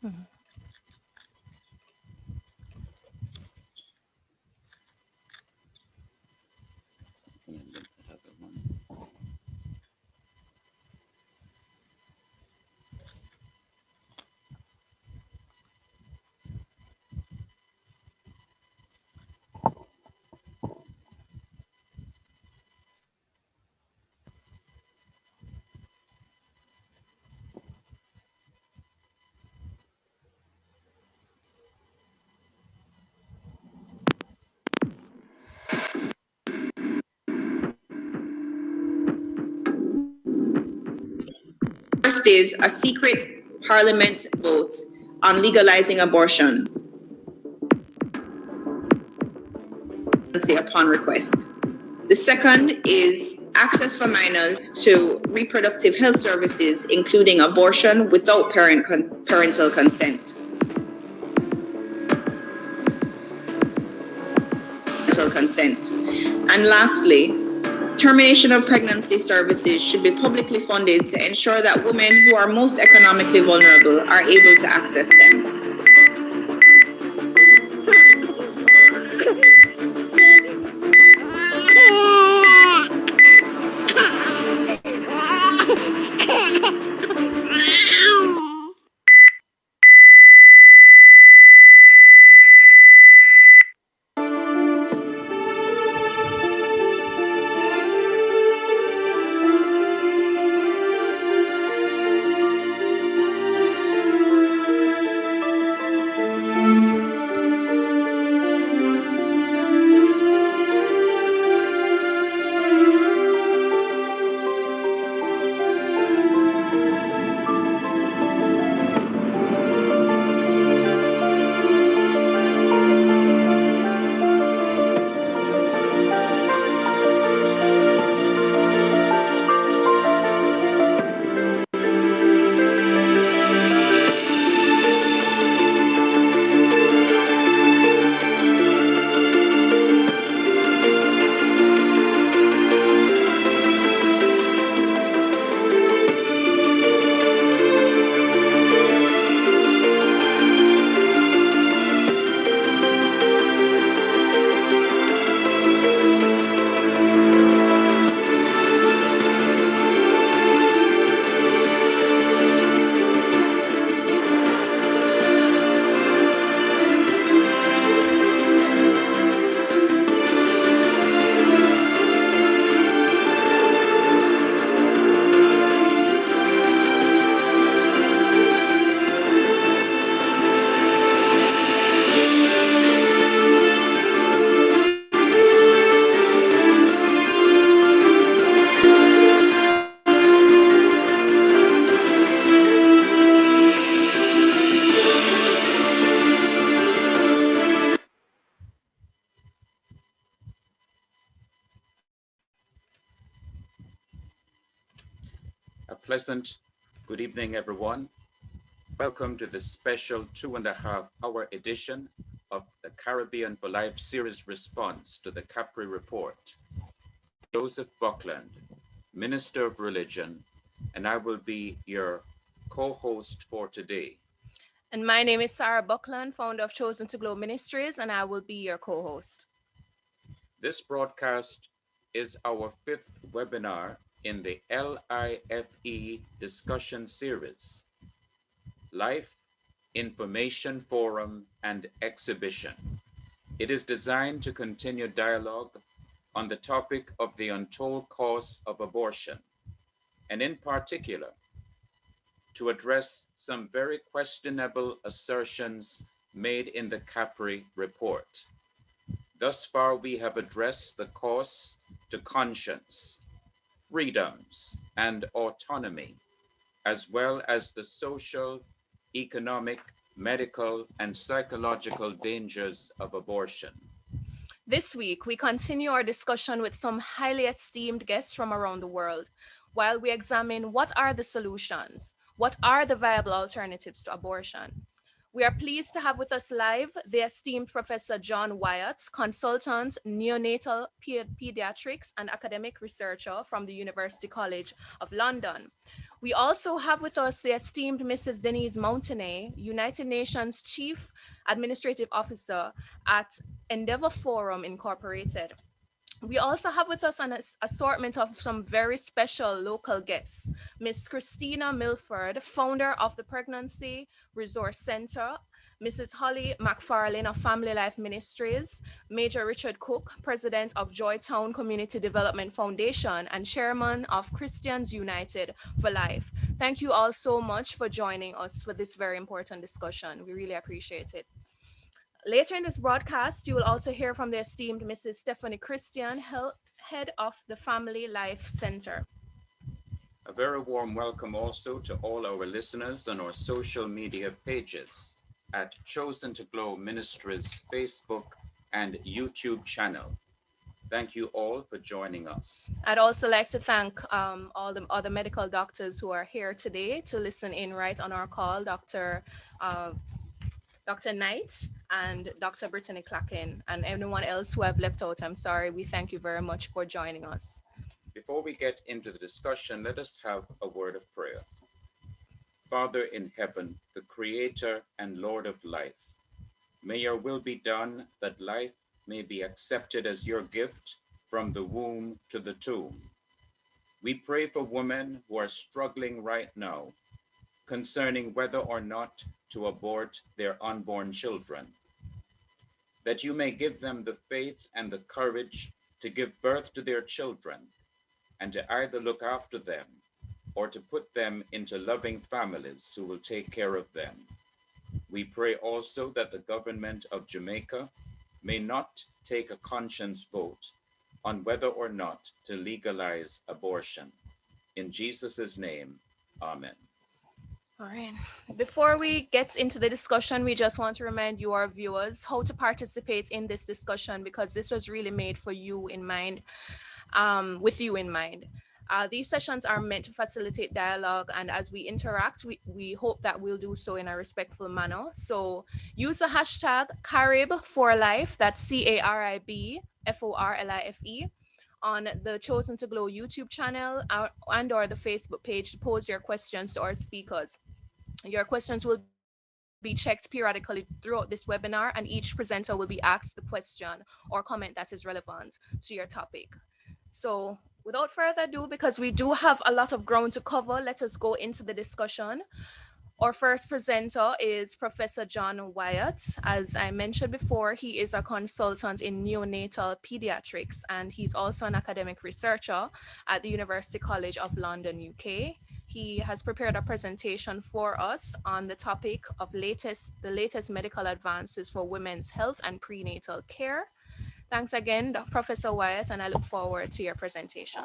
Mhm. First is a secret parliament vote on legalizing abortion upon request. The second is access for minors to reproductive health services, including abortion without parental consent. And lastly, termination of pregnancy services should be publicly funded to ensure that women who are most economically vulnerable are able to access them. A pleasant good evening, everyone. Welcome to this special 2.5 hour edition of the Caribbean for Life series response to the CAPRI Report. Joseph Buckland, Minister of Religion, and I will be your co-host for today. And my name is Sarah Buckland, founder of Chosen to Glow Ministries, and I will be your co host. This broadcast is our fifth webinar in the LIFE discussion series, Life, Information Forum, and Exhibition. It is designed to continue dialogue on the topic of the untold costs of abortion, and in particular, to address some very questionable assertions made in the CAPRI report. Thus far, we have addressed the costs to conscience, freedoms, and autonomy, as well as the social, economic, medical, and psychological dangers of abortion. This week, we continue our discussion with some highly esteemed guests from around the world while we examine what are the solutions, what are the viable alternatives to abortion. We are pleased to have with us live the esteemed Professor John Wyatt, consultant, neonatal pediatrics, and academic researcher from the University College of London. We also have with us the esteemed Mrs. Denise Mountainay, United Nations Chief Administrative Officer at Endeavour Forum Incorporated. We also have with us an assortment of some very special local guests. Miss Christina Milford, founder of the Pregnancy Resource Center, Mrs. Holly McFarlane of Family Life Ministries, Major Richard Cook, president of Joytown Community Development Foundation and chairman of Christians United for Life. Thank you all so much for joining us for this very important discussion. We really appreciate it. Later in this broadcast, you will also hear from the esteemed Mrs. Stephanie Christian, head of the Family Life Center. A very warm welcome also to all our listeners on our social media pages at Chosen to Glow Ministries Facebook and YouTube channel. Thank you all for joining us. I'd also like to thank all the other medical doctors who are here today to listen in right on our call, Dr. Knight and Dr. Brittany Clacken, and anyone else who have left out. I'm sorry. We thank you very much for joining us. Before we get into the discussion, let us have a word of prayer. Father in heaven, the creator and Lord of life, may your will be done that life may be accepted as your gift from the womb to the tomb. We pray for women who are struggling right now concerning whether or not to abort their unborn children, that you may give them the faith and the courage to give birth to their children and to either look after them or to put them into loving families who will take care of them. We pray also that the government of Jamaica may not take a conscience vote on whether or not to legalize abortion. In Jesus' name, amen. All right. Before we get into the discussion, we just want to remind you, our viewers, how to participate in this discussion, because this was really made for you in mind, with you in mind. These sessions are meant to facilitate dialogue, and as we interact, we hope that we'll do so in a respectful manner. So use the hashtag CARIB4Life, that's CARIB4LIFE, on the Chosen to Glow YouTube channel and or the Facebook page to pose your questions to our speakers. Your questions will be checked periodically throughout this webinar, and each presenter will be asked the question or comment that is relevant to your topic. So without further ado, because we do have a lot of ground to cover, let us go into the discussion. Our first presenter is Professor John Wyatt. As I mentioned before, he is a consultant in neonatal pediatrics, and he's also an academic researcher at the University College of London, UK. He has prepared a presentation for us on the topic of the latest medical advances for women's health and prenatal care. Thanks again, Professor Wyatt, and I look forward to your presentation.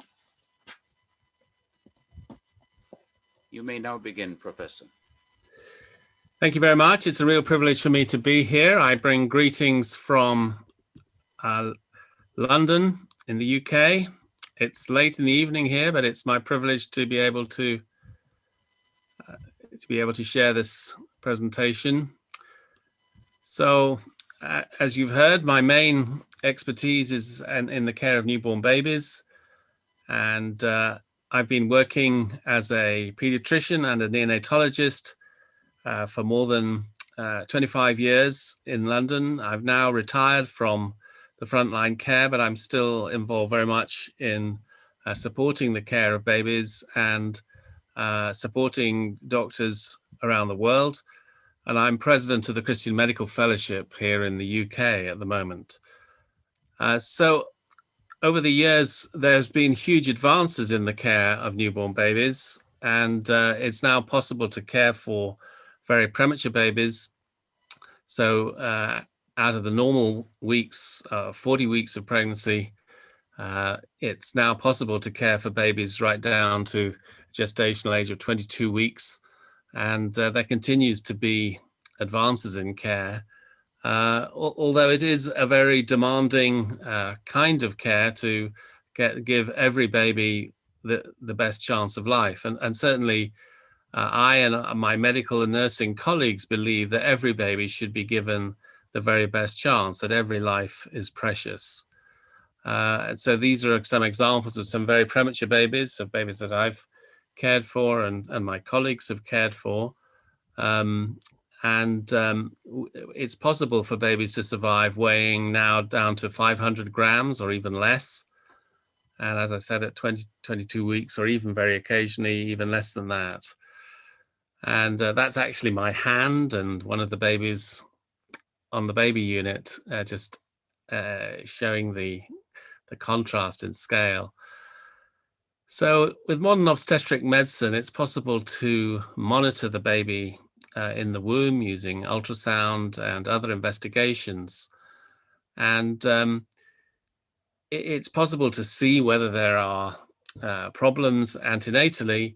You may now begin, Professor. Thank you very much. It's a real privilege for me to be here. I bring greetings from London in the UK. It's late in the evening here, but it's my privilege to be able to share this presentation. So, as you've heard, my main expertise is in the care of newborn babies, and I've been working as a pediatrician and a neonatologist for more than 25 years in London. I've now retired from the frontline care, but I'm still involved very much in supporting the care of babies and supporting doctors around the world. And I'm president of the Christian Medical Fellowship here in the UK at the moment. So over the years, there's been huge advances in the care of newborn babies, and it's now possible to care for very premature babies. So out of the normal weeks, 40 weeks of pregnancy, it's now possible to care for babies right down to gestational age of 22 weeks. And there continues to be advances in care, although it is a very demanding kind of care to give every baby the best chance of life. And certainly I and my medical and nursing colleagues believe that every baby should be given the very best chance, that every life is precious. And so these are some examples of some very premature babies, of babies that I've cared for and my colleagues have cared for. It's possible for babies to survive weighing now down to 500 grams or even less. And as I said, at 22 weeks, or even very occasionally, even less than that. And that's actually my hand and one of the babies on the baby unit, just showing the contrast in scale. So with modern obstetric medicine, it's possible to monitor the baby in the womb using ultrasound and other investigations. And it's possible to see whether there are problems antenatally.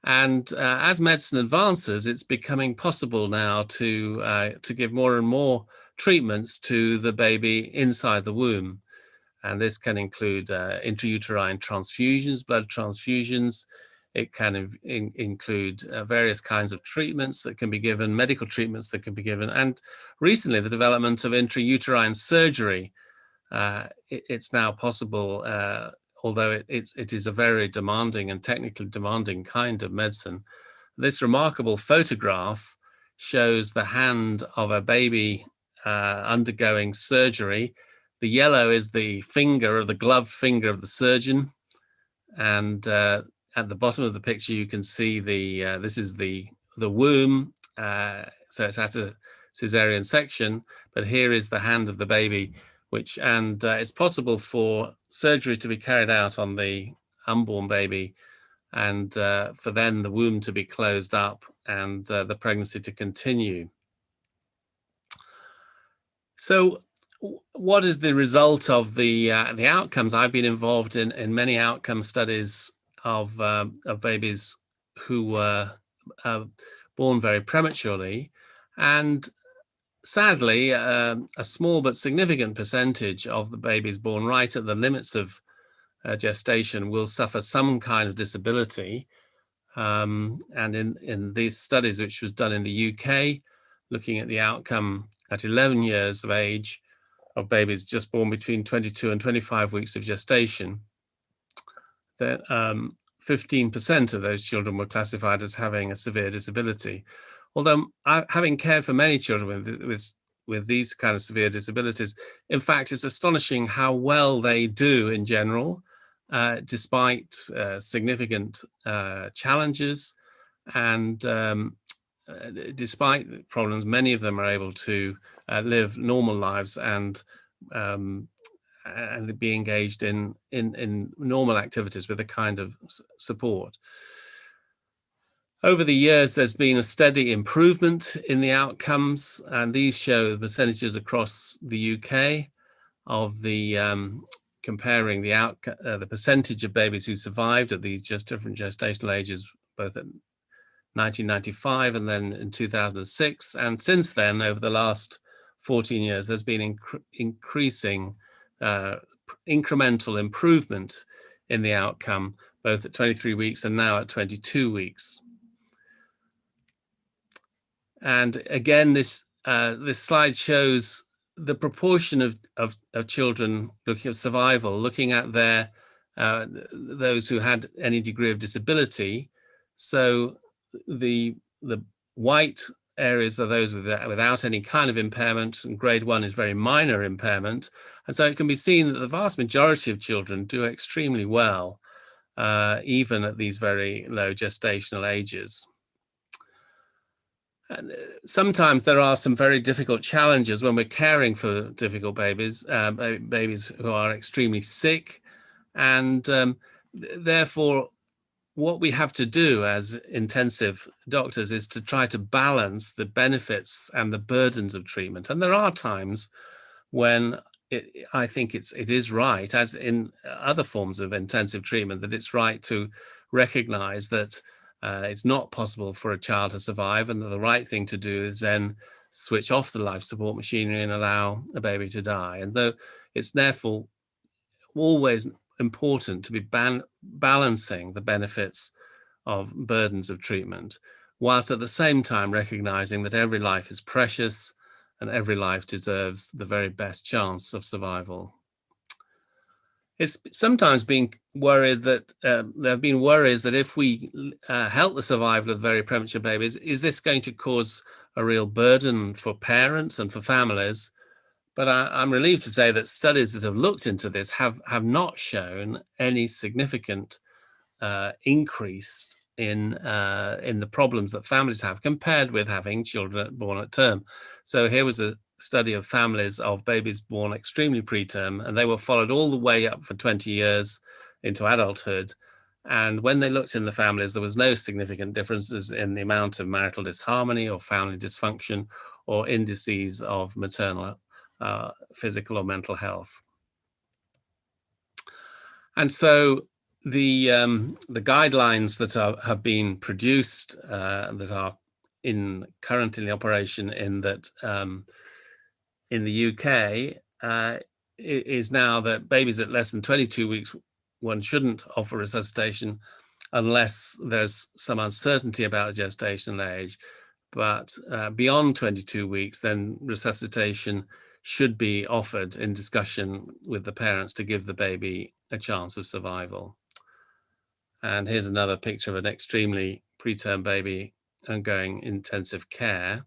And as medicine advances, it's becoming possible now to give more and more treatments to the baby inside the womb. And this can include intrauterine transfusions, blood transfusions. It can include various kinds of treatments that can be given, medical treatments that can be given. And recently, the development of intrauterine surgery. It's now possible, although it is a very demanding and technically demanding kind of medicine. This remarkable photograph shows the hand of a baby undergoing surgery. The yellow is the finger, or the gloved finger of the surgeon. And at the bottom of the picture, you can see this is the womb. So it's at a cesarean section, but here is the hand of the baby, it's possible for surgery to be carried out on the unborn baby, and for then the womb to be closed up and the pregnancy to continue. So what is the result of the outcomes? I've been involved in many outcome studies of babies who were born very prematurely, and sadly, a small but significant percentage of the babies born right at the limits of gestation will suffer some kind of disability. And in these studies, which was done in the UK, looking at the outcome at 11 years of age of babies just born between 22 and 25 weeks of gestation, that 15% of those children were classified as having a severe disability. Although having cared for many children with these kind of severe disabilities, in fact, it's astonishing how well they do in general, despite significant challenges, and despite problems, many of them are able to live normal lives and be engaged in normal activities with a kind of support. Over the years, there's been a steady improvement in the outcomes, and these show the percentages across the UK of the comparing the percentage of babies who survived at these just different gestational ages, both at 1995 and then in 2006. And since then, over the last 14 years, there's been increasing incremental improvement in the outcome, both at 23 weeks and now at 22 weeks. And again, this slide shows the proportion of children looking at survival, looking at those who had any degree of disability. So the white areas are those without any kind of impairment, and grade 1 is very minor impairment. And so it can be seen that the vast majority of children do extremely well, even at these very low gestational ages. And sometimes there are some very difficult challenges when we're caring for difficult babies, babies who are extremely sick. And therefore, what we have to do as intensive doctors is to try to balance the benefits and the burdens of treatment. And there are times when I think it is right, as in other forms of intensive treatment, that it's right to recognize that it's not possible for a child to survive, and that the right thing to do is then switch off the life support machinery and allow a baby to die. And though it's therefore always important to be balancing the benefits of burdens of treatment whilst at the same time recognizing that every life is precious and every life deserves the very best chance of survival. It's sometimes been worried that there have been worries that if we help the survival of very premature babies, is this going to cause a real burden for parents and for families? But I'm relieved to say that studies that have looked into this have not shown any significant increase in the problems that families have compared with having children born at term. So here was a study of families of babies born extremely preterm, and they were followed all the way up for 20 years into adulthood. And when they looked in the families, there was no significant differences in the amount of marital disharmony or family dysfunction or indices of maternal physical or mental health. And so the guidelines that have been produced that are currently in operation in the UK is now that babies at less than 22 weeks, one shouldn't offer resuscitation unless there's some uncertainty about the gestational age. But beyond 22 weeks, then resuscitation should be offered in discussion with the parents to give the baby a chance of survival. And here's another picture of an extremely preterm baby undergoing intensive care.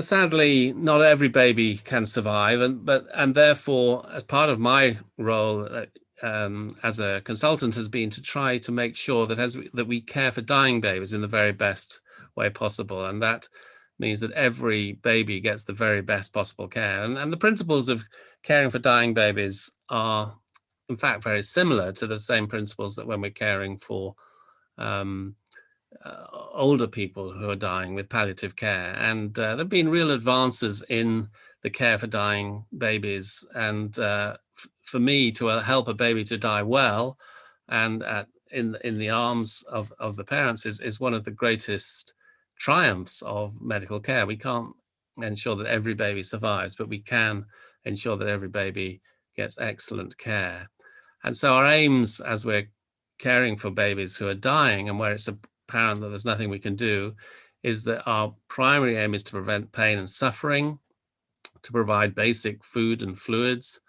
Sadly, not every baby can survive, and therefore, as part of my role as a consultant has been to try to make sure that we care for dying babies in the very best way possible, and that means that every baby gets the very best possible care. And the principles of caring for dying babies are, in fact, very similar to the same principles that when we're caring for older people who are dying with palliative care. And there have been real advances in the care for dying babies. And for me, to help a baby to die well and in the arms of the parents is one of the greatest triumphs of medical care. We can't ensure that every baby survives, but we can ensure that every baby gets excellent care. And so our aims as we're caring for babies who are dying and where it's apparent that there's nothing we can do is that our primary aim is to prevent pain and suffering, to provide basic food and fluids,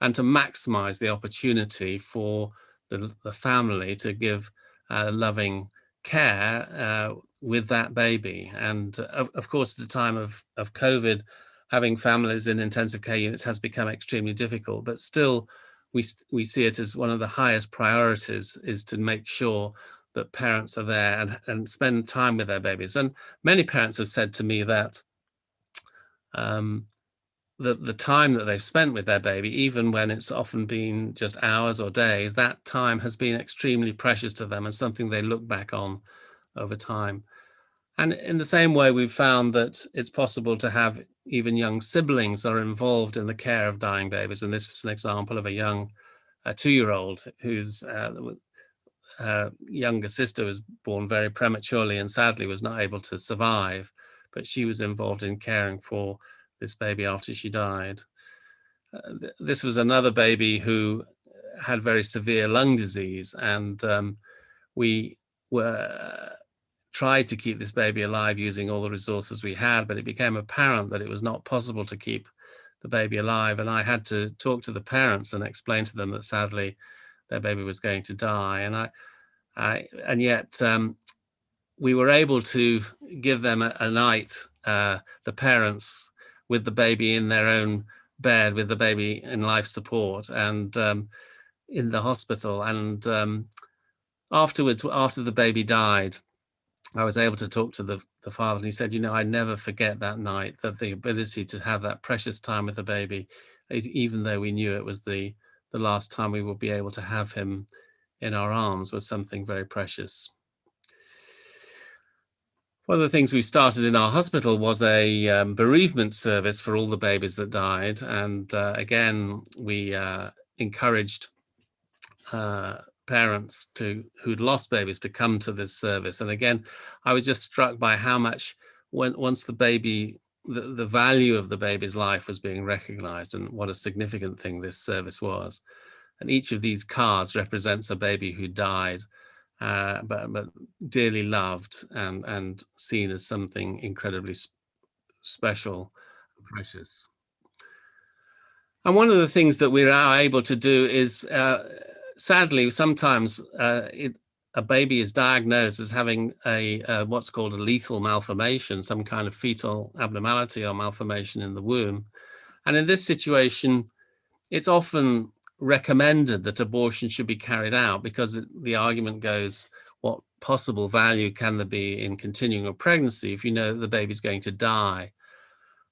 and to maximize the opportunity for the family to give loving care with that baby. And of course, at the time of COVID, having families in intensive care units has become extremely difficult, but still we see it as one of the highest priorities is to make sure that parents are there and spend time with their babies. And many parents have said to me that the time that they've spent with their baby, even when it's often been just hours or days, that time has been extremely precious to them and something they look back on over time. And in the same way, we've found that it's possible to have even young siblings are involved in the care of dying babies. And this was an example of a young 2-year-old whose younger sister was born very prematurely and sadly was not able to survive, but she was involved in caring for this baby after she died. This was another baby who had very severe lung disease, and we were tried to keep this baby alive using all the resources we had, but it became apparent that it was not possible to keep the baby alive, and I had to talk to the parents and explain to them that sadly their baby was going to die. And yet we were able to give them a night, the parents, with the baby in their own bed, with the baby in life support and in the hospital. And afterwards, after the baby died, I was able to talk to the father, and he said, I never forget that night, that the ability to have that precious time with the baby, even though we knew it was the last time we would be able to have him in our arms, was something very precious. One of the things we started in our hospital was a bereavement service for all the babies that died. And again, we encouraged parents who'd lost babies to come to this service. And again, I was just struck by how much once the baby, the value of the baby's life was being recognized, and what a significant thing this service was. And each of these cards represents a baby who died but dearly loved and seen as something incredibly special and precious. And one of the things that we are able to do is, sadly, sometimes a baby is diagnosed as having a what's called a lethal malformation, some kind of fetal abnormality or malformation in the womb. And in this situation, it's often recommended that abortion should be carried out because the argument goes, what possible value can there be in continuing a pregnancy if you know that the baby's going to die?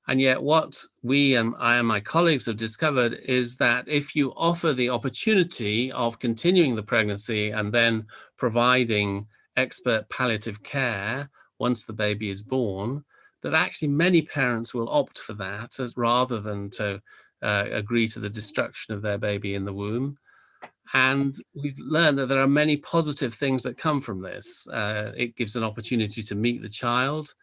And yet what we and I and my colleagues have discovered is that if you offer the opportunity of continuing the pregnancy and then providing expert palliative care once the baby is born, that actually many parents will opt for that rather than to agree to the destruction of their baby in the womb. And we've learned that there are many positive things that come from this. It gives an opportunity to meet the child.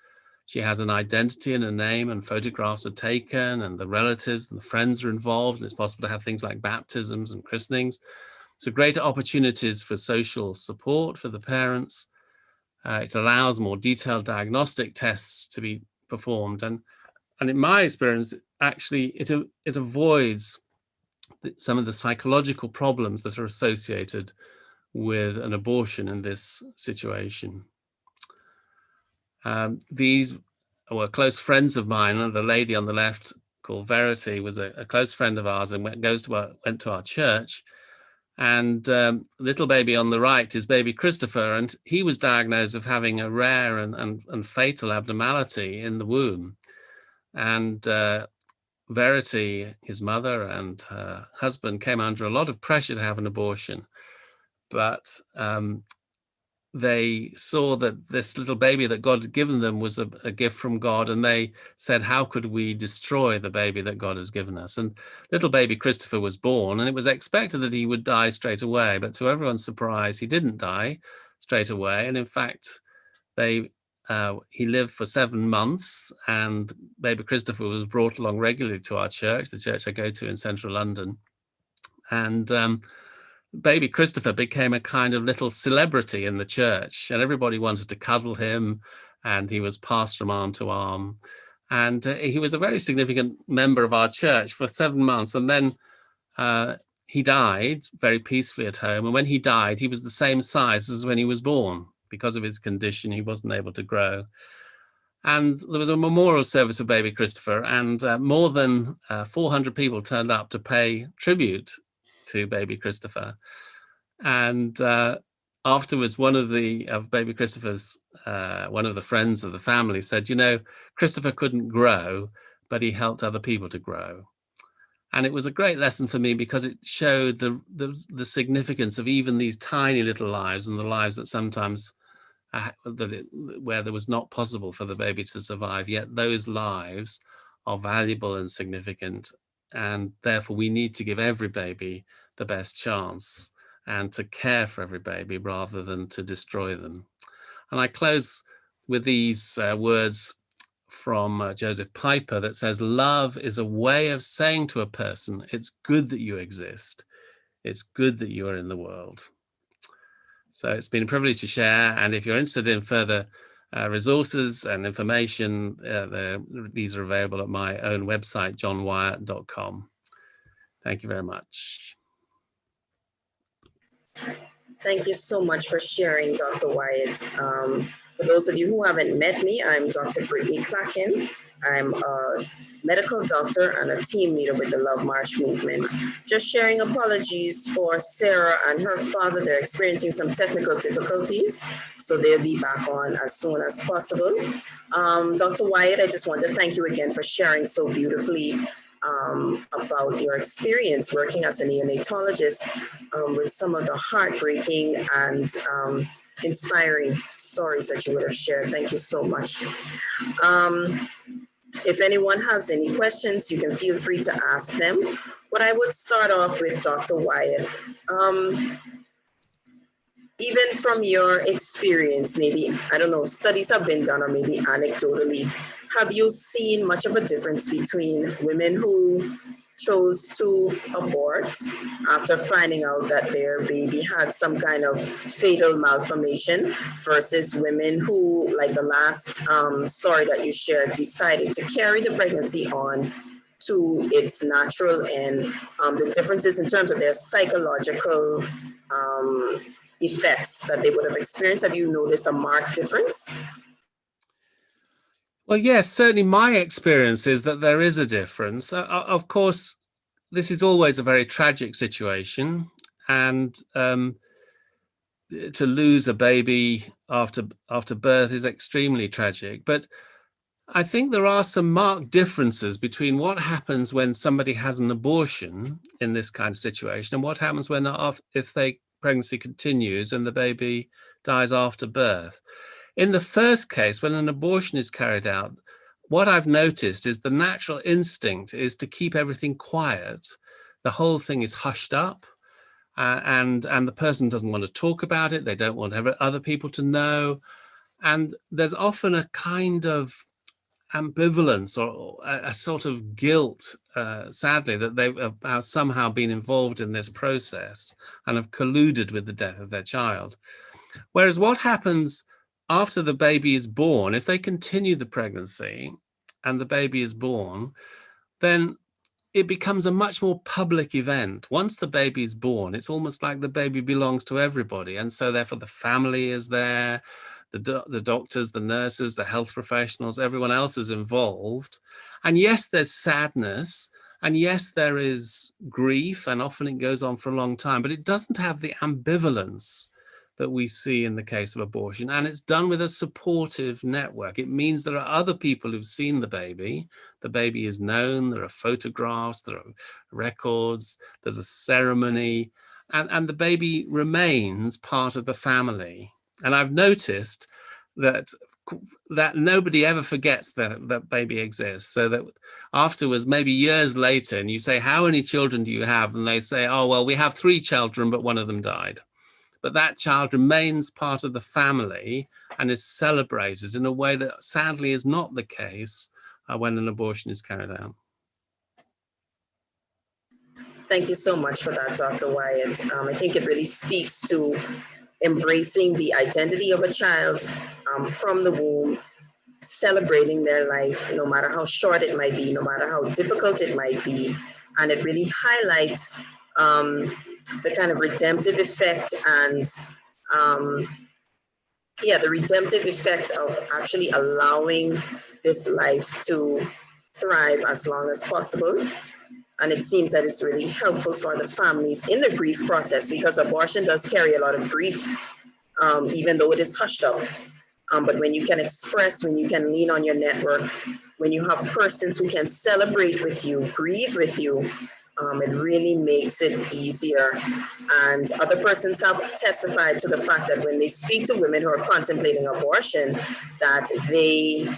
She has an identity and a name, and photographs are taken, and the relatives and the friends are involved, and it's possible to have things like baptisms and christenings. So greater opportunities for social support for the parents. It allows more detailed diagnostic tests to be performed. And in my experience, actually, it avoids some of the psychological problems that are associated with an abortion in this situation. These were close friends of mine, and the lady on the left called Verity was a close friend of ours and went to our church. And little baby on the right is baby Christopher, and he was diagnosed of having a rare and fatal abnormality in the womb. And Verity, his mother, and her husband came under a lot of pressure to have an abortion. But they saw that this little baby that God had given them was a gift from God, and they said, how could we destroy the baby that God has given us? And little baby Christopher was born, and it was expected that he would die straight away, but to everyone's surprise, he didn't die straight away. And in fact, he lived for 7 months, and baby Christopher was brought along regularly to our church, the church I go to in central London. And baby Christopher became a kind of little celebrity in the church, and everybody wanted to cuddle him, and he was passed from arm to arm. And he was a very significant member of our church for 7 months. And then he died very peacefully at home. And when he died, he was the same size as when he was born. Because of his condition, he wasn't able to grow. And there was a memorial service for baby Christopher, and more than 400 people turned up to pay tribute to baby Christopher. And afterwards, one of baby Christopher's, one of the friends of the family said, you know, Christopher couldn't grow, but he helped other people to grow. And it was a great lesson for me because it showed the significance of even these tiny little lives, and the lives that sometimes where there was not possible for the baby to survive, yet those lives are valuable and significant. And therefore, we need to give every baby the best chance and to care for every baby rather than to destroy them. And I close with these words from Joseph Piper that says, love is a way of saying to a person, it's good that you exist. It's good that you are in the world. So it's been a privilege to share. And if you're interested in further resources and information, these are available at my own website, johnwyatt.com. Thank you very much. Thank you so much for sharing, Dr. Wyatt. For those of you who haven't met me, I'm Dr. Brittany Clacken. I'm a medical doctor and a team leader with the Love March movement. Just sharing apologies for Sarah and her father. They're experiencing some technical difficulties, so they'll be back on as soon as possible. Dr. Wyatt, I just want to thank you again for sharing so beautifully about your experience working as a neonatologist with some of the heartbreaking and inspiring stories that you would have shared. Thank you so much. If anyone has any questions, you can feel free to ask them. But I would start off with Dr. Wyatt. Even from your experience, maybe, I don't know, studies have been done or maybe anecdotally, have you seen much of a difference between women who chose to abort after finding out that their baby had some kind of fatal malformation versus women who, like the last story that you shared, decided to carry the pregnancy on to its natural end. The differences in terms of their psychological effects that they would have experienced. Have you noticed a marked difference? Well, yes, certainly my experience is that there is a difference. Of course, this is always a very tragic situation, and to lose a baby after birth is extremely tragic. But I think there are some marked differences between what happens when somebody has an abortion in this kind of situation and what happens when if the pregnancy continues and the baby dies after birth. In the first case, when an abortion is carried out, what I've noticed is the natural instinct is to keep everything quiet. The whole thing is hushed up, and the person doesn't want to talk about it. They don't want other people to know. And there's often a kind of ambivalence or a sort of guilt, sadly, that they have somehow been involved in this process and have colluded with the death of their child. Whereas what happens after the baby is born, if they continue the pregnancy and the baby is born, then it becomes a much more public event. Once the baby is born, it's almost like the baby belongs to everybody. And so therefore the family is there, the doctors, the nurses, the health professionals, everyone else is involved. And yes, there's sadness. And yes, there is grief, and often it goes on for a long time, but it doesn't have the ambivalence that we see in the case of abortion. And it's done with a supportive network. It means there are other people who've seen the baby is known, there are photographs, there are records, there's a ceremony, and the baby remains part of the family. And I've noticed that nobody ever forgets that baby exists, so that afterwards, maybe years later, and you say, how many children do you have? And they say, oh, well, we have 3 children, but one of them died. But that child remains part of the family and is celebrated in a way that sadly is not the case when an abortion is carried out. Thank you so much for that, Dr. Wyatt. I think it really speaks to embracing the identity of a child from the womb, celebrating their life, no matter how short it might be, no matter how difficult it might be. And it really highlights the kind of redemptive effect and the redemptive effect of actually allowing this life to thrive as long as possible. And it seems that it's really helpful for the families in the grief process, because abortion does carry a lot of grief, even though it is hushed up. But when you can express, when you can lean on your network, when you have persons who can celebrate with you, grieve with you, it really makes it easier. And other persons have testified to the fact that when they speak to women who are contemplating abortion, that they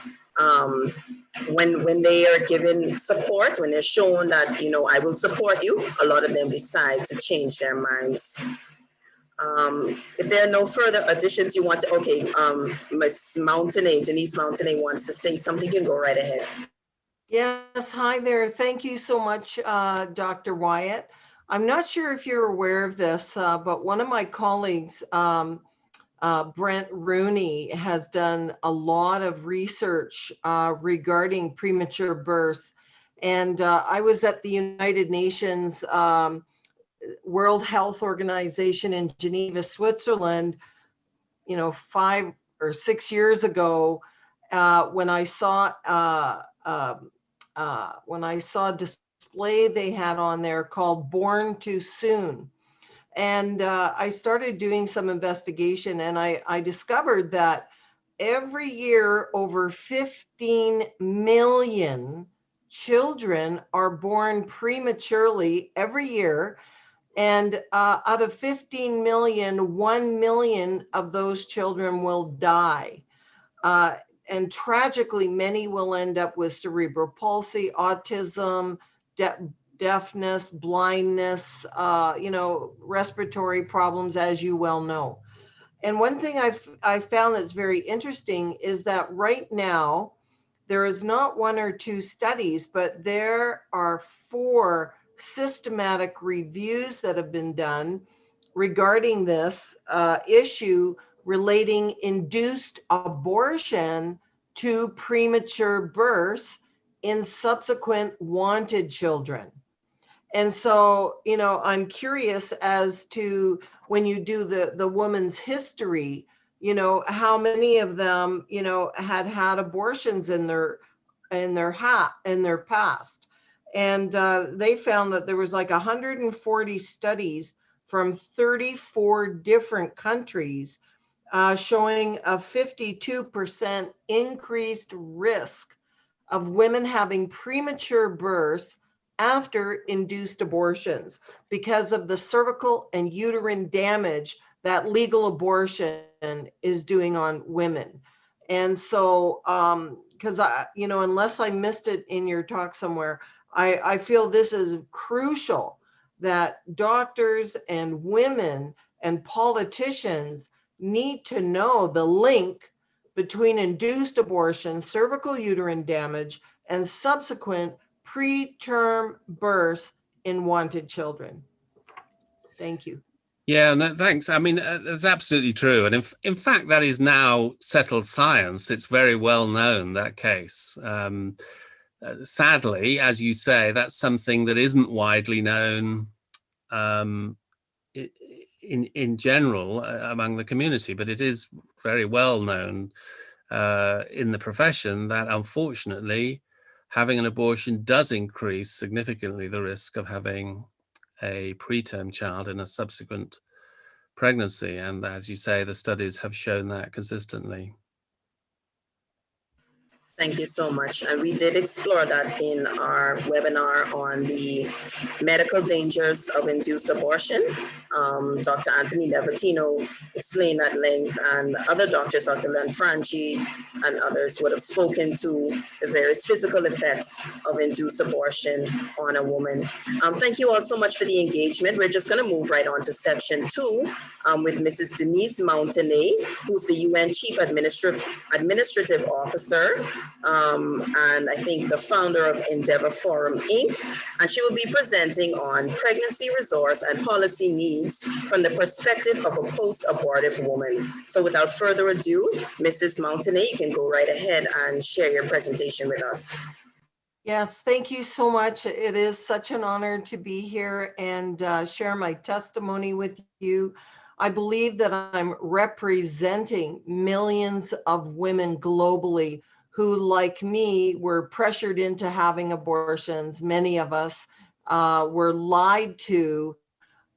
when they are given support, when they're shown that, you know, I will support you, a lot of them decide to change their minds. If there are no further additions you want to, okay, Ms. Mountainay, Denise Mountainay wants to say something, you can go right ahead. Yes, hi there. Thank you so much, Dr. Wyatt. I'm not sure if you're aware of this, but one of my colleagues, Brent Rooney, has done a lot of research regarding premature births. And I was at the United Nations World Health Organization in Geneva, Switzerland, 5 or 6 years ago, when I saw a display they had on there called Born Too Soon. And I started doing some investigation, and I discovered that every year over 15 million children are born prematurely every year. And out of 15 million, 1 million of those children will die. And tragically, many will end up with cerebral palsy, autism, deafness, blindness, respiratory problems, as you well know. And one thing I've found that's very interesting is that right now, there is not one or two studies, but there are 4 systematic reviews that have been done regarding this issue relating induced abortion to premature births in subsequent wanted children. And so, I'm curious as to when you do the woman's history, how many of them, had abortions in their past. And they found that there was like 140 studies from 34 different countries showing a 52% increased risk of women having premature births after induced abortions because of the cervical and uterine damage that legal abortion is doing on women. And so, because unless I missed it in your talk somewhere, I feel this is crucial that doctors and women and politicians need to know the link between induced abortion, cervical uterine damage, and subsequent preterm births in wanted children. Thank you. Yeah, no, thanks. I mean, that's absolutely true. And in fact, that is now settled science. It's very well known, that case. Sadly, as you say, that's something that isn't widely known in general among the community, but it is very well known in the profession that unfortunately having an abortion does increase significantly the risk of having a preterm child in a subsequent pregnancy. And as you say, the studies have shown that consistently. Thank you so much. And we did explore that in our webinar on the medical dangers of induced abortion. Dr. Anthony Levatino explained at length, and other doctors, Dr. Len Franchi and others, would have spoken to the various physical effects of induced abortion on a woman. Thank you all so much for the engagement. We're just going to move right on to section 2 with Mrs. Denise Mountainay, who's the UN Chief Administrative Officer, and I think the founder of Endeavor Forum, Inc. And she will be presenting on pregnancy resource and policy needs from the perspective of a post-abortive woman. So without further ado, Mrs. Mountainay, you can go right ahead and share your presentation with us. Yes, thank you so much. It is such an honor to be here and share my testimony with you. I believe that I'm representing millions of women globally who, like me, were pressured into having abortions. Many of us were lied to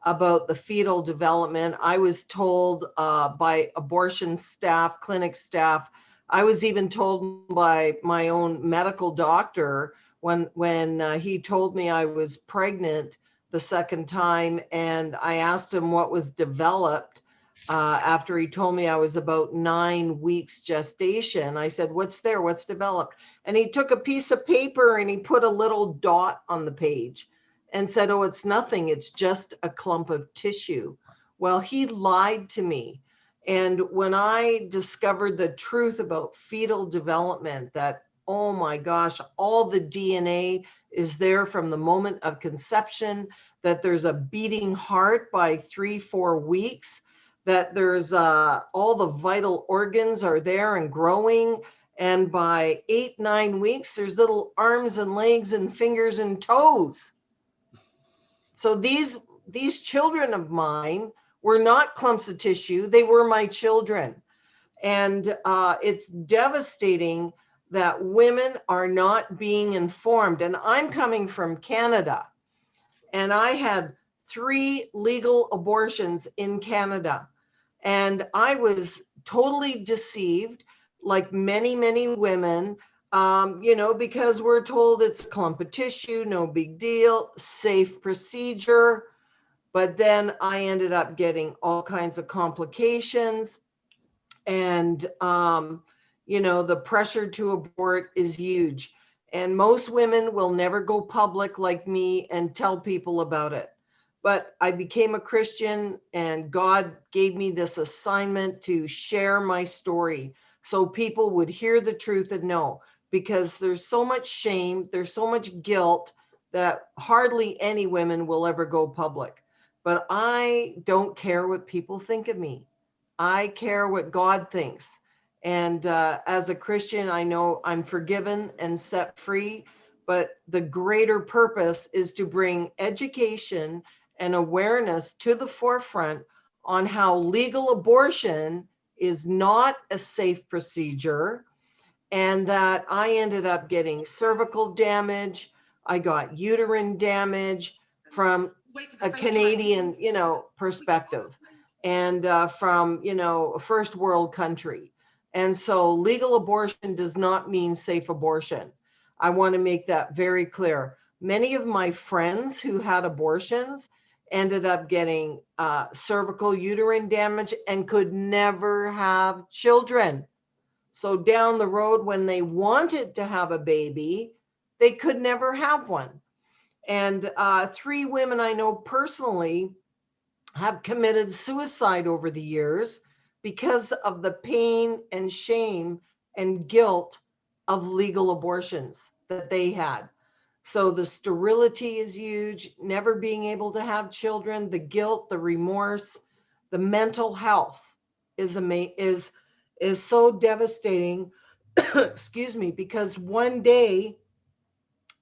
about the fetal development. I was told by abortion staff, clinic staff. I was even told by my own medical doctor when he told me I was pregnant the second time, and I asked him what was developed after he told me I was about 9 weeks gestation. I said, "What's there? What's developed?" And he took a piece of paper and he put a little dot on the page and said, "Oh, it's nothing. It's just a clump of tissue." Well, he lied to me. And when I discovered the truth about fetal development, that, oh my gosh, all the DNA is there from the moment of conception, that there's a beating heart by 3-4 weeks, that there's all the vital organs are there and growing. And by 8-9 weeks, there's little arms and legs and fingers and toes. So these children of mine were not clumps of tissue. They were my children. And it's devastating that women are not being informed. And I'm coming from Canada, and I had 3 legal abortions in Canada. And I was totally deceived, like many, many women, because we're told it's a clump of tissue, no big deal, safe procedure. But then I ended up getting all kinds of complications. And, the pressure to abort is huge. And most women will never go public like me and tell people about it. But I became a Christian, and God gave me this assignment to share my story so people would hear the truth and know. because there's so much shame, there's so much guilt that hardly any women will ever go public. But I don't care what people think of me. I care what God thinks. And as a Christian, I know I'm forgiven and set free. But the greater purpose is to bring education and awareness to the forefront on how legal abortion is not a safe procedure, and that I ended up getting cervical damage. I got uterine damage from a Canadian, perspective, and from, a first world country. And so legal abortion does not mean safe abortion. I want to make that very clear. Many of my friends who had abortions ended up getting cervical uterine damage and could never have children. So down the road, when they wanted to have a baby, they could never have one. And 3 women I know personally have committed suicide over the years because of the pain and shame and guilt of legal abortions that they had. So the sterility is huge, never being able to have children, the guilt, the remorse, the mental health is so devastating. Excuse me, because one day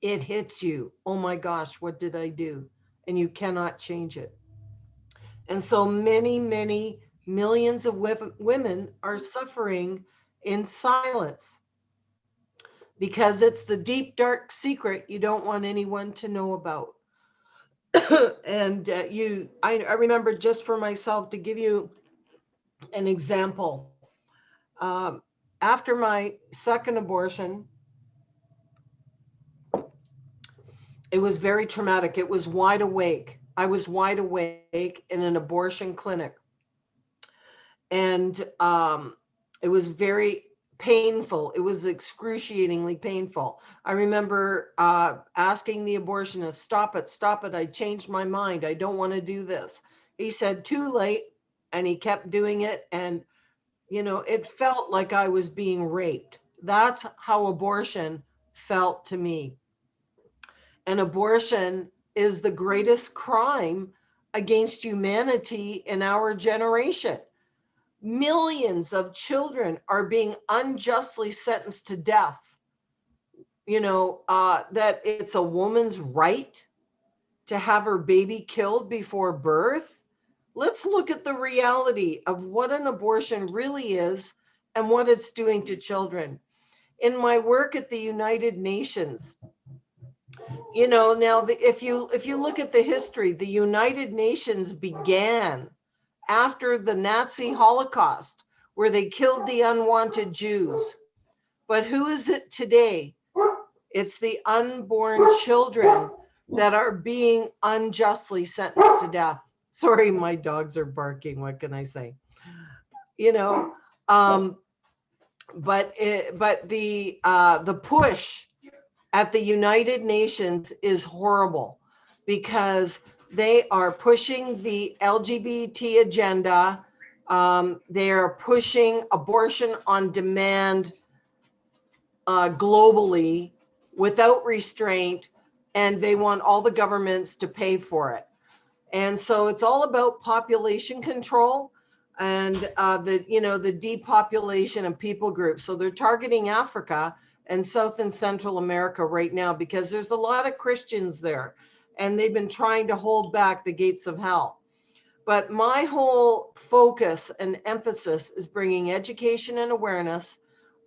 it hits you. Oh my gosh, what did I do? And you cannot change it. And so many, many millions of women are suffering in silence because it's the deep, dark secret you don't want anyone to know about. And I remember, just for myself, to give you an example. After my second abortion, it was very traumatic. It was wide awake. I was wide awake in an abortion clinic. And it was very painful. It was excruciatingly painful. I remember asking the abortionist, stop it. I changed my mind. I don't want to do this. He said, too late. And he kept doing it. And, it felt like I was being raped. That's how abortion felt to me. And abortion is the greatest crime against humanity in our generation. Millions of children are being unjustly sentenced to death. That it's a woman's right to have her baby killed before birth. Let's look at the reality of what an abortion really is and what it's doing to children. In my work at the United Nations, now if you look at the history, the United Nations began after the Nazi Holocaust, where they killed the unwanted Jews. But who is it today? It's the unborn children that are being unjustly sentenced to death. Sorry, my dogs are barking. What can I say? You know, um, but the push at the United Nations is horrible, because they are pushing the LGBT agenda. They are pushing abortion on demand globally without restraint, and they want all the governments to pay for it. And so it's all about population control and the depopulation of people groups. So they're targeting Africa and South and Central America right now because there's a lot of Christians there, and they've been trying to hold back the gates of hell. But my whole focus and emphasis is bringing education and awareness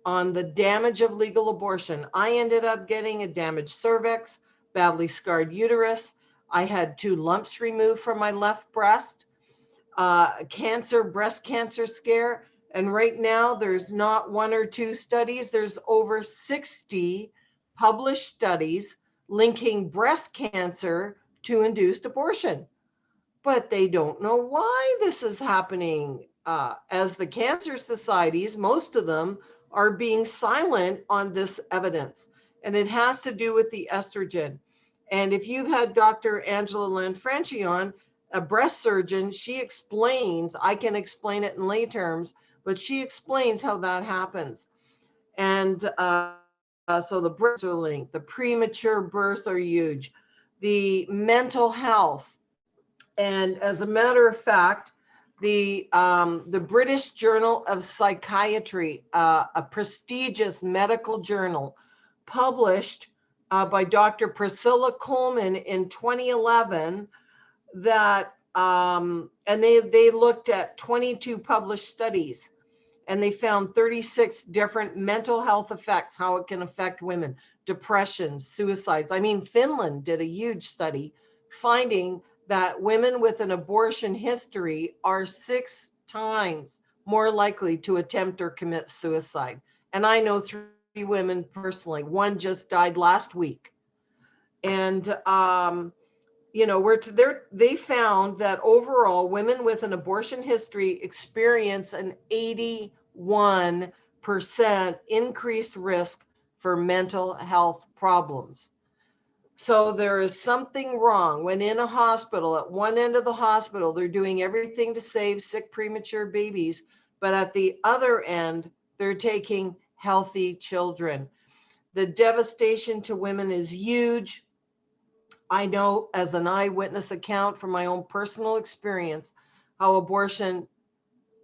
on the damage of legal abortion. I ended up getting a damaged cervix, badly scarred uterus. I had 2 lumps removed from my left breast, breast cancer scare. And right now there's not 1 or 2 studies. There's over 60 published studies linking breast cancer to induced abortion. But they don't know why this is happening. As the cancer societies, most of them are being silent on this evidence. And it has to do with the estrogen. And if you've had Dr. Angela Lanfranchi on, a breast surgeon, she explains, I can explain it in lay terms, but she explains how that happens. And So the births are linked, the premature births are huge, the mental health. And as a matter of fact, the British Journal of Psychiatry, a prestigious medical journal, published by Dr. Priscilla Coleman in 2011 that, and they looked at 22 published studies, and they found 36 different mental health effects, how it can affect women, depression, suicides. I mean, Finland did a huge study finding that women with an abortion history are 6 times more likely to attempt or commit suicide. And I know 3 women personally. One just died last week. And you know, they found that overall women with an abortion history experience an 81% increased risk for mental health problems. So there is something wrong when in a hospital, at one end of the hospital, they're doing everything to save sick premature babies, but at the other end, they're taking healthy children. The devastation to women is huge. I know as an eyewitness account from my own personal experience, how abortion,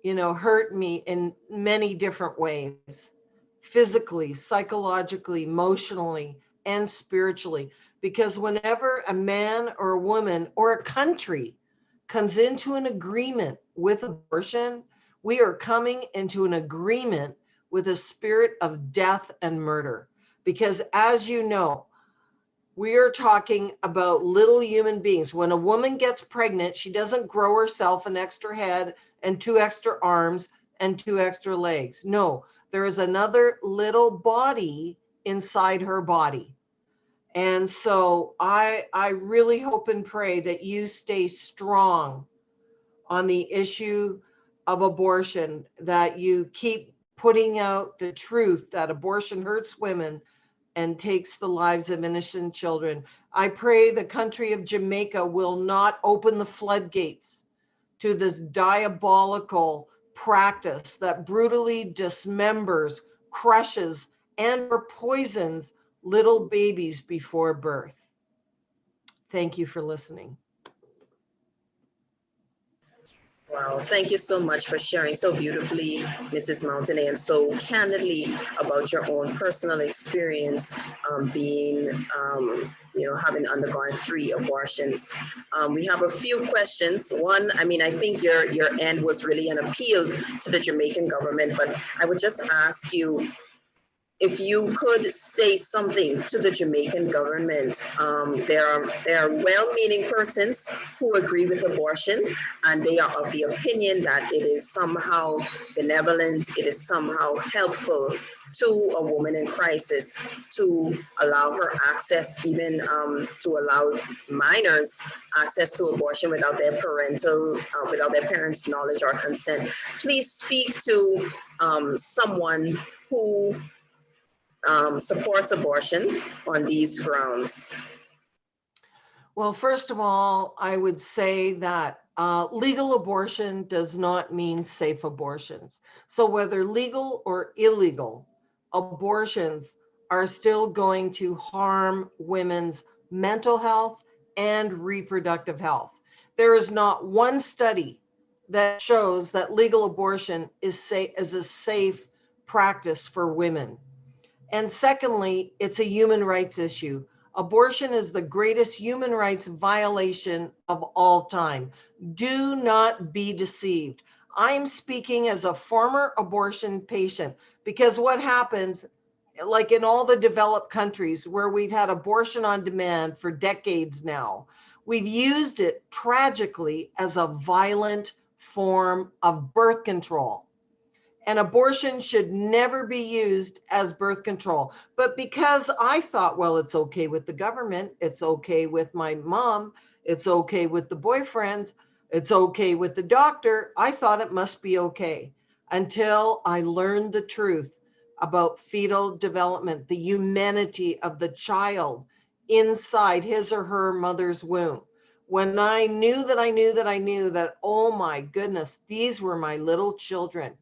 you know, hurt me in many different ways, physically, psychologically, emotionally, and spiritually. Because whenever a man or a woman or a country comes into an agreement with abortion, we are coming into an agreement with a spirit of death and murder. Because as you know, we are talking about little human beings. When a woman gets pregnant, she doesn't grow herself an extra head and 2 extra arms and 2 extra legs. No, there is another little body inside her body. And so I really hope and pray that you stay strong on the issue of abortion, that you keep putting out the truth that abortion hurts women and takes the lives of innocent children. I pray the country of Jamaica will not open the floodgates to this diabolical practice that brutally dismembers, crushes, and or poisons little babies before birth. Thank you for listening. Wow, thank you so much for sharing so beautifully, Mrs. Mountain, and so candidly about your own personal experience being, having undergone 3 abortions. We have a few questions. One, I mean, I think your end was really an appeal to the Jamaican government, but I would just ask you, if you could say something to the Jamaican government. There are well-meaning persons who agree with abortion, and they are of the opinion that it is somehow benevolent, it is somehow helpful to a woman in crisis to allow her access, even to allow minors access to abortion without their parents' knowledge or consent. Please speak to someone who supports abortion on these grounds. Well, first of all, I would say that legal abortion does not mean safe abortions. So whether legal or illegal, abortions are still going to harm women's mental health and reproductive health. There is not one study that shows that legal abortion is a safe practice for women. And secondly, it's a human rights issue. Abortion is the greatest human rights violation of all time. Do not be deceived. I'm speaking as a former abortion patient, because what happens, like in all the developed countries where we've had abortion on demand for decades now, we've used it tragically as a violent form of birth control. And abortion should never be used as birth control. But because I thought, well, it's okay with the government, it's okay with my mom, it's okay with the boyfriends, it's okay with the doctor, I thought it must be okay until I learned the truth about fetal development, the humanity of the child inside his or her mother's womb. When I knew that, oh my goodness, these were my little children.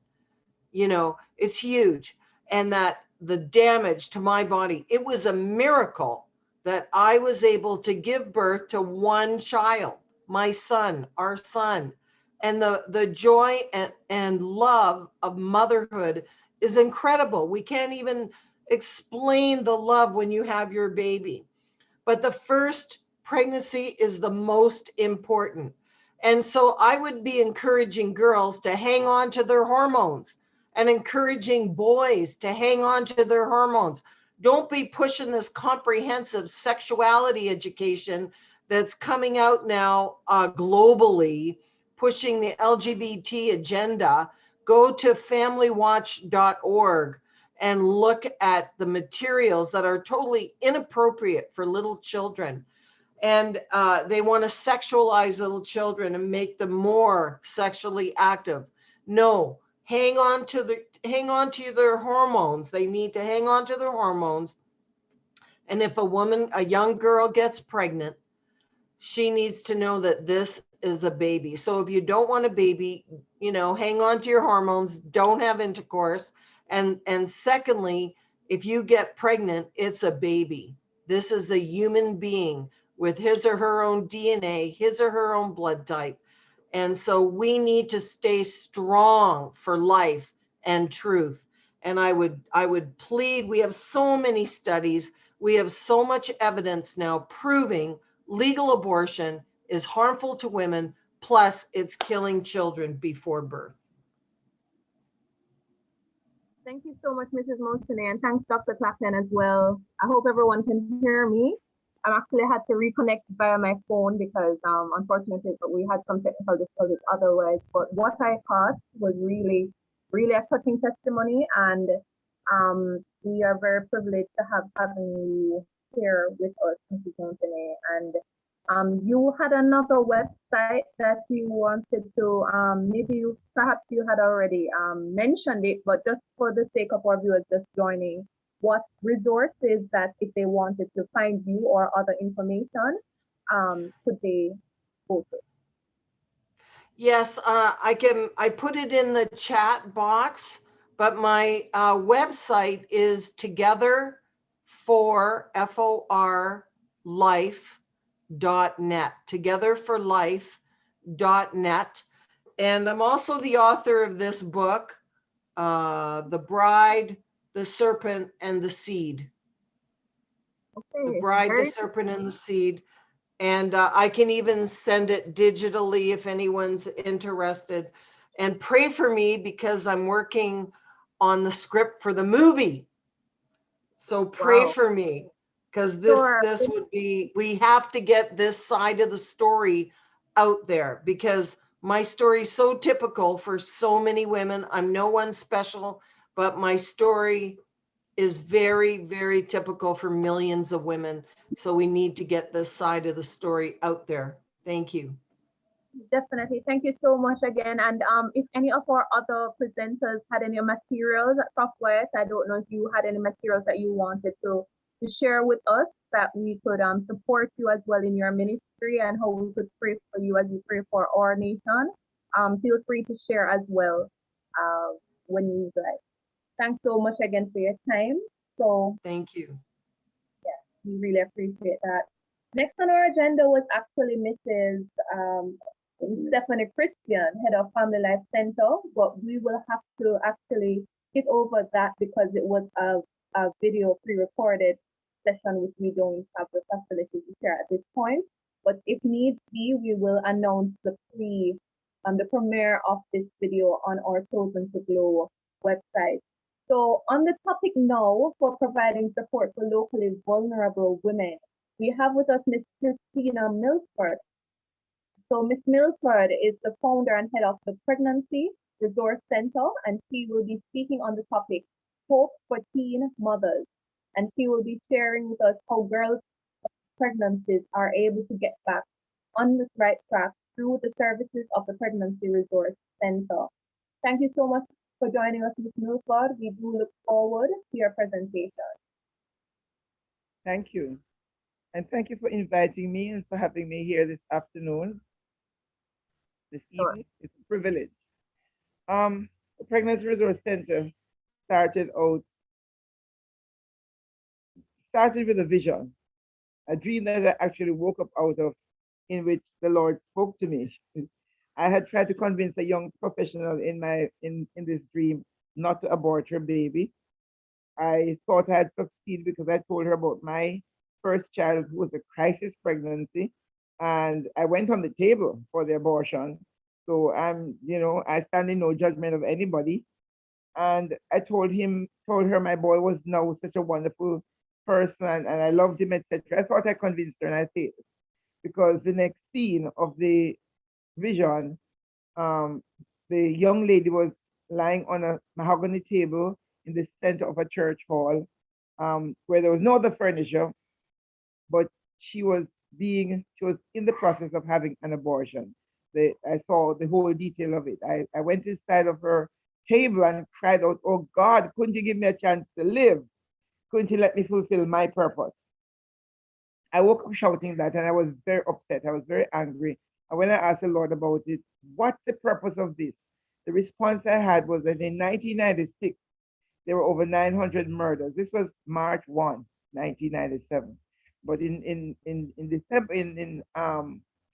You know, it's huge. And that the damage to my body. It was a miracle that I was able to give birth to one child, my son, our son. And the joy and love of motherhood is incredible. We can't even explain the love when you have your baby. But the first pregnancy is the most important. And so I would be encouraging girls to hang on to their hormones and encouraging boys to hang on to their hormones. Don't be pushing this comprehensive sexuality education that's coming out now globally, pushing the LGBT agenda. Go to familywatch.org and look at the materials that are totally inappropriate for little children. And they want to sexualize little children and make them more sexually active. No, hang on to their hormones. They need to hang on to their hormones. And if a young girl gets pregnant, she needs to know that this is a baby. So if you don't want a baby, hang on to your hormones, don't have intercourse. And secondly, if you get pregnant, it's a baby. This is a human being with his or her own DNA, his or her own blood type. And so we need to stay strong for life and truth. And I would plead, we have so many studies, we have so much evidence now proving legal abortion is harmful to women, plus it's killing children before birth. Thank you so much, Mrs. Mosene, and thanks, Dr. Clapton, as well. I hope everyone can hear me. I actually had to reconnect via my phone because, unfortunately, we had some technical difficulties otherwise. But what I caught was really, really a touching testimony, and we are very privileged to having you here with us, Mrs. Mosene. And you had another website that you wanted to, perhaps you had already mentioned it, but just for the sake of our viewers just joining, what resources that if they wanted to find you or other information, could they go to? Yes, I put it in the chat box, but my website is together for life.net, togetherforlife.net. And I'm also the author of this book, The Bride, the Serpent, and the Seed. Okay. The Bride, the Serpent, and the Seed. And I can even send it digitally if anyone's interested. And pray for me because I'm working on the script for the movie. So pray for me because this would be, we have to get this side of the story out there because my story is so typical for so many women. I'm no one special, but my story is very, very typical for millions of women. So we need to get this side of the story out there. Thank you. Definitely. Thank you so much again. And if any of our other presenters had any materials at Prof. Wyatt, I don't know if you had any materials that you wanted to share with us that we could support you as well in your ministry and how we could pray for you as you pray for our nation. Feel free to share as well when you like. Thanks so much again for your time. So thank you. Yeah, we really appreciate that. Next on our agenda was actually Mrs. Stephanie Christian, head of Family Life Center, but we will have to actually skip over that because it was a video pre-recorded session which we don't have the facility to share at this point. But if needs be, we will announce the premiere of this video on our Chosen to Glow website. So on the topic now for providing support for locally vulnerable women, we have with us Ms. Christina Milford. So Ms. Milford is the founder and head of the Pregnancy Resource Center, and she will be speaking on the topic Hope for Teen Mothers. And she will be sharing with us how girls pregnancies are able to get back on the right track through the services of the Pregnancy Resource Center. Thank you so much for joining us, Ms. Milford. We do look forward to your presentation. Thank you. And thank you for inviting me and for having me here this afternoon, this evening. It's a privilege. The Pregnancy Resource Center started out started with a vision, a dream that I actually woke up out of, in which the Lord spoke to me. I had tried to convince a young professional in this dream not to abort her baby. I thought I had succeeded because I told her about my first child who was a crisis pregnancy, and I went on the table for the abortion. So I stand in no judgment of anybody. And I told her my boy was now such a wonderful person and I loved him, etc. I thought I convinced her and I failed because the next scene of the vision, um, the young lady was lying on a mahogany table in the center of a church hall, where there was no other furniture, but she was in the process of having an abortion. I saw the whole detail of it. I went inside of her table and cried out, "Oh God, couldn't you give me a chance to live? Couldn't you let me fulfill my purpose?" I woke up shouting that and I was very upset. I was very angry. And when I asked the Lord about it, what's the purpose of this? The response I had was that in 1996, there were over 900 murders. This was March 1, 1997. But in December,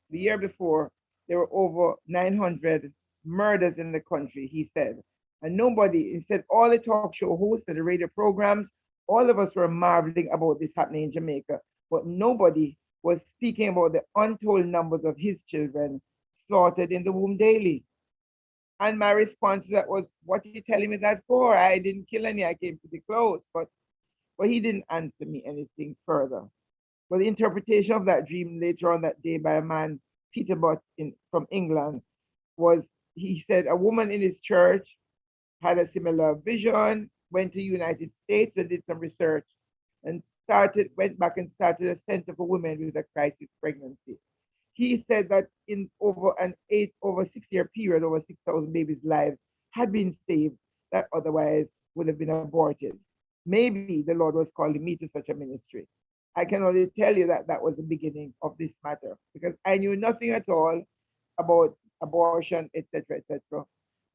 the year before, there were over 900 murders in the country, he said. And nobody, he said, all the talk show hosts and the radio programs, all of us were marveling about this happening in Jamaica. But nobody was speaking about the untold numbers of his children slaughtered in the womb daily. And my response to that was, "What are you telling me that for? I didn't kill any, I came pretty close." But he didn't answer me anything further. But the interpretation of that dream later on that day by a man, Peter Butt from England, was he said a woman in his church had a similar vision, went to United States and did some research, and went back and started a center for women with a crisis pregnancy. He said that in over 6 year period, over 6,000 babies' lives had been saved that otherwise would have been aborted. Maybe the Lord was calling me to such a ministry. I can only tell you that that was the beginning of this matter because I knew nothing at all about abortion, etc., etc.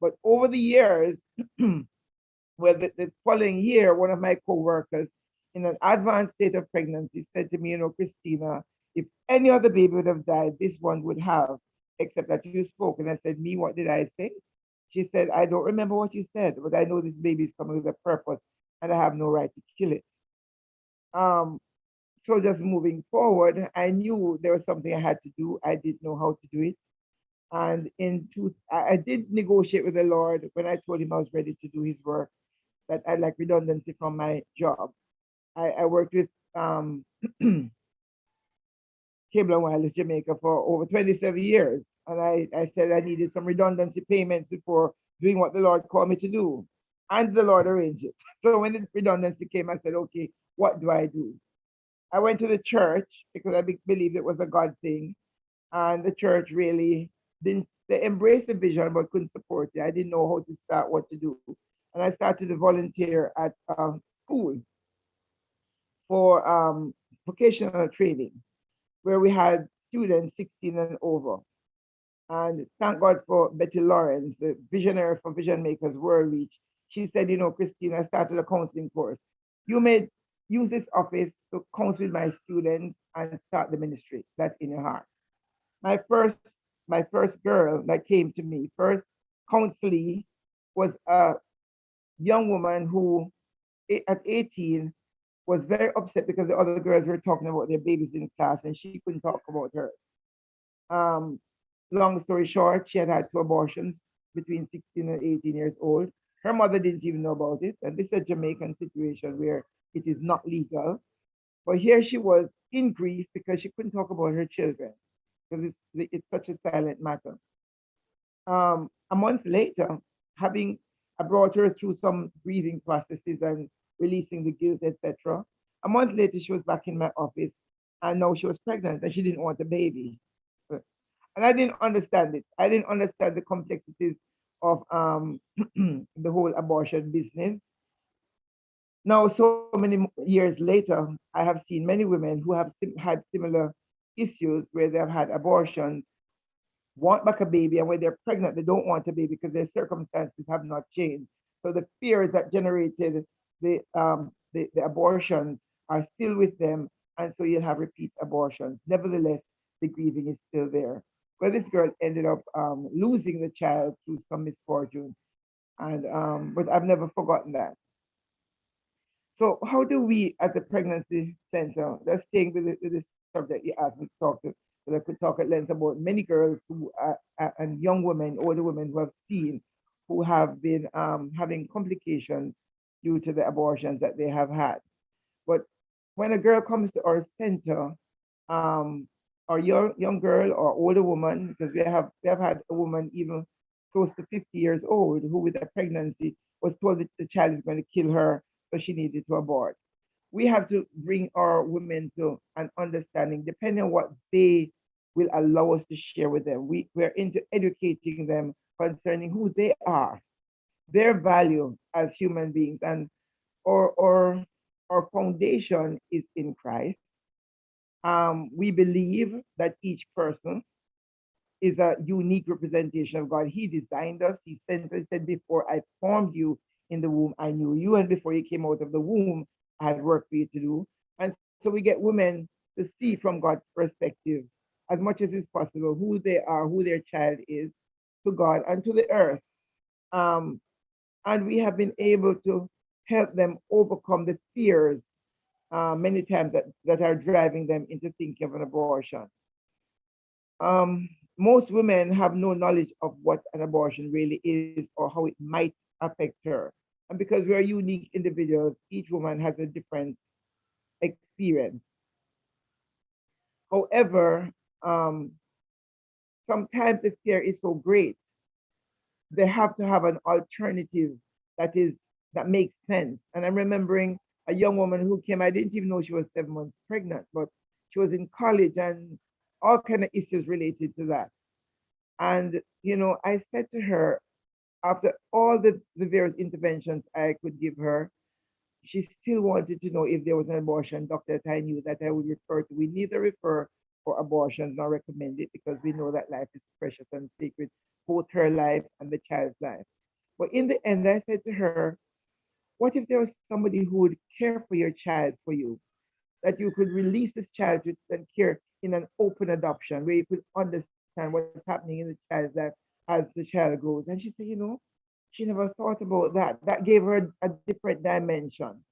But over the years, well, the following year, one of my co-workers in an advanced state of pregnancy said to me, "Christina, if any other baby would have died, this one would have, except that you spoke." And I said, "Me, what did I say?" She said, "I don't remember what you said, but I know this baby is coming with a purpose and I have no right to kill it." Um, so just moving forward, I knew there was something I had to do. I didn't know how to do it. And I did negotiate with the Lord when I told him I was ready to do his work, that I'd like redundancy from my job. I worked with Cable and Wireless Jamaica for over 27 years. And I said I needed some redundancy payments before doing what the Lord called me to do. And the Lord arranged it. So when the redundancy came, I said, "Okay, what do I do?" I went to the church because I believed it was a God thing. And the church really didn't, they embraced the vision but couldn't support it. I didn't know how to start, what to do. And I started to volunteer at school for vocational training, where we had students 16 and over. And thank God for Betty Lawrence, the visionary for Vision Makers World Reach. She said, "Christine, I started a counseling course. You may use this office to counsel with my students and start the ministry that's in your heart." My first, my first girl that came to me, first counselee, was a young woman who, at 18, was very upset because the other girls were talking about their babies in class and she couldn't talk about hers. Um, Long story short, she had had two abortions between 16 and 18 years old. Her mother didn't even know about it. And this is a Jamaican situation where it is not legal. But here she was in grief because she couldn't talk about her children because it's such a silent matter. A month later, having I brought her through some grieving processes and releasing the guilt, etc. A month later, she was back in my office, and now she was pregnant, and she didn't want a baby. And I didn't understand it. I didn't understand the complexities of the whole abortion business. Now, so many years later, I have seen many women who have had similar issues where they have had abortions, want back a baby, and when they're pregnant, they don't want a baby because their circumstances have not changed. So the fears that generated the abortions are still with them, and so you'll have repeat abortions. Nevertheless, the grieving is still there. But this girl ended up losing the child through some misfortune, and but I've never forgotten that. So how do we, as a pregnancy center, that's staying with the subject you asked me to talk to, that I could talk at length about many girls who and young women, older women who have seen, who have been having complications due to the abortions that they have had. But when a girl comes to our center, um, or young girl or older woman, because we have had a woman even close to 50 years old who with a pregnancy was told that the child is going to kill her, so she needed to abort. We have to bring our women to an understanding, depending on what they will allow us to share with them. We're into educating them concerning who they are, their value as human beings, and our foundation is in Christ. We believe that each person is a unique representation of God. He designed us. He sent us, said, before I formed you in the womb, I knew you. And before you came out of the womb, I had work for you to do. And so we get women to see from God's perspective, as much as is possible, who they are, who their child is to God and to the earth. Um, and we have been able to help them overcome the fears many times that are driving them into thinking of an abortion. Most women have no knowledge of what an abortion really is or how it might affect her. And because we are unique individuals, each woman has a different experience. However, um, sometimes the fear is so great, they have to have an alternative that is that makes sense. And I'm remembering a young woman who came, I didn't even know she was 7 months pregnant, but she was in college and all kind of issues related to that. And I said to her, after all the various interventions I could give her, she still wanted to know if there was an abortion doctor that I knew that I would refer to. We neither refer for abortions nor recommend it because we know that life is precious and sacred, both her life and the child's life. But in the end, I said to her, what if there was somebody who would care for your child for you? That you could release this child and care in an open adoption where you could understand what's happening in the child's life as the child grows. And she said, she never thought about that. That gave her a different dimension.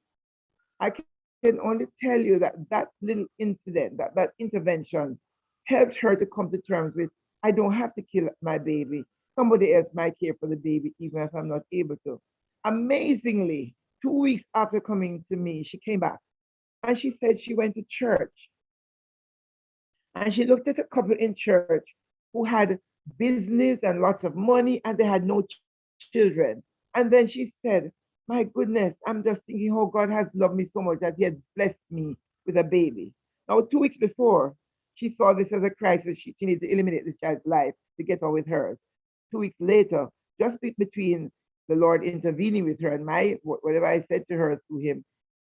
I can only tell you that that little incident, that intervention helped her to come to terms with, I don't have to kill my baby. Somebody else might care for the baby, even if I'm not able to. Amazingly, 2 weeks after coming to me, she came back and she said she went to church and she looked at a couple in church who had business and lots of money and they had no children. And then she said, my goodness, I'm just thinking how God has loved me so much that he had blessed me with a baby. Now, 2 weeks before, she saw this as a crisis. She needed to eliminate this child's life to get on with hers. 2 weeks later, just between the Lord intervening with her and whatever I said to her through him,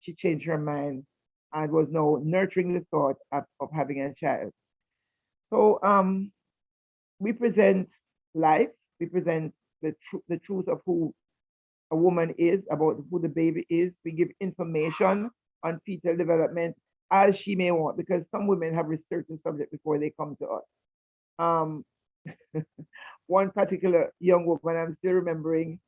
she changed her mind and was now nurturing the thought of having a child. So we present life, we present the truth of who a woman is, about who the baby is. We give information on fetal development as she may want, because some women have researched the subject before they come to us. Um, one particular young woman I'm still remembering,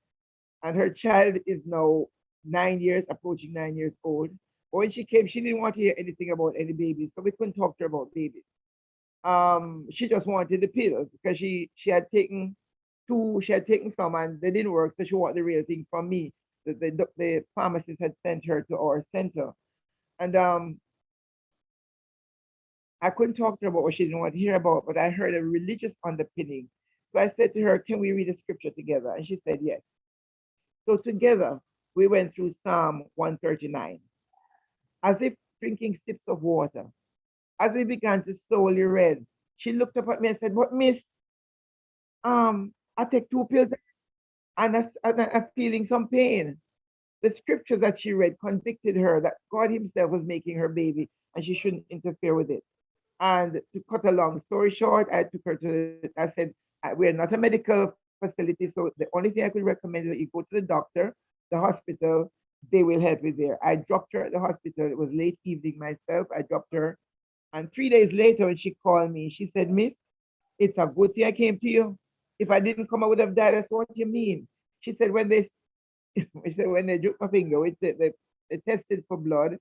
and her child is now 9 years, approaching 9 years old. But when she came, she didn't want to hear anything about any babies, so we couldn't talk to her about babies. She just wanted the pills because she had taken some and they didn't work, so she wanted the real thing from me. The pharmacist had sent her to our center, and I couldn't talk to her about what she didn't want to hear about, but I heard a religious underpinning. So I said to her, "Can we read the scripture together?" And she said yes. So together we went through Psalm 139, as if drinking sips of water. As we began to slowly read, she looked up at me and said, "But Miss, I take 2 pills and I'm feeling some pain." The scriptures that she read convicted her that God Himself was making her baby and she shouldn't interfere with it. And to cut a long story short, I took her to, I said, we're not a medical facility, so the only thing I could recommend is that you go to the doctor, the hospital, they will help you there. I dropped her at the hospital. It was late evening myself. I dropped her. And 3 days later, when she called me, she said, Miss, it's a good thing I came to you. If I didn't come, I would have died. I said, what do you mean? She said, when they, she said, when they took my finger, they tested for blood,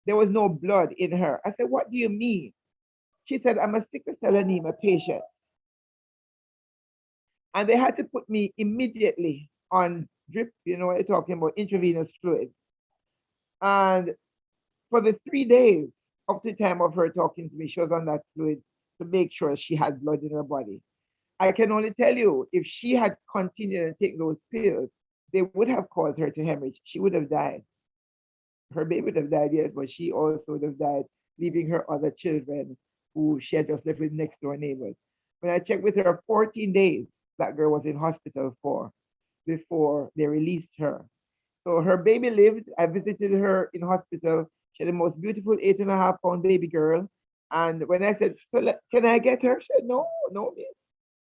there was no blood in her. I said, what do you mean? She said, I'm a sickle cell anemia patient. And they had to put me immediately on drip, you know what they're talking about, intravenous fluid. And for the 3 days up to the time of her talking to me, she was on that fluid to make sure she had blood in her body. I can only tell you, if she had continued to take those pills, they would have caused her to hemorrhage. She would have died. Her baby would have died, yes, but she also would have died, leaving her other children who she had just left with next door neighbors. When I checked with her, 14 days that girl was in hospital for before they released her. So her baby lived. I visited her in hospital. She had the most beautiful 8.5 pound baby girl. And when I said, so can I get her? She said, no, no, miss.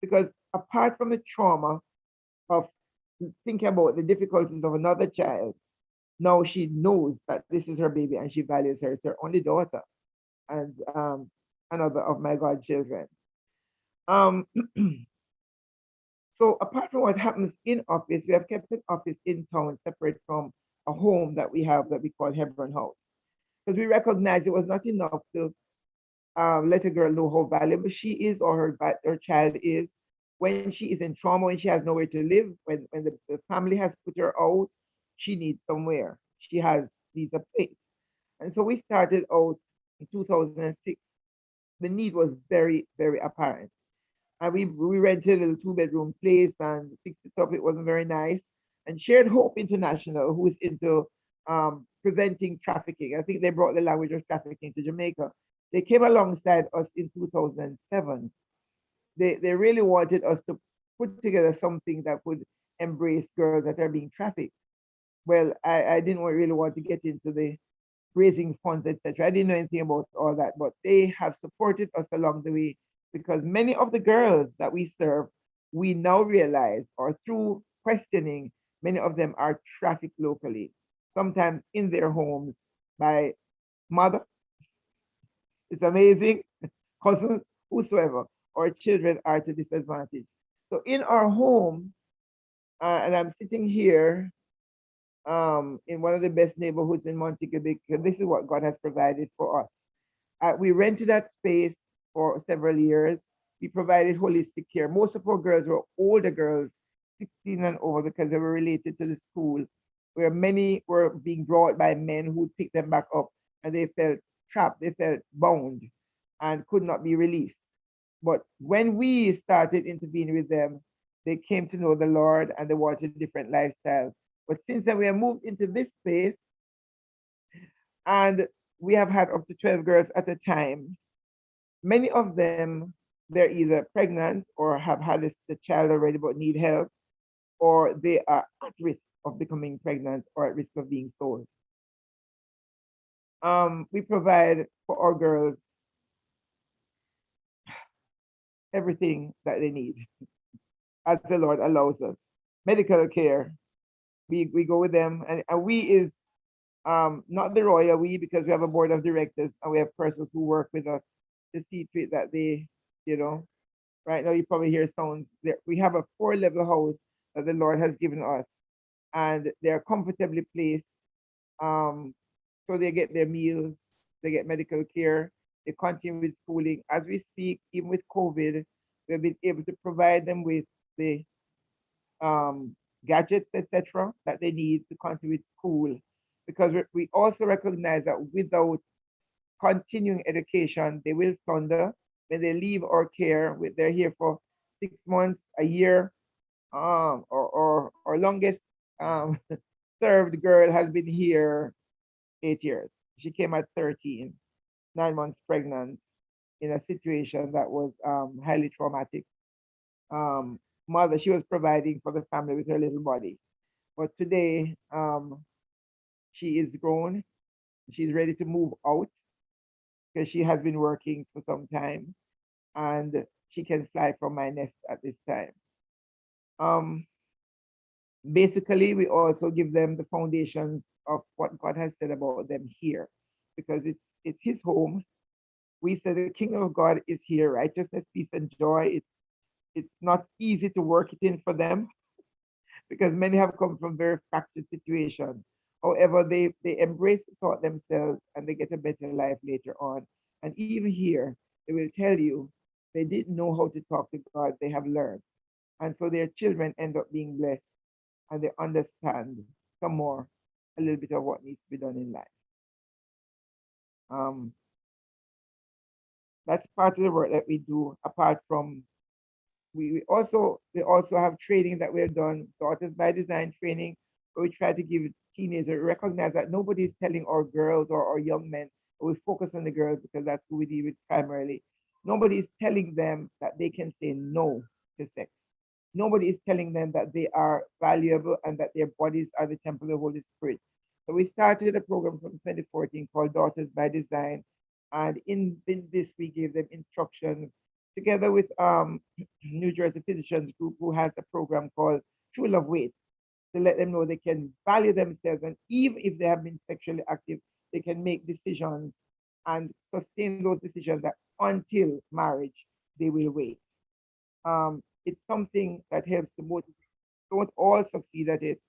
Because apart from the trauma of thinking about the difficulties of another child, now she knows that this is her baby and she values her. It's her only daughter and another of my godchildren. Um, so apart from what happens in office, we have kept an office in town separate from a home that we have that we call Hebron House. Because we recognize it was not enough to let a girl know how valuable she is or her child is when she is in trauma, when she has nowhere to live, when the family has put her out, she needs somewhere. She needs a place. And so we started out in 2006. The need was very, very apparent. And we rented a little 2 bedroom place and fixed it up. It wasn't very nice. And Shared Hope International, who is into preventing trafficking, I think they brought the language of trafficking to Jamaica. They came alongside us in 2007. They really wanted us to put together something that would embrace girls that are being trafficked. Well, I didn't really want to get into the raising funds, etc. I didn't know anything about all that, but they have supported us along the way because many of the girls that we serve, we now realize, or through questioning, many of them are trafficked locally, sometimes in their homes by mother. It's amazing, cousins, whosoever, or children are to disadvantage. So in our home, and I'm sitting here in one of the best neighborhoods in Montego Bay. This is what God has provided for us. We rented that space for several years. We provided holistic care. Most of our girls were older girls, 16 and over, because they were related to the school, where many were being brought by men who would pick them back up and they felt trapped, they felt bound and could not be released. But when we started intervening with them, they came to know the Lord and they wanted a different lifestyle. But since then, we have moved into this space and we have had up to 12 girls at a time. Many of them, they're either pregnant or have had the child already but need help, or they are at risk of becoming pregnant or at risk of being sold. We provide for our girls everything that they need as the Lord allows us. Medical care, we go with them, and we is not the royal we, because we have a board of directors and we have persons who work with us to see to it that they, you know, right now you probably hear sounds there. We have a 4-level house that the Lord has given us, and they're comfortably placed. So they get their meals, they get medical care, they continue with schooling. As we speak, even with COVID, we've been able to provide them with the gadgets, etc., that they need to continue with school. Because we also recognize that without continuing education, they will flounder when they leave our care. They're here for 6 months, a year, or longest served girl has been here 8 years. She came at 13, 9 months pregnant, in a situation that was highly traumatic. Mother, she was providing for the family with her little body. But today, she is grown. She's ready to move out because she has been working for some time and she can fly from my nest at this time. Um, Basically, we also give them the foundations of what God has said about them here, because it's His home. We say the kingdom of God is here, righteousness, peace, and joy. It's not easy to work it in for them because many have come from very fractured situations. However, they embrace the thought themselves and they get a better life later on. And even here, they will tell you they didn't know how to talk to God, they have learned. And so their children end up being blessed and they understand some more, a little bit of what needs to be done in life. Um, that's part of the work that we do apart from we also have training that we've done, Daughters by Design training, where we try to give teenagers recognize that nobody is telling our girls or our young men, but we focus on the girls because that's who we deal with primarily. Nobody is telling them that they can say no to sex. Nobody is telling them that they are valuable and that their bodies are the temple of the Holy Spirit. So we started a program from 2014 called Daughters by Design. And in this, we gave them instruction together with New Jersey Physicians Group, who has a program called True Love Waits, to let them know they can value themselves. And even if they have been sexually active, they can make decisions and sustain those decisions that until marriage, they will wait. It's something that helps to motivate. Don't all succeed at it,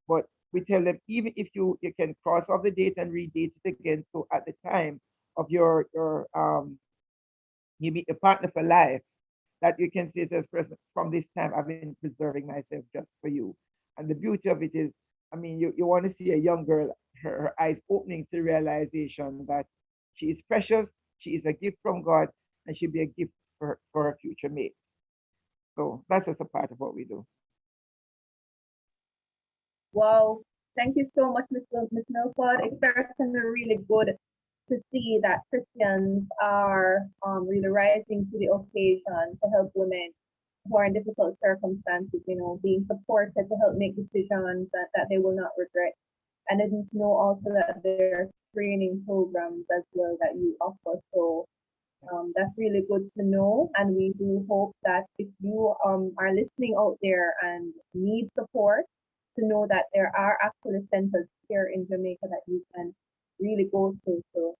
but we tell them even if you can cross off the date and redate it again. So at the time of your you meet your partner for life, that you can say to this person, from this time I've been preserving myself just for you. And the beauty of it is, I mean, you want to see a young girl, her eyes opening to realization that she is precious, she is a gift from God, and she'll be a gift for her future mate. So that's just a part of what we do. Wow. Thank you so much, Ms. Milford. It's certainly really good to see that Christians are really rising to the occasion to help women who are in difficult circumstances, being supported to help make decisions that they will not regret. And I didn't know also that there are training programs as well that you offer. So that's really good to know. And we do hope that if you are listening out there and need support, to know that there are actually centers here in Jamaica that you can really go to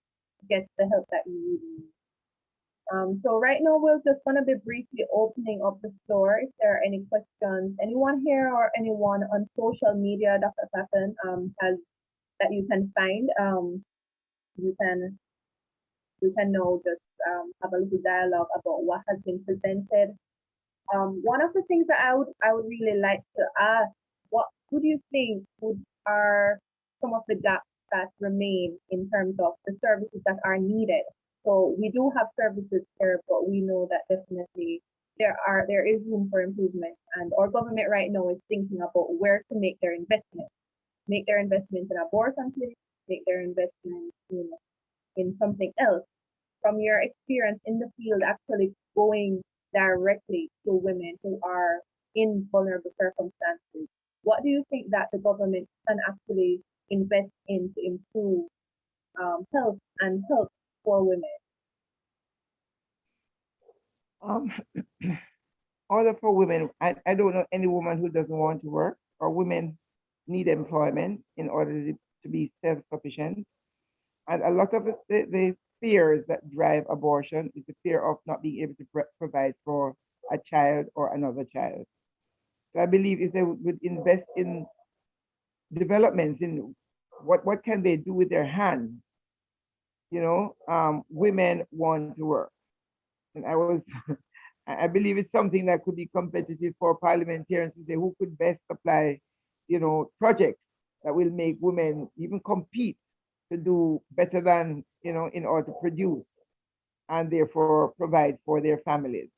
get the help that you really need. So right now we're just going to be briefly opening up the floor. If there are any questions, anyone here or anyone on social media, Dr. Patton, has that you can find, you can now just have a little dialogue about what has been presented. One of the things that I would really like to ask, what do you think are some of the gaps that remain in terms of the services that are needed? So we do have services here, but we know that definitely there is room for improvement, and our government right now is thinking about where to make their investment in abortion clinics, make their investment in something else. From your experience in the field, actually going directly to women who are in vulnerable circumstances, what do you think that the government can actually invest in to improve health and health for women? Um, Order for women, I don't know any woman who doesn't want to work, or women need employment in order to be self-sufficient. And a lot of the fears that drive abortion is the fear of not being able to provide for a child or another child. So I believe if they would invest in developments in what can they do with their hands, women want to work. And I believe it's something that could be competitive for parliamentarians to say who could best supply, projects that will make women even compete to do better than, in order to produce and therefore provide for their families.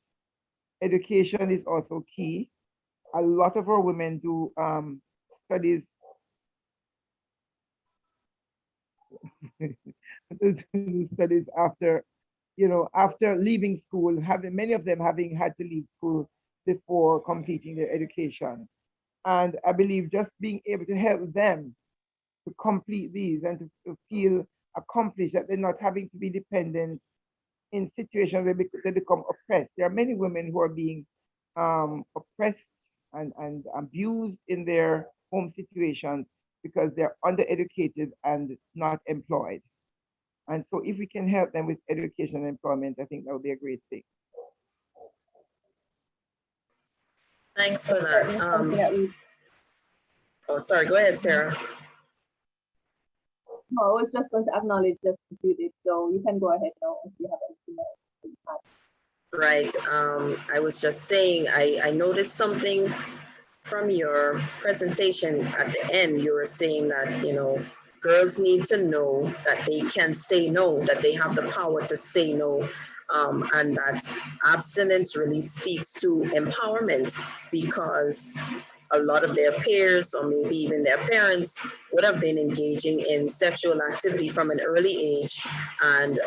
Education is also key. A lot of our women do studies do studies after, after leaving school, having many of them having had to leave school before completing their education. And I believe just being able to help them to complete these and to feel accomplished, that they're not having to be dependent in situations where they become oppressed. There are many women who are being oppressed and abused in their home situations because they're undereducated and not employed. And so if we can help them with education and employment, I think that would be a great thing. Thanks for that. Something that we, Oh, sorry. Go ahead, Sarah. no, I was just going to acknowledge just completed. So you can go ahead now if you have anything else to add. Right. I was just saying, I noticed something from your presentation at the end. You were saying that, girls need to know that they can say no, that they have the power to say no. And that abstinence really speaks to empowerment, because a lot of their peers or maybe even their parents would have been engaging in sexual activity from an early age, and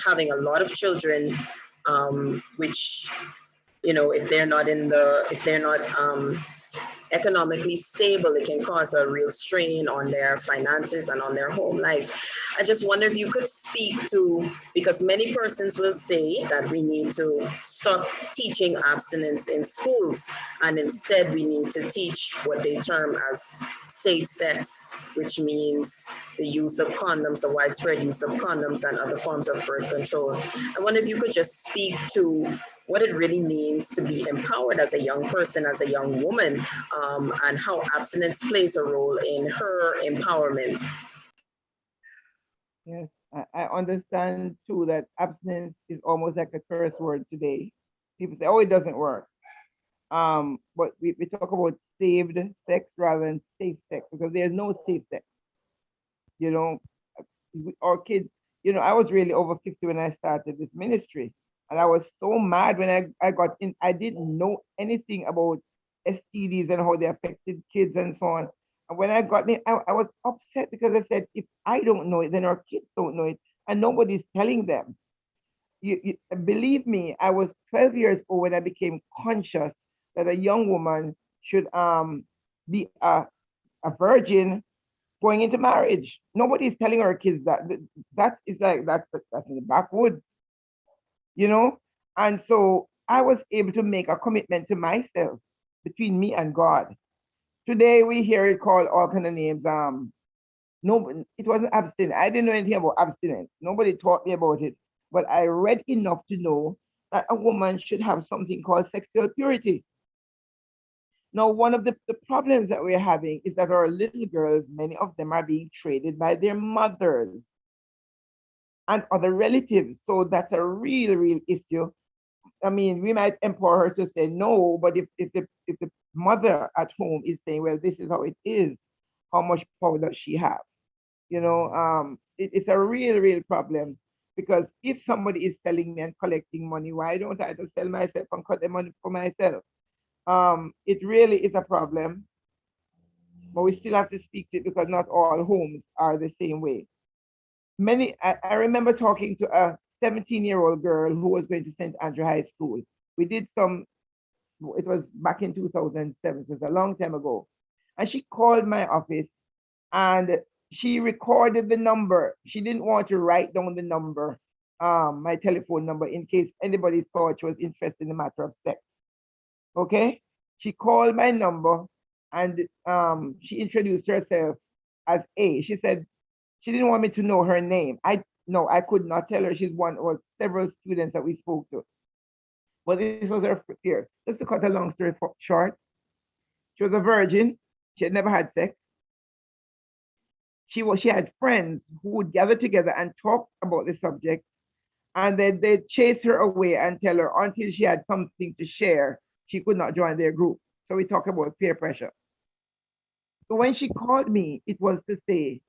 having a lot of children, which, if they're not economically stable, it can cause a real strain on their finances and on their home life. I just wonder if you could speak to, because many persons will say that we need to stop teaching abstinence in schools, and instead we need to teach what they term as safe sex, which means the use of condoms, the widespread use of condoms and other forms of birth control. I wonder if you could just speak to what it really means to be empowered as a young person, as a young woman, and how abstinence plays a role in her empowerment. Yes, I understand too that abstinence is almost like a curse word today. People say, oh, it doesn't work. But we talk about saved sex rather than safe sex, because there's no safe sex. You know, our kids, I was really over 50 when I started this ministry. And I was so mad when I got in. I didn't know anything about STDs and how they affected kids and so on. And when I got in, I was upset because I said, if I don't know it, then our kids don't know it, and nobody's telling them. You believe me, I was 12 years old when I became conscious that a young woman should be a virgin going into marriage. Nobody's telling our kids that. That is like that's in the backwoods, you know? And so I was able to make a commitment to myself between me and God. Today we hear it called all kind of names. No, it wasn't abstinence. I didn't know anything about abstinence. Nobody taught me about it. But I read enough to know that a woman should have something called sexual purity. Now, one of the problems that we're having is that our little girls, many of them are being traded by their mothers and other relatives. So that's a real issue. I mean, we might empower her to say no, but if the mother at home is saying, well, this is how it is, how much power does she have? It's a real problem, because if somebody is selling me and collecting money, why don't I just sell myself and cut the money for myself? It really is a problem, but we still have to speak to it, because not all homes are the same way. I remember talking to a 17-year-old girl who was going to St. Andrew High School. We did it was back in 2007, so it's a long time ago. And she called my office and she recorded the number. She didn't want to write down the number, my telephone number, in case anybody thought she was interested in the matter of sex. Okay? She called my number and she introduced herself as A. She said she didn't want me to know her name. I could not tell her she's one or several students that we spoke to. But this was her fear. Just to cut a long story short, she was a virgin. She had never had sex. She had friends who would gather together and talk about the subject, and then they'd chase her away and tell her until she had something to share, she could not join their group. So we talk about peer pressure. So when she called me, it was to say,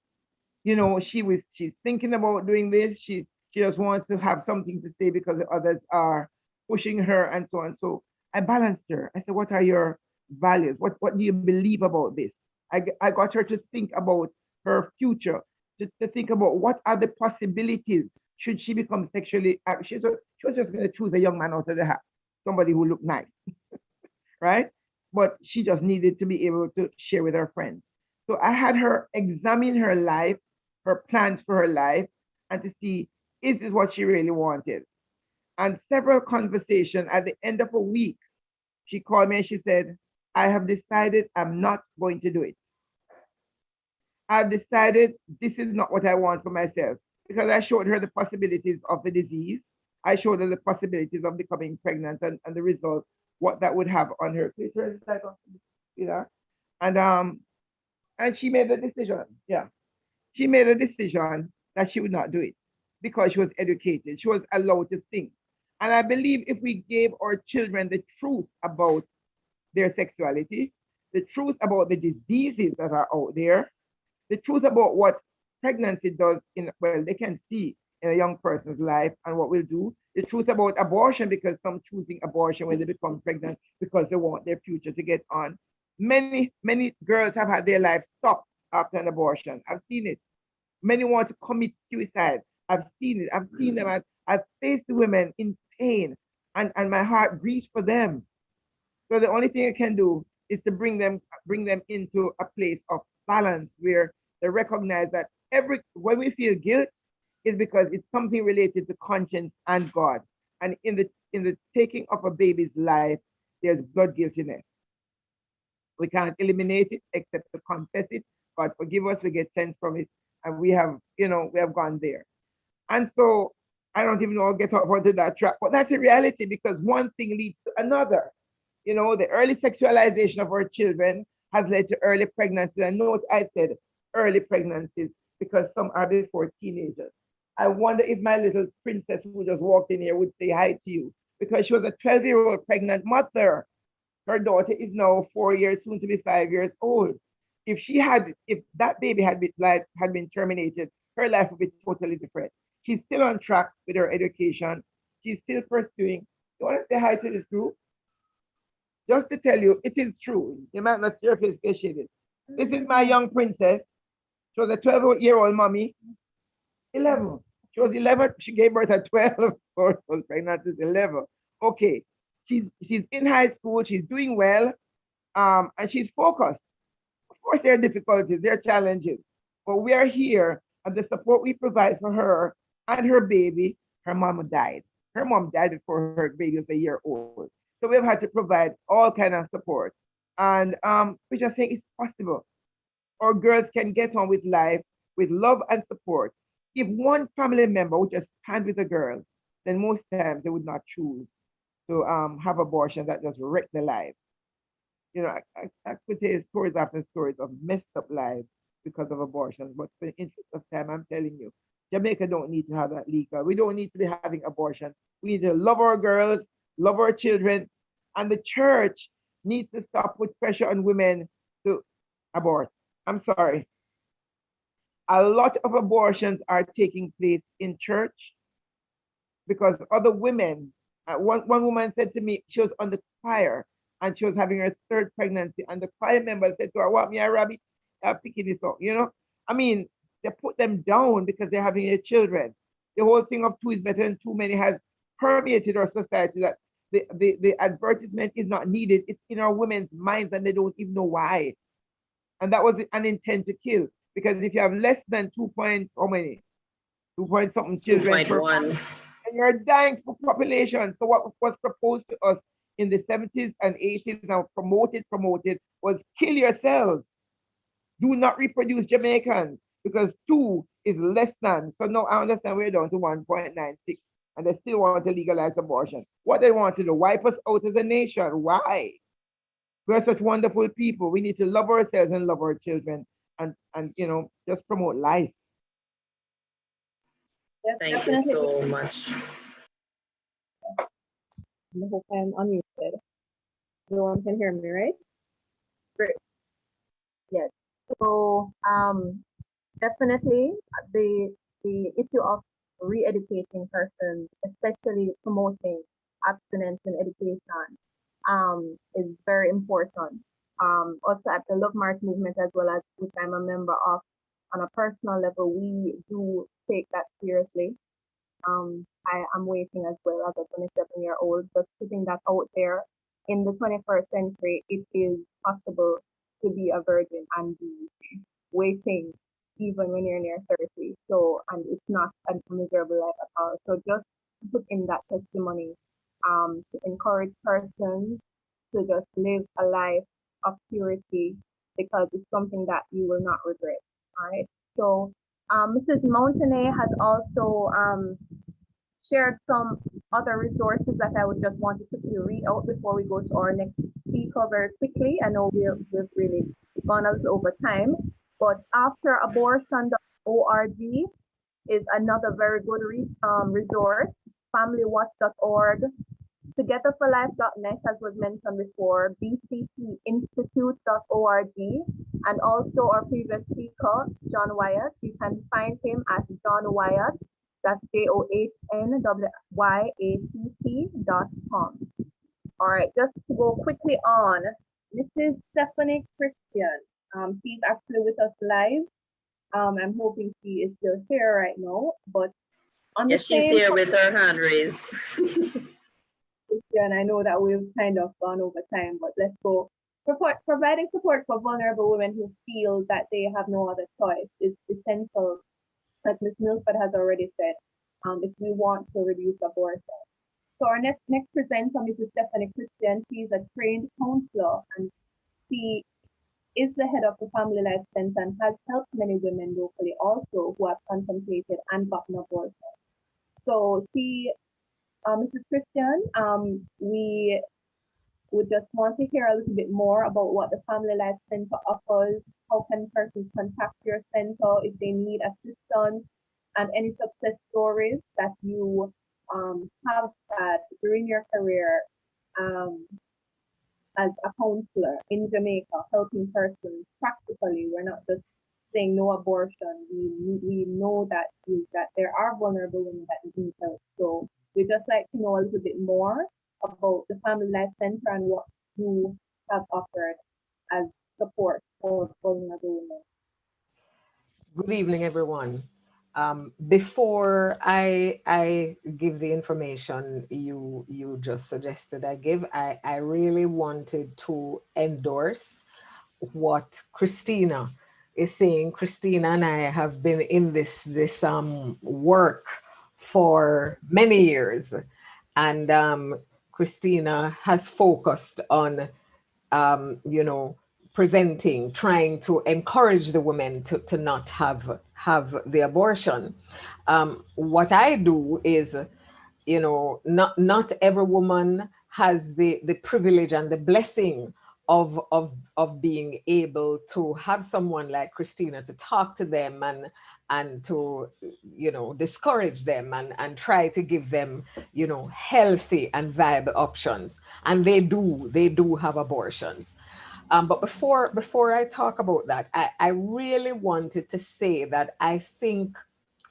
she's thinking about doing this. She just wants to have something to say because the others are pushing her and so on. So I balanced her. I said, what are your values? What do you believe about this? I got her to think about her future, to think about what are the possibilities should she become sexually active. She was just going to choose a young man out of the house, somebody who looked nice, right? But she just needed to be able to share with her friends. So I had her examine her life, her plans for her life, and to see, is this what she really wanted? And several conversations at the end of a week, she called me and she said, I have decided I'm not going to do it. I've decided this is not what I want for myself because I showed her the possibilities of the disease. I showed her the possibilities of becoming pregnant and the result, what that would have on her clitoris, you know. And and she made a decision. Yeah, she made a decision that she would not do it because she was educated. She was allowed to think. And I believe if we gave our children the truth about their sexuality, the truth about the diseases that are out there, the truth about what pregnancy does in, well, they can see in a young person's life and what will do, the truth about abortion, because some choosing abortion when they become pregnant because they want their future to get on. Many girls have had their lives stopped after an abortion. I've seen it. Many want to commit suicide. I've seen it. I've seen them. I've faced the women in pain, and my heart grieves for them. So the only thing I can do is to bring them into a place of balance where they recognize that every when we feel guilt is because it's something related to conscience and God. And in the taking of a baby's life, there's blood guiltiness. We cannot eliminate it except to confess it. God forgive us, we get cleansed from it, and we have gone there. And so I don't even know how to get out onto that track, but that's a reality because one thing leads to another. The early sexualization of our children has led to early pregnancies. And note I said early pregnancies because some are before teenagers. I wonder if my little princess who just walked in here would say hi to you because she was a 12-year-old pregnant mother. Her daughter is now 4 years, soon to be 5 years old. If that baby had been terminated, her life would be totally different. She's still on track with her education. She's still pursuing. You want to say hi to this group? Just to tell you, it is true. You might not see her face get shaded. This is my young princess. She was a 12-year-old mommy. 11. She was 11. She gave birth at 12. So she was pregnant at 11. Okay. She's in high school. She's doing well. And she's focused. Of course, there are difficulties, there are challenges, but we are here, and the support we provide for her and her baby. Her mom died. Her mom died before her baby was a year old. So we've had to provide all kind of support, and we just think it's possible. Our girls can get on with life with love and support. If one family member would just stand with a girl, then most times they would not choose to have abortion that just wreck their life. I could tell you stories after stories of messed up lives because of abortions. But for the interest of time, I'm telling you, Jamaica don't need to have that legal. We don't need to be having abortion. We need to love our girls, love our children, and the church needs to stop put pressure on women to abort. I'm sorry. A lot of abortions are taking place in church because other women, one woman said to me, she was on the choir and she was having her third pregnancy, and the choir member said to her, "What me a rabbit? Picking this up, I mean, they put them down because they're having their children. The whole thing of two is better than too many has permeated our society that the advertisement is not needed. It's in our women's minds and they don't even know why. And that was an intent to kill. Because if you have less than 2 point, how many? 2 point something children per 2.1. and you're dying for population. So what was proposed to us in the 70s and 80s and promoted was kill yourselves. Do not reproduce Jamaicans because 2 is less than. So now I understand we're down to 1.96 and they still want to legalize abortion. What they want to do, wipe us out as a nation. Why? We're such wonderful people. We need to love ourselves and love our children and just promote life. Yes, Thank you definitely. so much. I hope I'm unmuted. Everyone can hear me, right? Great. Yes. So, definitely the issue of re-educating persons, especially promoting abstinence in education, is very important. Also at the Love March movement, as well as which I'm a member of, on a personal level, we do take that seriously. I am waiting as well as a 27-year-old, just putting that out there. In the 21st century, it is possible to be a virgin and be waiting even when you're near 30. So, and it's not a miserable life at all. So just put in that testimony to encourage persons to just live a life of purity because it's something that you will not regret. All right. So Mrs. Mountainay has also shared some other resources that I would just want to quickly read out before we go to our next speaker very quickly. I know we've really gone a little over time, but afterabortion.org is another very good resource. Familywatch.org, togetherforlife.net, as was mentioned before, bctinstitute.org, and also our previous speaker, John Wyatt. You can find him at John Wyatt, that's JOHNWYATT.com. All right, just to go quickly on, this is Stephanie Christian. She's actually with us live. I'm hoping she is still here right now, but on the Yes, she's same here with her hand raised. and I know that we've kind of gone over time, but let's go. Providing support for vulnerable women who feel that they have no other choice is essential, as Ms. Milford has already said, if we want to reduce abortion. So our next presenter, Mrs. Stephanie Christian, she's a trained counselor, and she is the head of the Family Life Center and has helped many women locally also who have contemplated and gotten abortion. So Mrs. Christian, we would just want to hear a little bit more about what the Family Life Center offers. How can persons contact your center if they need assistance, and any success stories that you have had during your career as a counselor in Jamaica, helping persons practically. We're not just saying no abortion. We know that there are vulnerable women that need help. So we just like to know a little bit more about the Family Life Center and what you have offered as support for vulnerable women. Good evening, everyone. Before I give the information you just suggested I give, I really wanted to endorse what Christina is saying. Christina and I have been in this work for many years, and Christina has focused on you know, preventing, trying to encourage the women to not have the abortion. What I do is, you know, not every woman has the privilege and the blessing of being able to have someone like Christina to talk to them and to, you know, discourage them and try to give them, you know, healthy and viable options. And they do have abortions. But before I talk about that, I really wanted to say that I think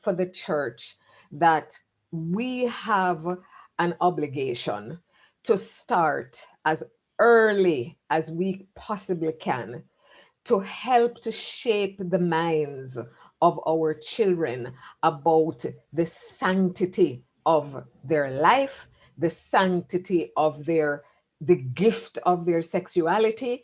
for the church that we have an obligation to start as early as we possibly can to help to shape the minds of our children about the sanctity of their life, the sanctity of the gift of their sexuality.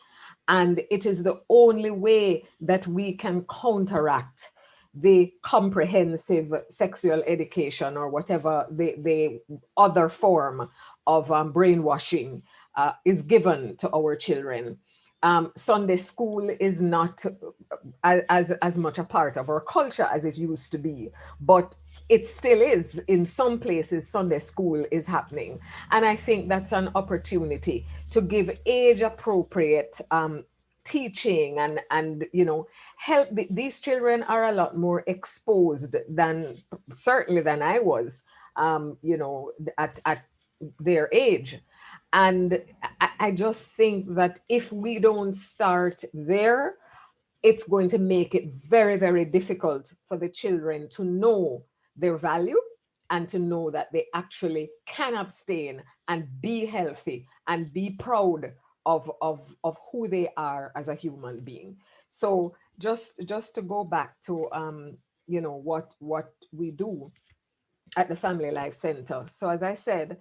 And it is the only way that we can counteract the comprehensive sexual education, or whatever the other form of brainwashing is given to our children. Sunday school is not as much a part of our culture as it used to be, but it still is. In some places, Sunday school is happening. And I think that's an opportunity to give age appropriate teaching and you know, help. These children are a lot more exposed than certainly than I was, you know, at their age. And I just think that if we don't start there, it's going to make it very, very difficult for the children to know their value and to know that they actually can abstain and be healthy and be proud of who they are as a human being. So just to go back to you know, what we do at the Family Life Center. So as I said,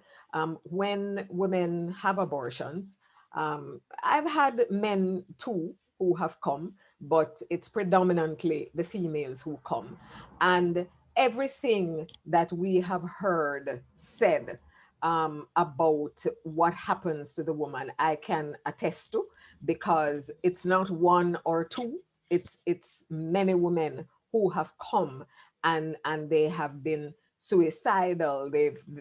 when women have abortions, I've had men too who have come, but it's predominantly the females who come. And everything that we have heard said about what happens to the woman, I can attest to, because it's not one or two, it's many women who have come and they have been suicidal.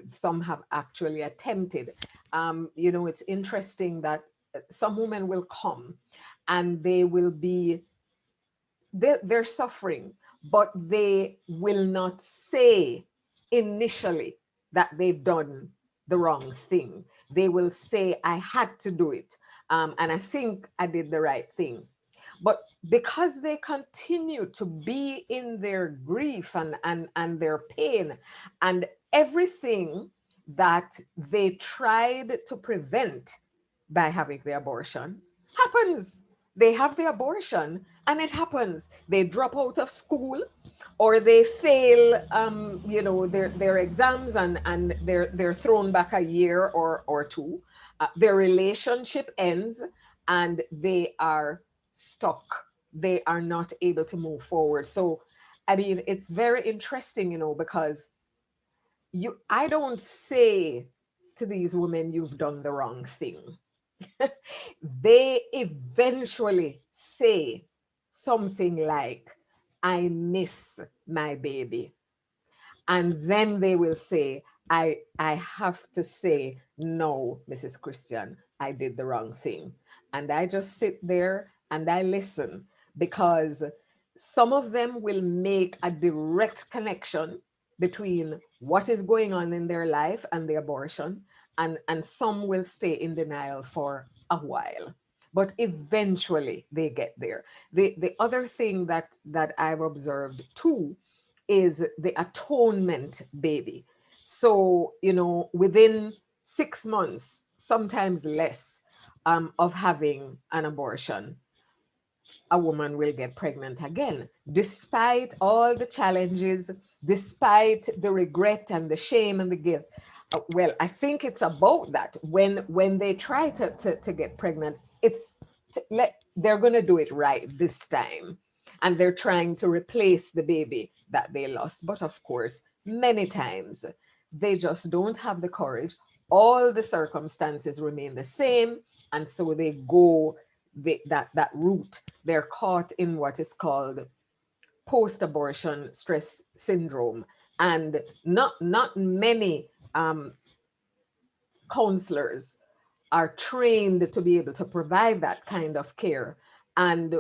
Some have actually attempted. It's interesting that some women will come and they will be they're suffering, but they will not say initially that they've done the wrong thing. They will say, I had to do it. And I think I did the right thing. But because they continue to be in their grief and their pain and everything that they tried to prevent by having the abortion happens. They have the abortion and it happens. They drop out of school or they fail their exams and they're thrown back a year or two. Their relationship ends and they are stuck. They are not able to move forward. So I mean, it's very interesting, because I don't say to these women, you've done the wrong thing. They eventually say something like, I miss my baby. And then they will say, I have to say, no, Mrs. Christian, I did the wrong thing. And I just sit there and I listen, because some of them will make a direct connection between what is going on in their life and the abortion, and some will stay in denial for a while. But eventually they get there. The other thing that I've observed too is the atonement baby. So, within 6 months, sometimes less, of having an abortion, a woman will get pregnant again, despite all the challenges, despite the regret and the shame and the guilt. Well, I think it's about that. When they try to get pregnant, they're going to do it right this time. And they're trying to replace the baby that they lost. But of course, many times they just don't have the courage. All the circumstances remain the same. And so they go that route. They're caught in what is called post-abortion stress syndrome. And not many counselors are trained to be able to provide that kind of care. And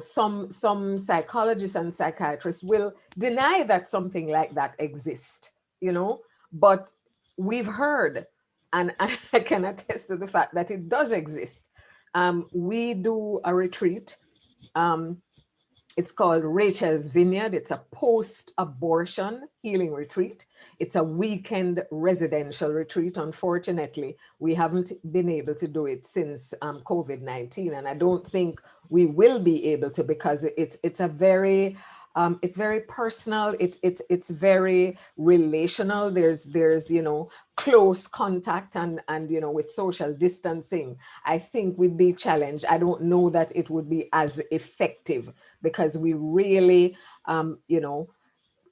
some psychologists and psychiatrists will deny that something like that exists, but we've heard, and I can attest to the fact that it does exist. We do a retreat. It's called Rachel's Vineyard. It's a post-abortion healing retreat. It's a weekend residential retreat. Unfortunately, we haven't been able to do it since COVID-19, and I don't think we will be able to, because it's very personal. It's very relational. There's close contact and with social distancing. I think we'd be challenged. I don't know that it would be as effective, because we really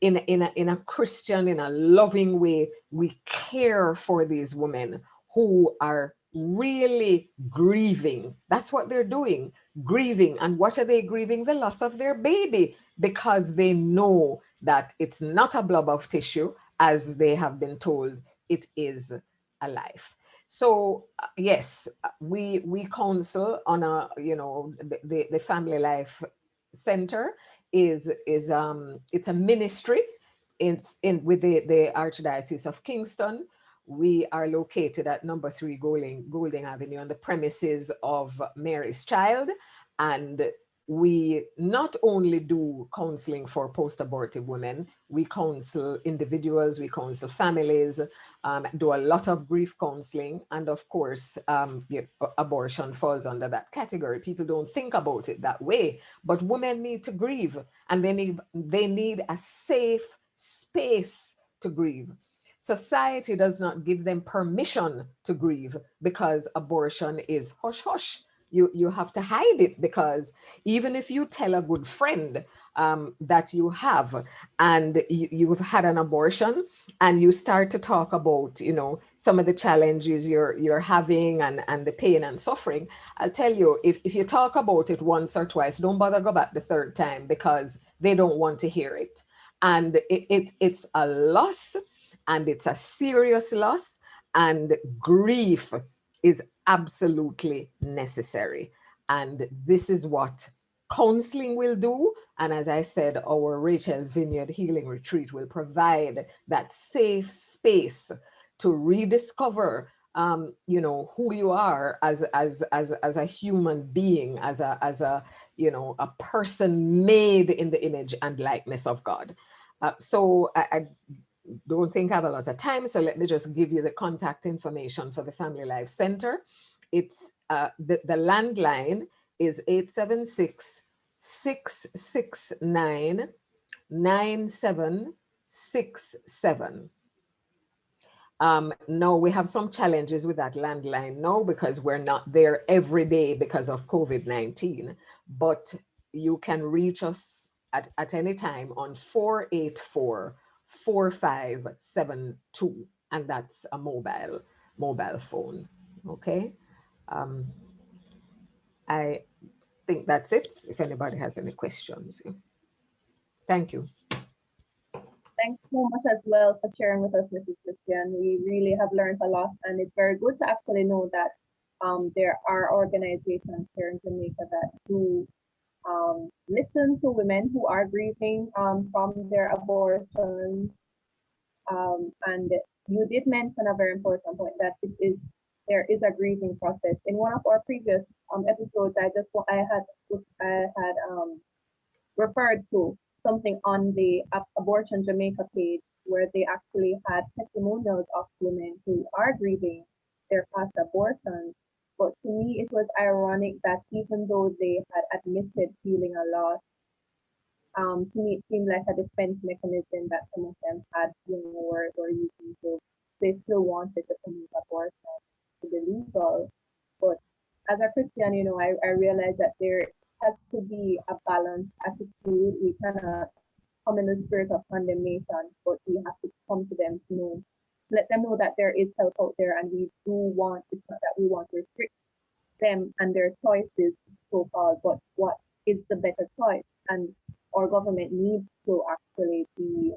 in a Christian, in a loving way, we care for these women who are really grieving. That's what they're doing, grieving. And what are they grieving? The loss of their baby, because they know that it's not a blob of tissue, as they have been told, it is a life. So yes, we counsel on the Family Life Center is it's a ministry in with the Archdiocese of Kingston. We are located at number 3 Golding Avenue on the premises of Mary's Child, and we not only do counseling for post-abortive women, we counsel individuals, we counsel families, do a lot of grief counseling, and of course, abortion falls under that category. People don't think about it that way, but women need to grieve, and they need a safe space to grieve. Society does not give them permission to grieve, because abortion is hush hush. You have to hide it, because even if you tell a good friend, that you have, and you've had an abortion, and you start to talk about, some of the challenges you're having, and the pain and suffering. I'll tell you, if you talk about it once or twice, don't bother go back the third time, because they don't want to hear it. And it's a loss, and it's a serious loss, and grief is absolutely necessary. And this is what counseling will do. And as I said, our Rachel's Vineyard Healing Retreat will provide that safe space to rediscover, who you are as a human being, as a a person made in the image and likeness of God. So I don't think I have a lot of time, so let me just give you the contact information for the Family Life Center. It's the landline is 876-669-9767. No, we have some challenges with that landline now, because we're not there every day because of COVID-19, but you can reach us at any time on 484-4572, and that's a mobile phone. Okay. I think that's it. If anybody has any questions. Thank you. Thanks so much as well for sharing with us, Mrs. Christian. We really have learned a lot, and it's very good to actually know that there are organizations here in Jamaica that do listen to women who are grieving from their abortions. And you did mention a very important point, that there is a grieving process. In one of our previous episodes, I had referred to something on the Abortion Jamaica page, where they actually had testimonials of women who are grieving their past abortions. But to me, it was ironic that even though they had admitted feeling a loss, to me it seemed like a defense mechanism that some of them had, were using. So they still wanted to commit abortion to be legal. But as a Christian, I realized that there has to be a balanced attitude. We cannot come in the spirit of condemnation, but we have to come to them to let them know that there is help out there, and we do want, it's not that we want to restrict them and their choices, so called, but what is the better choice? And our government needs to actually be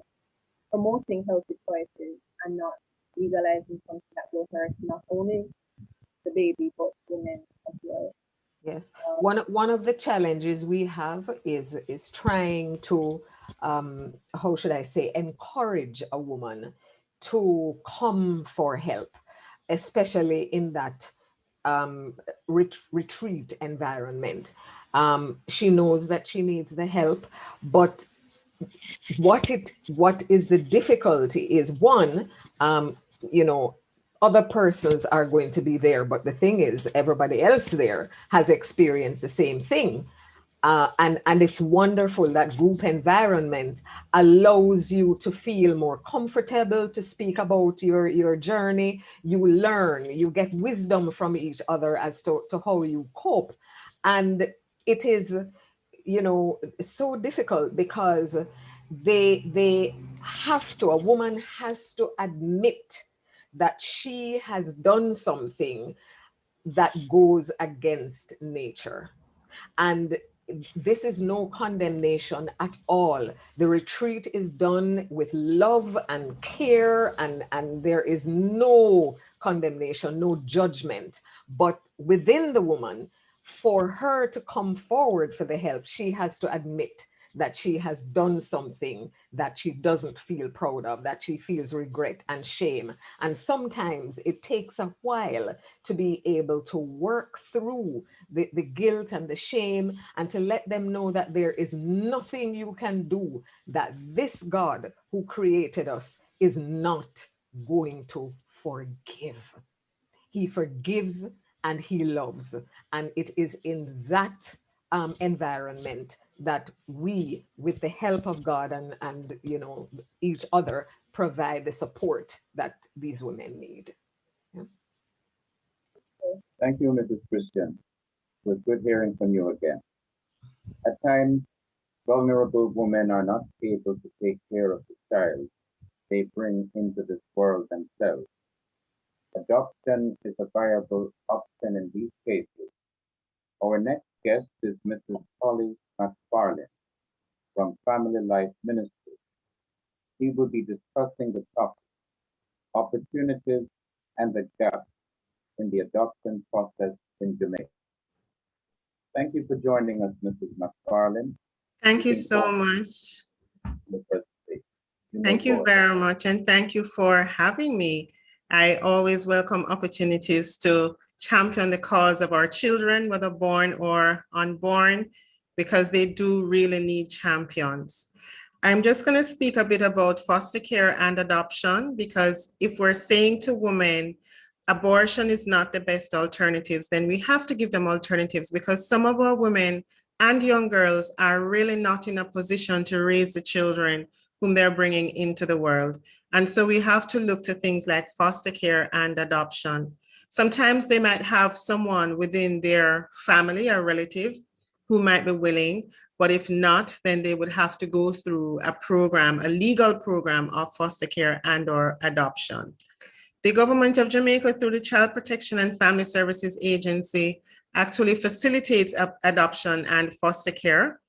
promoting healthy choices and not legalizing something that will hurt not only the baby but women as well. Yes, one of the challenges we have is trying to, how should I say, encourage a woman to come for help, especially in that retreat environment. She knows that she needs the help, but what is the difficulty is, one, you know, other persons are going to be there, but the thing is, everybody else there has experienced the same thing. And it's wonderful that group environment allows you to feel more comfortable to speak about your journey. You learn, you get wisdom from each other as to how you cope. And it is, so difficult because they have to, a woman has to admit that she has done something that goes against nature. And this is no condemnation at all. The retreat is done with love and care, and there is no condemnation, no judgment. But within the woman, for her to come forward for the help, she has to admit that she has done something that she doesn't feel proud of, that she feels regret and shame. And sometimes it takes a while to be able to work through the guilt and the shame, and to let them know that there is nothing you can do, that this God who created us is not going to forgive. He forgives and he loves. And it is in that environment that we, with the help of God and each other, provide the support that these women need. Yeah. Thank you, Mrs. Christian. It was good hearing from you again. At times, Vulnerable women are not able to take care of the child they bring into this world themselves. Adoption is a viable option in these cases. Our next guest is Mrs. Holly McFarlane from Family Life Ministry. He will be discussing the topic, opportunities and the gaps in the adoption process in Jamaica. Thank you for joining us, Mrs. McFarlane. Thank you so much. Thank you very much, and thank you for having me. I always welcome opportunities to champion the cause of our children, whether born or unborn, because they do really need champions. I'm just going to speak a bit about foster care and adoption, because if we're saying to women, abortion is not the best alternatives, then we have to give them alternatives, because some of our women and young girls are really not in a position to raise the children whom they're bringing into the world. And so we have to look to things like foster care and adoption. Sometimes they might have someone within their family or relative who might be willing, but if not, then they would have to go through a program, a legal program of foster care and or adoption. The government of Jamaica, through the Child Protection and Family Services Agency, actually facilitates adoption and foster care.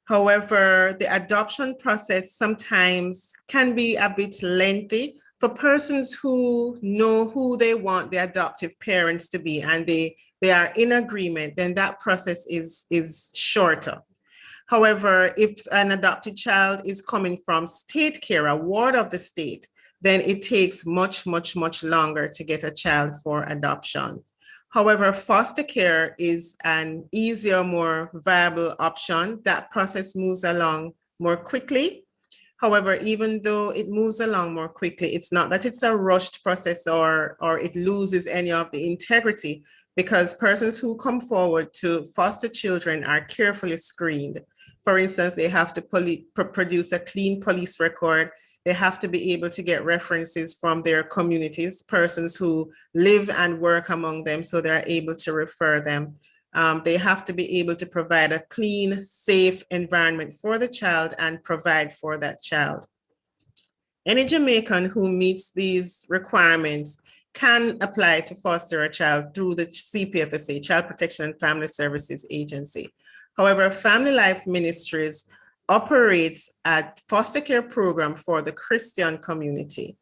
However, the adoption process sometimes can be a bit lengthy for persons who know who they want the adoptive parents to be and they are in agreement, then that process is shorter. However, if an adopted child is coming from state care, a ward of the state, then it takes much, much, much longer to get a child for adoption. However, foster care is an easier, more viable option. That process moves along more quickly. However, even though it moves along more quickly, it's not that it's a rushed process or it loses any of the integrity, because persons who come forward to foster children are carefully screened. For instance, they have to produce a clean police record. They have to be able to get references from their communities, persons who live and work among them, so they're able to refer them. They have to be able to provide a clean, safe environment for the child and provide for that child. Any Jamaican who meets these requirements can apply to foster a child through the CPFSA, Child Protection and Family Services Agency. However, Family Life Ministries operates a foster care program for the Christian community.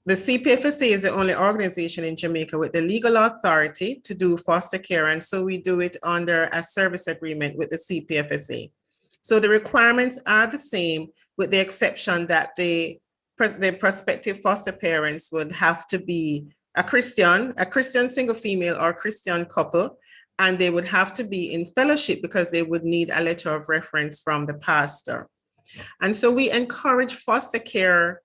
The CPFSA is the only organization in Jamaica with the legal authority to do foster care, and so we do it under a service agreement with the CPFSA. So the requirements are the same, with the exception that the prospective foster parents would have to be a Christian single female or Christian couple, and they would have to be in fellowship because they would need a letter of reference from the pastor. And so we encourage foster care.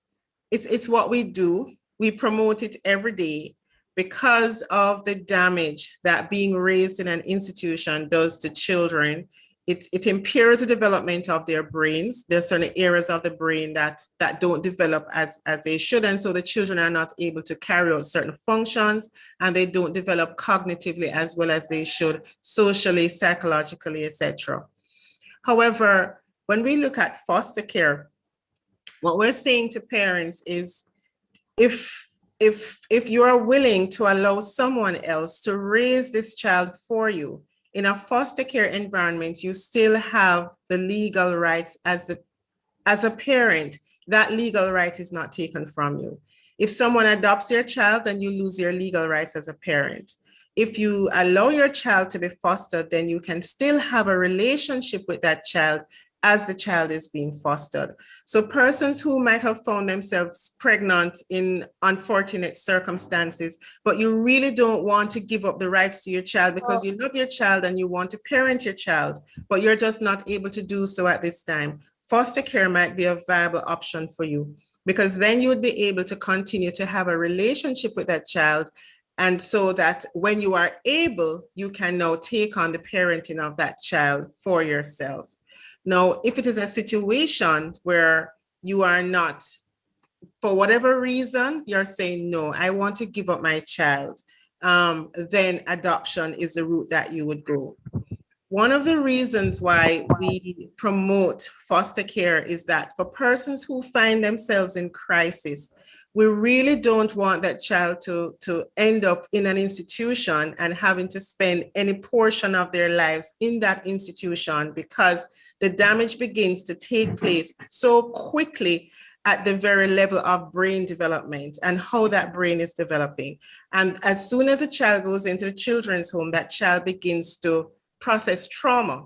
It's what we do. We promote it every day because of the damage that being raised in an institution does to children. It impairs the development of their brains. There's certain areas of the brain that don't develop as they should. And so the children are not able to carry out certain functions, and they don't develop cognitively as well as they should, socially, psychologically, etc. However, when we look at foster care, what we're saying to parents is, if you are willing to allow someone else to raise this child for you in a foster care environment, you still have the legal rights as a parent. That legal right is not taken from you. If someone adopts your child, then you lose your legal rights as a parent. If you allow your child to be fostered, then you can still have a relationship with that child as the child is being fostered. So persons who might have found themselves pregnant in unfortunate circumstances, but you really don't want to give up the rights to your child because you love your child and you want to parent your child, but you're just not able to do so at this time, foster care might be a viable option for you, because then you would be able to continue to have a relationship with that child. And so that when you are able, you can now take on the parenting of that child for yourself. Now, if it is a situation where you are not, for whatever reason, you're saying, no, I want to give up my child, then adoption is the route that you would go. One of the reasons why we promote foster care is that for persons who find themselves in crisis, we really don't want that child to end up in an institution and having to spend any portion of their lives in that institution, because the damage begins to take place so quickly at the very level of brain development and how that brain is developing. And as soon as a child goes into the children's home, that child begins to process trauma,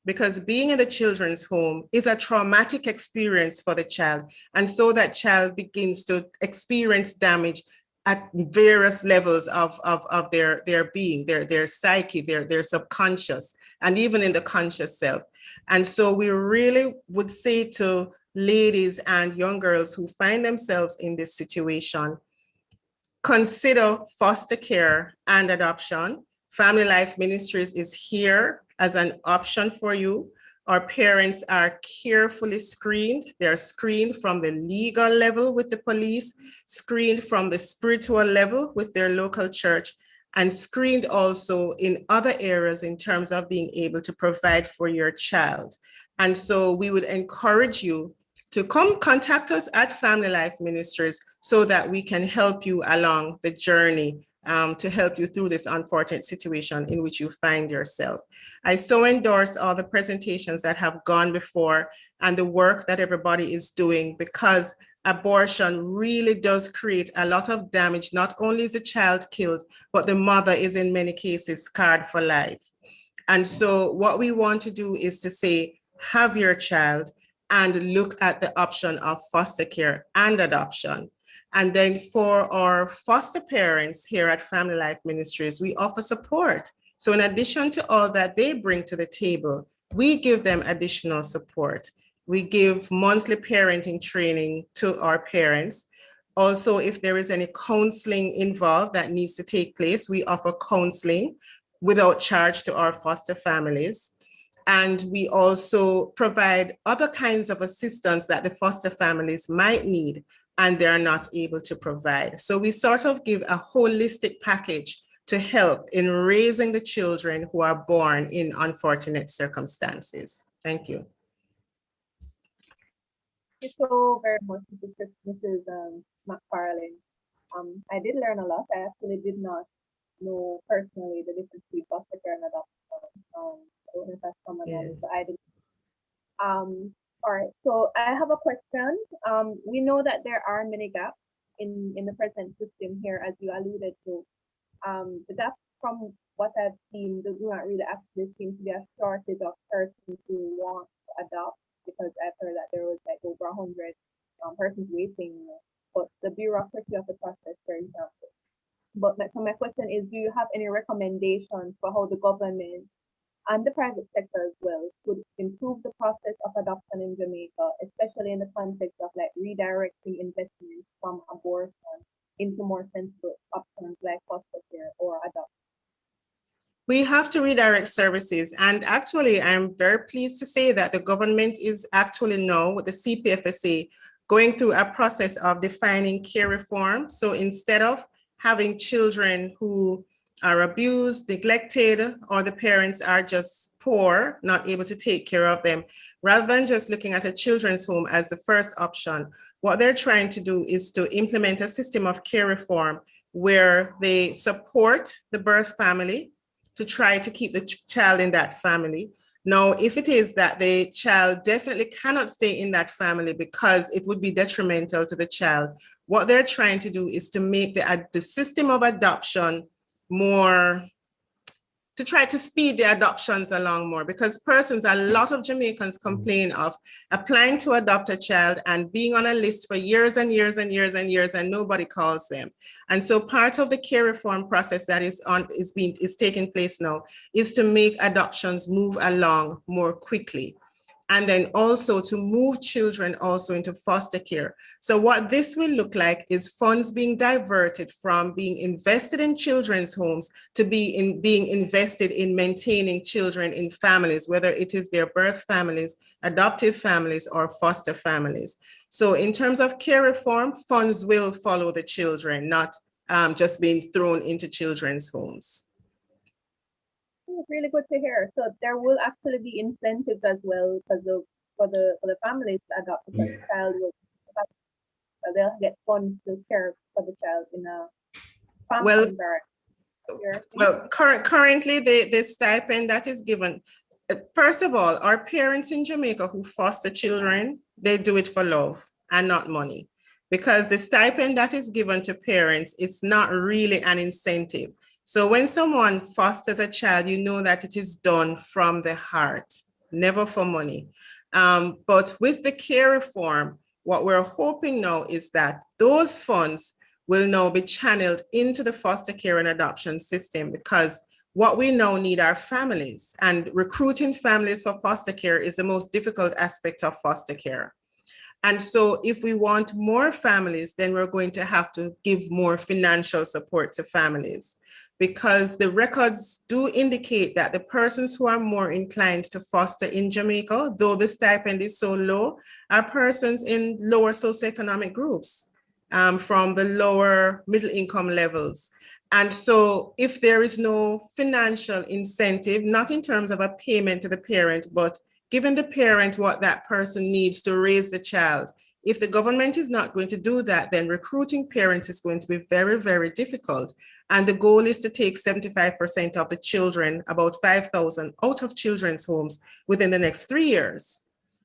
because being in the children's home is a traumatic experience for the child. And so that child begins to experience damage at various levels of their being, their psyche, their subconscious, and even in the conscious self. And so we really would say to ladies and young girls who find themselves in this situation, consider foster care and adoption. Family Life Ministries is here as an option for you. Our parents are carefully screened. They're screened from the legal level with the police, screened from the spiritual level with their local church, and screened also in other areas in terms of being able to provide for your child. And so we would encourage you to come contact us at Family Life Ministries so that we can help you along the journey to help you through this unfortunate situation in which you find yourself. I so endorse all the presentations that have gone before and the work that everybody is doing, because abortion really does create a lot of damage. Not only is the child killed, but the mother is in many cases scarred for life. And so what we want to do is to say, have your child and look at the option of foster care and adoption. And then for our foster parents here at Family Life Ministries, we offer support. So in addition to all that they bring to the table, we give them additional support. We give monthly parenting training to our parents. Also, if there is any counseling involved that needs to take place, we offer counseling without charge to our foster families. And we also provide other kinds of assistance that the foster families might need and they're not able to provide. So we sort of give a holistic package to help in raising the children who are born in unfortunate circumstances. Thank you. Thank you so very much, Mrs. McFarlane. I did learn a lot. I actually did not know personally the difference between foster care and adoption. I don't know if that's common knowledge, but I did. All right, so I have a question. We know that there are many gaps in the present system here, as you alluded to. The gaps from what I've seen do not really actually seem to be a shortage of persons who want to adopt, because I've heard that there was like over 100 persons waiting, but the bureaucracy of the process, for example. But so my question is, do you have any recommendations for how the government and the private sector as well could improve the process of adoption in Jamaica, especially in the context of like redirecting investments from abortion into more sensible options like foster care or adoption? We have to redirect services. And actually, I'm very pleased to say that the government is actually now with the CPFSA going through a process of defining care reform. So instead of having children who are abused, neglected, or the parents are just poor, not able to take care of them, rather than just looking at a children's home as the first option, what they're trying to do is to implement a system of care reform where they support the birth family to try to keep the child in that family. Now, if it is that the child definitely cannot stay in that family because it would be detrimental to the child, what they're trying to do is to make the system of adoption more, to try to speed the adoptions along more, because a lot of Jamaicans complain of applying to adopt a child and being on a list for years and years and years and years and nobody calls them. And so part of the care reform process that is taking place now is to make adoptions move along more quickly. And then also to move children also into foster care. So what this will look like is funds being diverted from being invested in children's homes to being invested in maintaining children in families, whether it is their birth families, adoptive families, or foster families. So in terms of care reform, funds will follow the children, not just being thrown into children's homes. really good to hear. So there will actually be incentives as well for the families to adopt, because the child will they'll get funds to care for the child in a family Well, environment. Currently the stipend that is given, first of all, our parents in Jamaica who foster children, they do it for love and not money, because the stipend that is given to parents is not really an incentive. So when someone fosters a child, you know that it is done from the heart, never for money. But with the care reform, what we're hoping now is that those funds will now be channeled into the foster care and adoption system, because what we now need are families, and recruiting families for foster care is the most difficult aspect of foster care. And so if we want more families, then we're going to have to give more financial support to families, because the records do indicate that the persons who are more inclined to foster in Jamaica, though the stipend is so low, are persons in lower socioeconomic groups, from the lower middle income levels. And so if there is no financial incentive, not in terms of a payment to the parent, but giving the parent what that person needs to raise the child, if the government is not going to do that, then recruiting parents is going to be very, very difficult. And the goal is to take 75% of the children, about 5,000, out of children's homes within the next 3 years.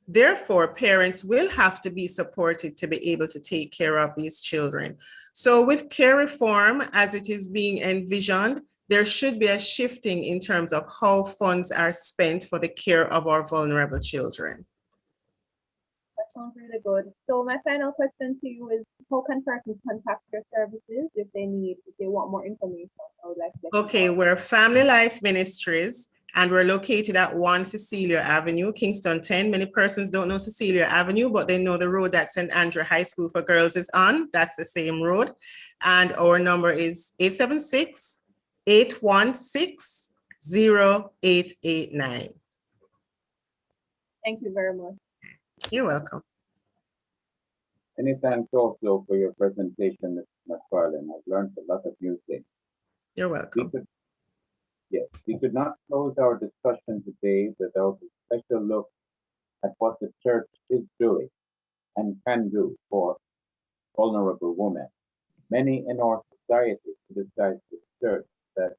Therefore, parents will have to be supported to be able to take care of these children. So with care reform, as it is being envisioned, there should be a shifting in terms of how funds are spent for the care of our vulnerable children. That sounds really good. So my final question to you is, how can persons contact your services if they want more information? I would like to Okay, we're Family Life Ministries, and we're located at 1 Cecilia Avenue, Kingston 10. Many persons don't know Cecilia Avenue, but they know the road that St. Andrew High School for Girls is on. That's the same road. And our number is 876-816-0889. Thank you very much. You're welcome. Many thanks also for your presentation, Ms. McFarlane. I've learned a lot of new things. You're welcome. We could not close our discussion today without a special look at what the church is doing and can do for vulnerable women. Many in our society criticize the church that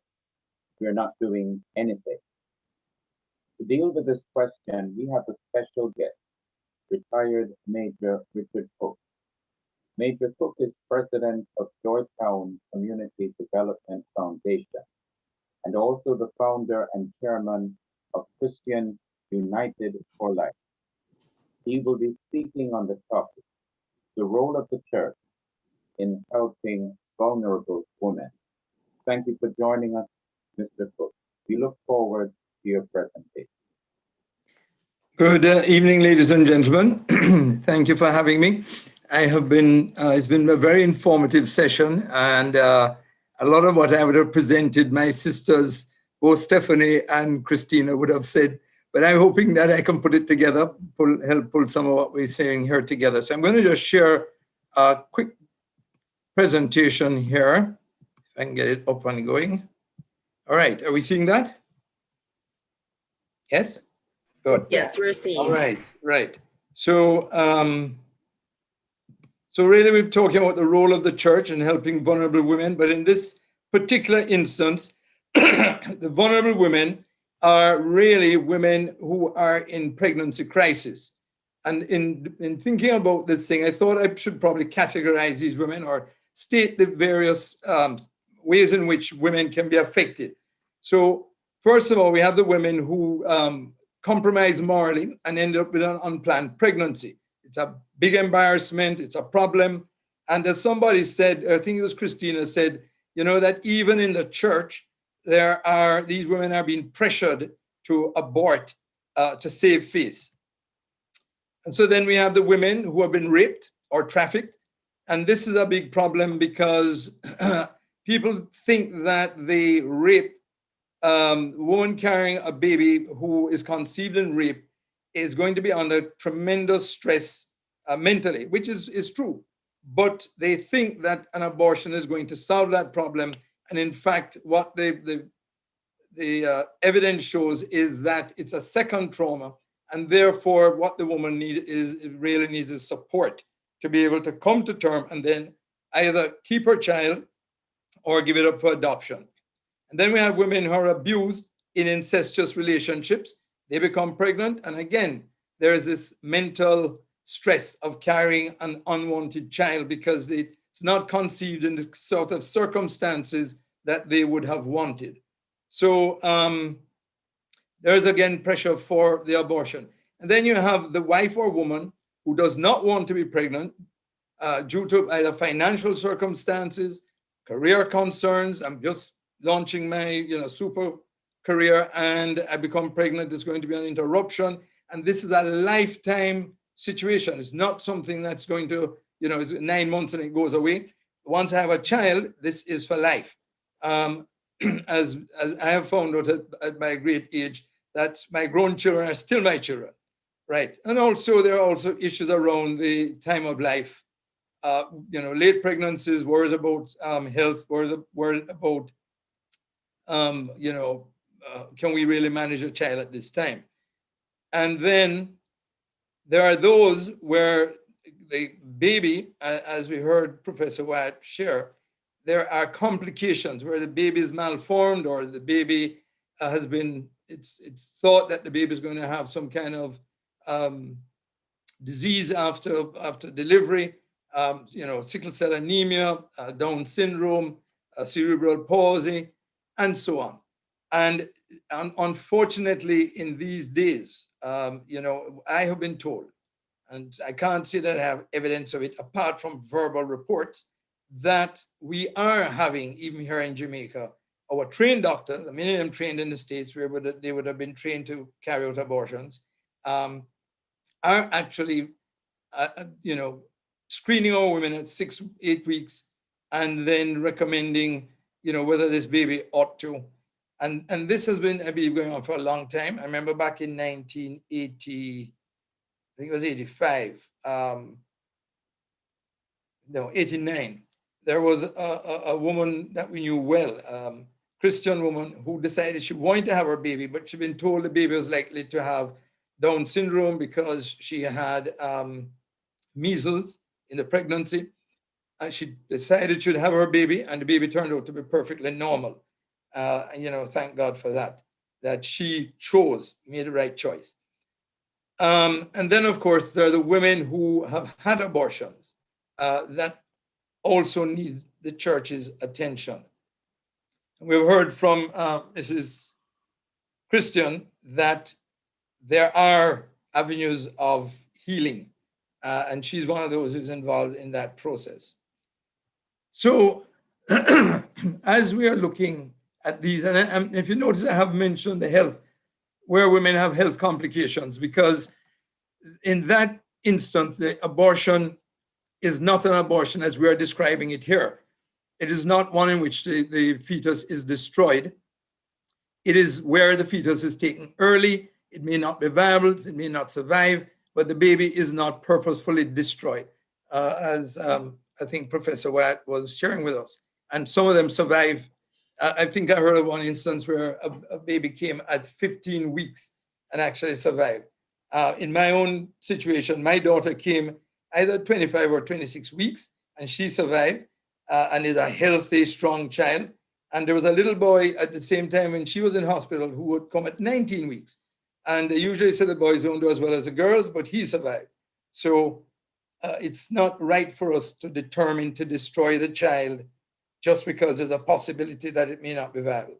we're not doing anything. To deal with this question, we have a special guest, retired Major Richard Cook. Major Cook is president of Georgetown Community Development Foundation and also the founder and chairman of Christians United for Life. He will be speaking on the topic, the role of the church in helping vulnerable women. Thank you for joining us, Mr. Cook. We look forward to your presentation. Good evening, ladies and gentlemen. Thank you for having me. It's been a very informative session, and a lot of what I would have presented, my sisters, both Stephanie and Christina, would have said, but I'm hoping that I can put it together, help pull some of what we're saying here together. So I'm going to just share a quick presentation here, if I can get it up and going. All right, are we seeing that? Yes? Good. Yes, we're seeing. All right, right. So, so really we're talking about the role of the church in helping vulnerable women, but in this particular instance, the vulnerable women are really women who are in pregnancy crisis. And in thinking about this thing, I thought I should probably categorize these women or state the various ways in which women can be affected. So first of all, we have the women who compromise morally and end up with an unplanned pregnancy. It's a big embarrassment, it's a problem. And as somebody said, I think it was Christina said, you know, that even in the church, these women are being pressured to abort to save face. And so then we have the women who have been raped or trafficked. And this is a big problem because people think that they rape woman carrying a baby who is conceived and raped is going to be under tremendous stress mentally, which is true. But they think that an abortion is going to solve that problem. And in fact, what the evidence shows is that it's a second trauma, and therefore what the woman really needs is support to be able to come to term and then either keep her child or give it up for adoption. And then we have women who are abused in incestuous relationships. They become pregnant, and again, there is this mental stress of carrying an unwanted child because it's not conceived in the sort of circumstances that they would have wanted. So there's again pressure for the abortion. And then you have the wife or woman who does not want to be pregnant due to either financial circumstances, career concerns. I'm just launching my super career and I become pregnant. There's going to be an interruption. And this is a lifetime situation. It's not something that's going to, it's 9 months and it goes away. Once I have a child, this is for life. As I have found out at my great age, that my grown children are still my children, right? And also there are also issues around the time of life. Late pregnancies, worries about health, worries about, can we really manage a child at this time? And then there are those where the baby, as we heard Professor Wyatt share, there are complications where the baby is malformed or the baby has been, it's thought that the baby is going to have some kind of disease after delivery, sickle cell anemia, Down syndrome, cerebral palsy, and so on. And unfortunately, in these days, I have been told, and I can't say that I have evidence of it apart from verbal reports, that we are having, even here in Jamaica, our trained doctors, many of them trained in the States where they would have been trained to carry out abortions, are actually, screening our women at 6-8 weeks and then recommending, whether this baby ought to. And this has been, I believe, going on for a long time. I remember back in 1980, I think it was 85, 89. There was a woman that we knew well, Christian woman, who decided she wanted to have her baby, but she'd been told the baby was likely to have Down syndrome because she had measles in the pregnancy. And she decided she'd have her baby, and the baby turned out to be perfectly normal. Thank God for that she made the right choice. And then, of course, there are the women who have had abortions that also need the church's attention. We've heard from Mrs. Christian that there are avenues of healing, and she's one of those who's involved in that process. So as we are looking at these, and if you notice, I have mentioned the health, where women have health complications, because in that instance, the abortion is not an abortion as we are describing it here. It is not one in which the fetus is destroyed. It is where the fetus is taken early. It may not be viable, it may not survive, but the baby is not purposefully destroyed, as I think Professor Wyatt was sharing with us. And some of them survive. I think I heard of one instance where a baby came at 15 weeks and actually survived. In my own situation, my daughter came either 25 or 26 weeks, and she survived and is a healthy, strong child. And there was a little boy at the same time when she was in hospital who would come at 19 weeks. And they usually say the boys don't do as well as the girls, but he survived. So it's not right for us to determine to destroy the child just because there's a possibility that it may not be viable.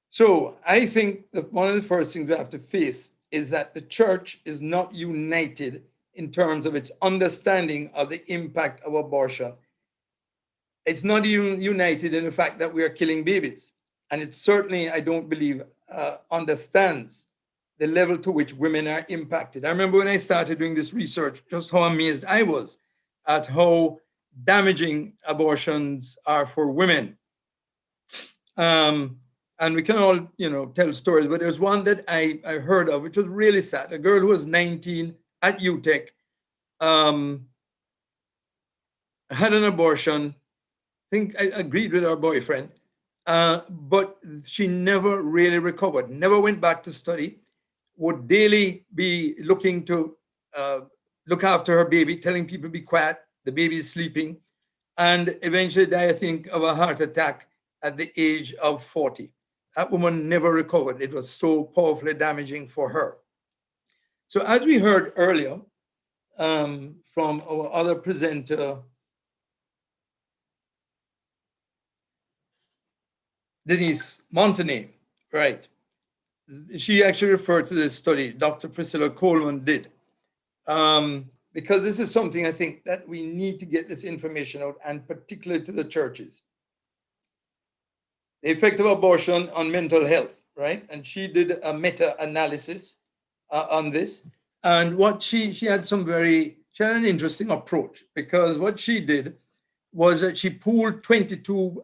So I think that one of the first things we have to face is that the church is not united in terms of its understanding of the impact of abortion. It's not even united in the fact that we are killing babies. And it certainly, I don't believe, understands the level to which women are impacted. I remember when I started doing this research, just how amazed I was at how damaging abortions are for women. And we can all, tell stories, but there's one that I heard of, which was really sad. A girl who was 19 at UTech had an abortion. I think I agreed with her boyfriend. but she never really recovered, never went back to study, would daily be looking to look after her baby, telling people be quiet, the baby is sleeping, and eventually died, I think, of a heart attack at the age of 40. That woman never recovered. It was so powerfully damaging for her. So as we heard earlier from our other presenter, Denise Montagne, right? She actually referred to this study Dr. Priscilla Coleman did. Because this is something I think that we need to get this information out, and particularly to the churches. The effect of abortion on mental health, right? And she did a meta-analysis on this. And what she had an interesting approach, because what she did was that she pooled 22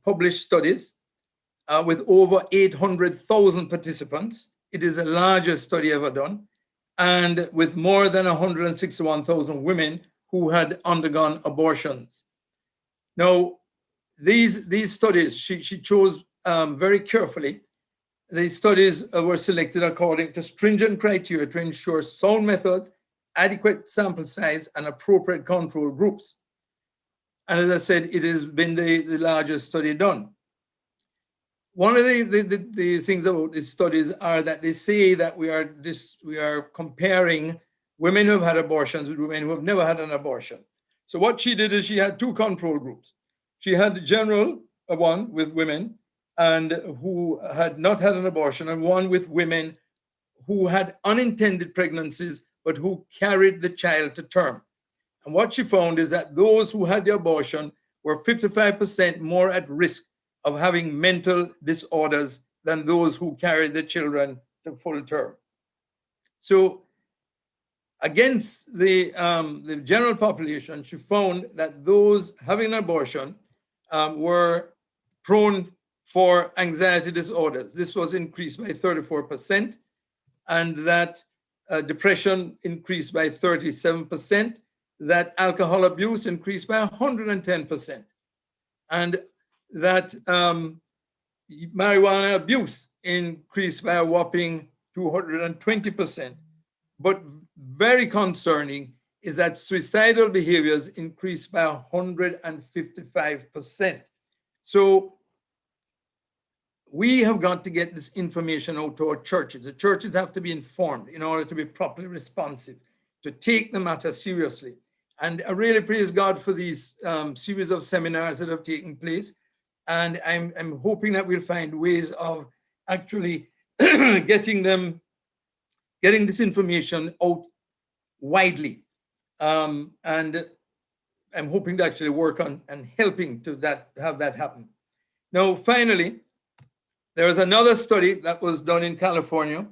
published studies with over 800,000 participants. It is the largest study ever done, and with more than 161,000 women who had undergone abortions. Now, these studies, she chose very carefully. The studies were selected according to stringent criteria to ensure sound methods, adequate sample size, and appropriate control groups. And as I said, it has been the largest study done. One of the things about these studies are that they say that we are comparing women who have had abortions with women who have never had an abortion. So what she did is she had two control groups. She had the general one with women and who had not had an abortion, and one with women who had unintended pregnancies but who carried the child to term. And what she found is that those who had the abortion were 55% more at risk of having mental disorders than those who carried the children to full term. So against the general population, she found that those having an abortion were prone for anxiety disorders. This was increased by 34%, and that depression increased by 37%, that alcohol abuse increased by 110%, and that marijuana abuse increased by a whopping 220%. But very concerning is that suicidal behaviors increased by 155%. So we have got to get this information out to our churches. The churches have to be informed in order to be properly responsive, to take the matter seriously. And I really praise God for these series of seminars that have taken place. And I'm hoping that we'll find ways of actually getting this information out widely. And I'm hoping to actually work on and helping to have that happen. Now, finally, there was another study that was done in California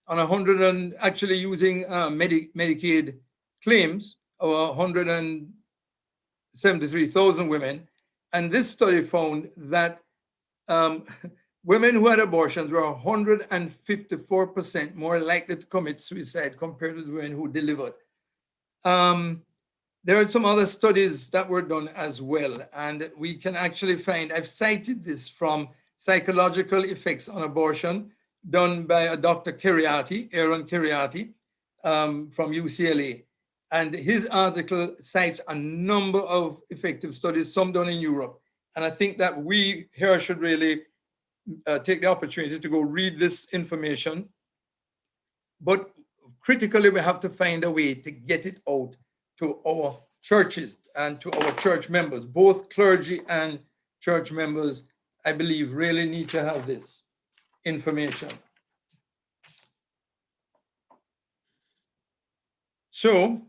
on 100 and actually using Medicaid claims of 173,000 women. And this study found that women who had abortions were 154% more likely to commit suicide compared to the women who delivered. There are some other studies that were done as well, and we can actually find, I've cited this from Psychological Effects on Abortion, done by a Dr. Aaron Kheriaty from UCLA. And his article cites a number of effective studies, some done in Europe. And I think that we here should really take the opportunity to go read this information. But critically, we have to find a way to get it out to our churches and to our church members. Both clergy and church members, I believe, really need to have this information. So,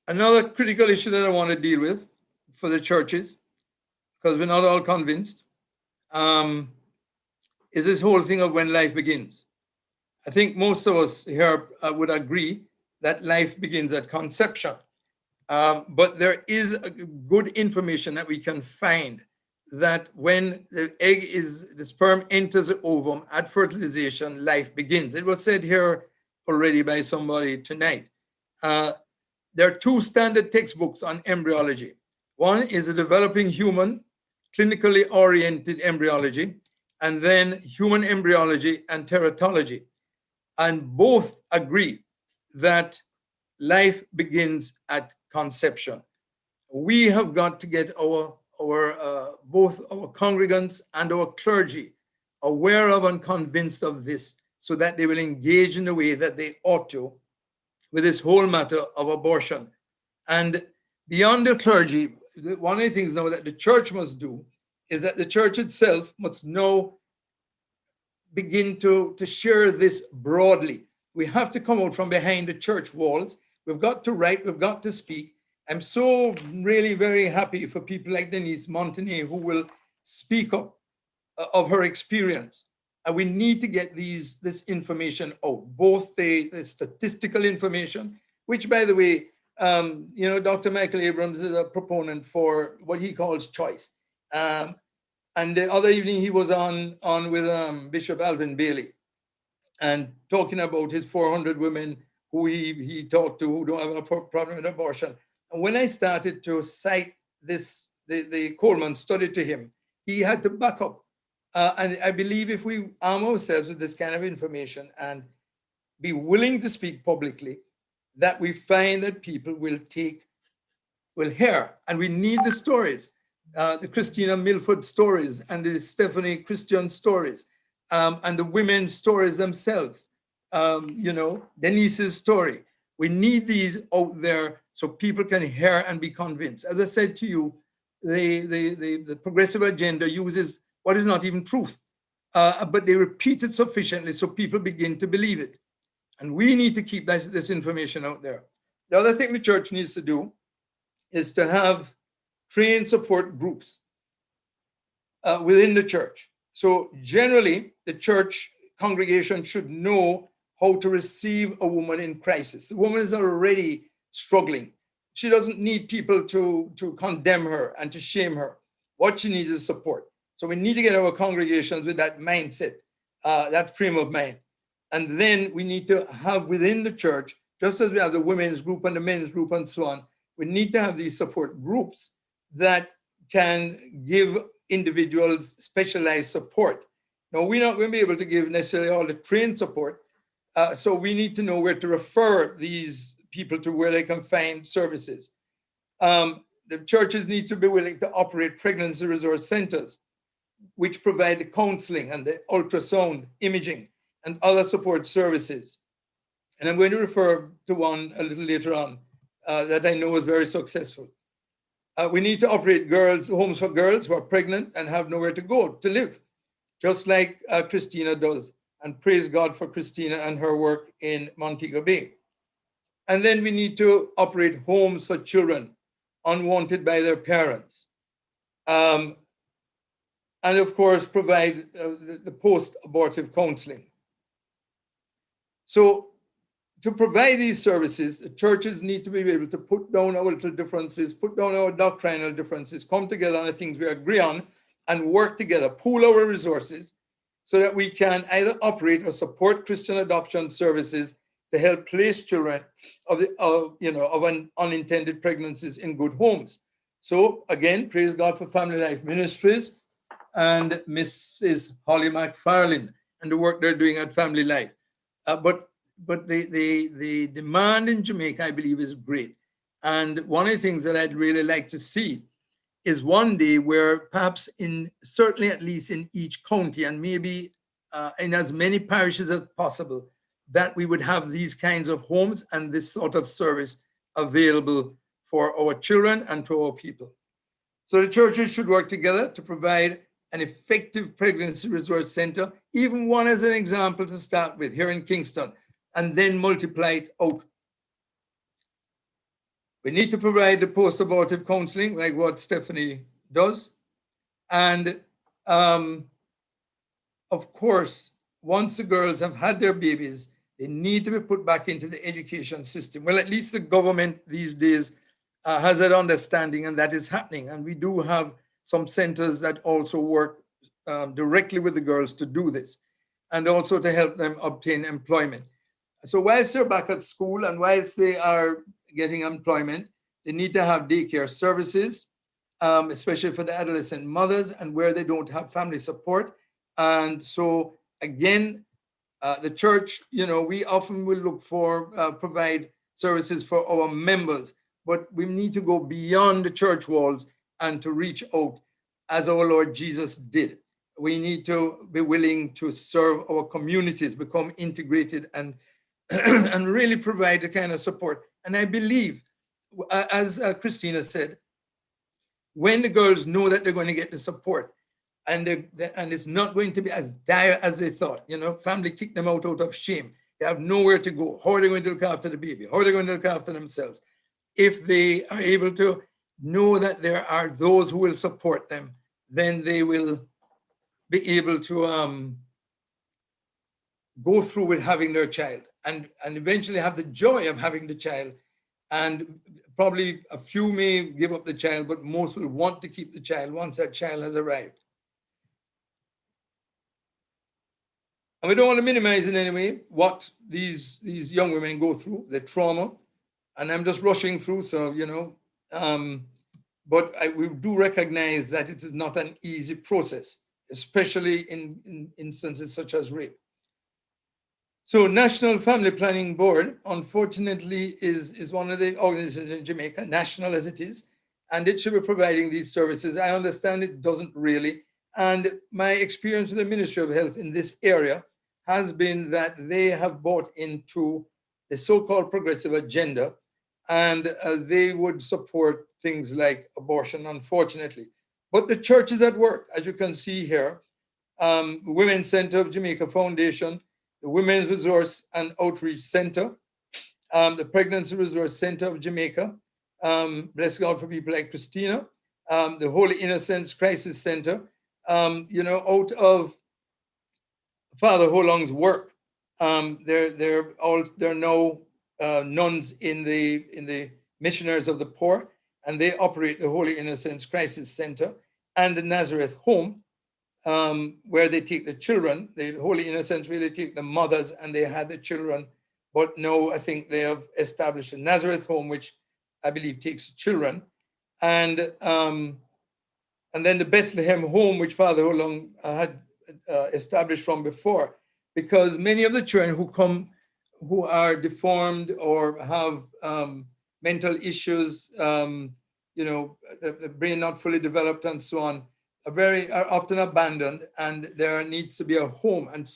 another critical issue that I want to deal with for the churches, because we're not all convinced, is this whole thing of when life begins. I think most of us here would agree that life begins at conception. But there is good information that we can find that when the sperm enters the ovum at fertilization, life begins. It was said here already by somebody tonight. There are two standard textbooks on embryology. One is a developing human, clinically oriented embryology, and then human embryology and teratology. And both agree that life begins at conception. We have got to get both our congregants and our clergy aware of and convinced of this, so that they will engage in the way that they ought to with this whole matter of abortion. And beyond the clergy, one of the things now that the church must do is that the church itself must now begin to share this broadly. We have to come out from behind the church walls. We've got to write, we've got to speak. I'm so really very happy for people like Denise Montagne who will speak up of her experience. And we need to get this information out, both the statistical information, which, by the way, Dr. Michael Abrams is a proponent for what he calls choice. And the other evening he was on with Bishop Alvin Bailey and talking about his 400 women who he talked to who don't have a problem with abortion. And when I started to cite the Coleman study to him, he had to back up. And I believe if we arm ourselves with this kind of information and be willing to speak publicly, that we find that people will hear. And we need the stories, the Christina Milford stories and the Stephanie Christian stories, and the women's stories themselves, Denise's story. We need these out there so people can hear and be convinced. As I said to you, the progressive agenda uses what is not even truth, but they repeat it sufficiently so people begin to believe it. And we need to keep this information out there. The other thing the church needs to do is to have trained support groups within the church. So generally, the church congregation should know how to receive a woman in crisis. The woman is already struggling. She doesn't need people to condemn her and to shame her. What she needs is support. So we need to get our congregations with that mindset, that frame of mind. And then we need to have within the church, just as we have the women's group and the men's group and so on, we need to have these support groups that can give individuals specialized support. Now, we're not going to be able to give necessarily all the trained support, so we need to know where to refer these people to, where they can find services. The churches need to be willing to operate pregnancy resource centers, which provide the counseling and the ultrasound imaging and other support services. And I'm going to refer to one a little later on that I know was very successful. We need to operate homes for girls who are pregnant and have nowhere to go to live, just like Christina does. And praise God for Christina and her work in Montego Bay. And then we need to operate homes for children unwanted by their parents. And of course, provide the post-abortive counseling. So to provide these services, the churches need to be able to put down our little differences, put down our doctrinal differences, come together on the things we agree on, and work together, pool our resources, so that we can either operate or support Christian adoption services to help place children of unintended pregnancies in good homes. So again, praise God for Family Life Ministries and Mrs. Holly McFarlane and the work they're doing at Family Life. But the demand in Jamaica, I believe, is great. And one of the things that I'd really like to see is one day where perhaps certainly at least in each county and maybe in as many parishes as possible, that we would have these kinds of homes and this sort of service available for our children and to our people. So the churches should work together to provide an effective pregnancy resource center, even one as an example to start with here in Kingston, and then multiply it out. We need to provide the post-abortive counseling like what Stephanie does. And of course, once the girls have had their babies, they need to be put back into the education system. Well, at least the government these days has that understanding, and that is happening. And we do have some centers that also work directly with the girls to do this, and also to help them obtain employment. So whilst they're back at school and whilst they are getting employment. They need to have daycare services, especially for the adolescent mothers and where they don't have family support. And so again, the church, we often will look for, provide services for our members, but we need to go beyond the church walls and to reach out as our Lord Jesus did. We need to be willing to serve our communities, become integrated, and and really provide the kind of support. And I believe, as Christina said, when the girls know that they're going to get the support, and it's not going to be as dire as they thought, family kick them out of shame. They have nowhere to go. How are they going to look after the baby? How are they going to look after themselves? If they are able to know that there are those who will support them, then they will be able to go through with having their child and eventually have the joy of having the child. And probably a few may give up the child, but most will want to keep the child once that child has arrived. And we don't want to minimize in any way what these young women go through, the trauma. And I'm just rushing through, so, but we do recognize that it is not an easy process, especially in instances such as rape. So National Family Planning Board, unfortunately, is one of the organizations in Jamaica, national as it is, and it should be providing these services. I understand it doesn't really. And my experience with the Ministry of Health in this area has been that they have bought into the so-called progressive agenda, and they would support things like abortion, unfortunately. But the church is at work, as you can see here. Women's Center of Jamaica Foundation, the Women's Resource and Outreach Center, the Pregnancy Resource Center of Jamaica, bless God for people like Christina, the Holy Innocents Crisis Center, out of Father Holong's work. They're now nuns in the Missionaries of the Poor, and they operate the Holy Innocents Crisis Center and the Nazareth Home, where they take the children. The Holy Innocents really take the mothers, and they had the children. But now I think they have established a Nazareth Home, which I believe takes children, and then the Bethlehem Home, which Father Holong had established from before, because many of the children who are deformed or have mental issues, the brain not fully developed and so on, are often abandoned, and there needs to be a home. And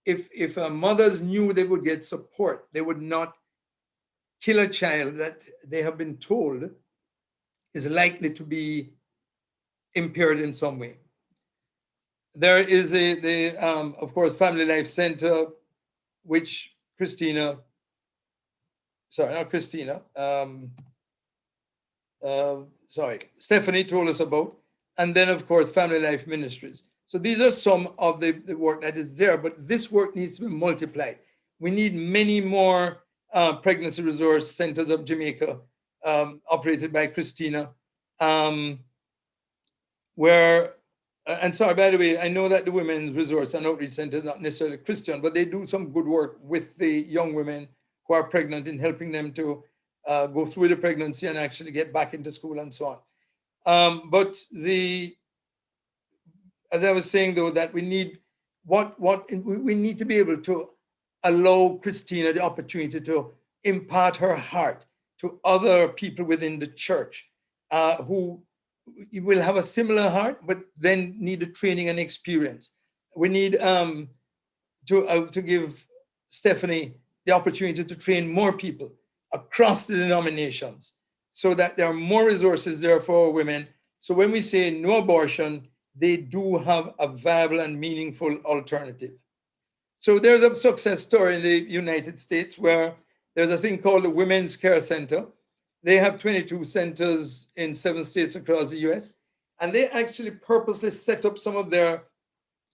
if mothers knew they would get support, they would not kill a child that they have been told is likely to be impaired in some way. There is of course, Family Life Center, which Stephanie told us about. And then, of course, Family Life Ministries. So these are some of the work that is there, but this work needs to be multiplied. We need many more pregnancy resource centers of Jamaica, operated by Christina, and sorry, by the way, I know that the Women's Resource and Outreach Center is not necessarily Christian, but they do some good work with the young women who are pregnant in helping them to go through the pregnancy and actually get back into school and so on. But as I was saying, though, that we need we need to be able to allow Christina the opportunity to impart her heart to other people within the church who will have a similar heart, but then need the training and experience. We need to give Stephanie the opportunity to train more people across the denominations so that there are more resources there for women. So when we say no abortion, they do have a viable and meaningful alternative. So there's a success story in the United States where there's a thing called the Women's Care Center. They have 22 centers in 7 states across the US. And they actually purposely set up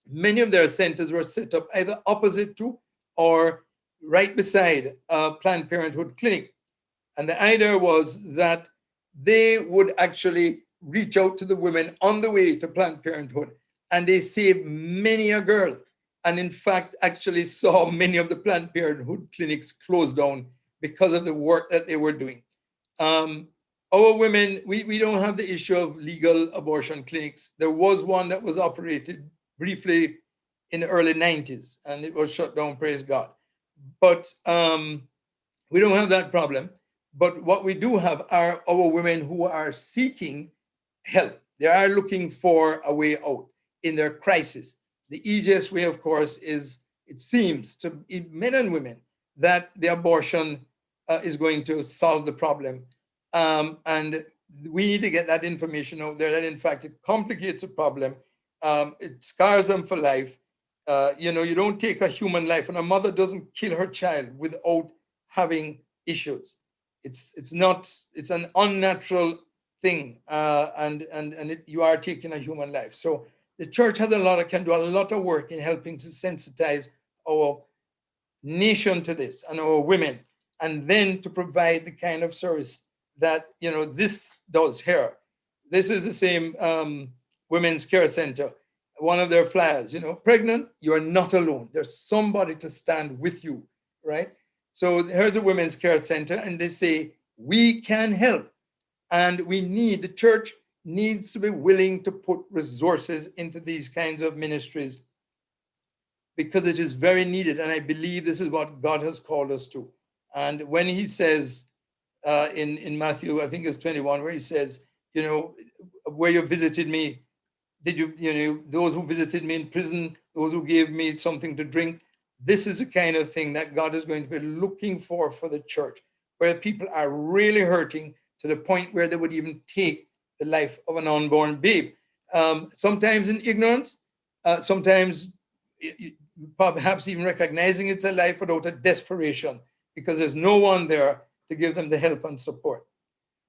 many of their centers were set up either opposite to or right beside a Planned Parenthood clinic. And the idea was that they would actually reach out to the women on the way to Planned Parenthood, and they saved many a girl. And in fact, actually saw many of the Planned Parenthood clinics close down because of the work that they were doing. Our women, we don't have the issue of legal abortion clinics. There was one that was operated briefly in the early 90s, and it was shut down, praise God. But we don't have that problem. But what we do have are our women who are seeking help. They are looking for a way out in their crisis. The easiest way, of course, is, it seems to men and women, that the abortion is going to solve the problem. And we need to get that information out there, that in fact it complicates the problem. It scars them for life. You know, you don't take a human life, and a mother doesn't kill her child without having issues. It's an unnatural thing, and you are taking a human life. So the church can do a lot of work in helping to sensitize our nation to this and our women, and then to provide the kind of service that, you know, this does here. This is the same women's care center. One of their flyers, you know, pregnant, you are not alone. There's somebody to stand with you, right? So here's a women's care center, and they say, we can help. And the church needs to be willing to put resources into these kinds of ministries, because it is very needed. And I believe this is what God has called us to. And when he says in Matthew, I think it's 21, where he says, you know, where you visited me, those who visited me in prison, those who gave me something to drink. This is the kind of thing that God is going to be looking for the church, where people are really hurting to the point where they would even take the life of an unborn babe. Sometimes in ignorance, sometimes perhaps even recognizing it's a life, but out of desperation, because there's no one there to give them the help and support.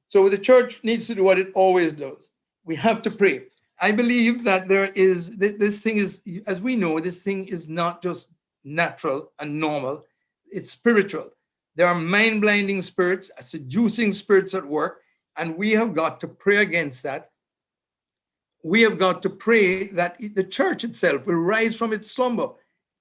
So the church needs to do what it always does. We have to pray. I believe that this thing is, as we know, this thing is not just natural and normal, it's spiritual. There are mind-blinding spirits, seducing spirits at work, and we have got to pray against that. We have got to pray that the church itself will rise from its slumber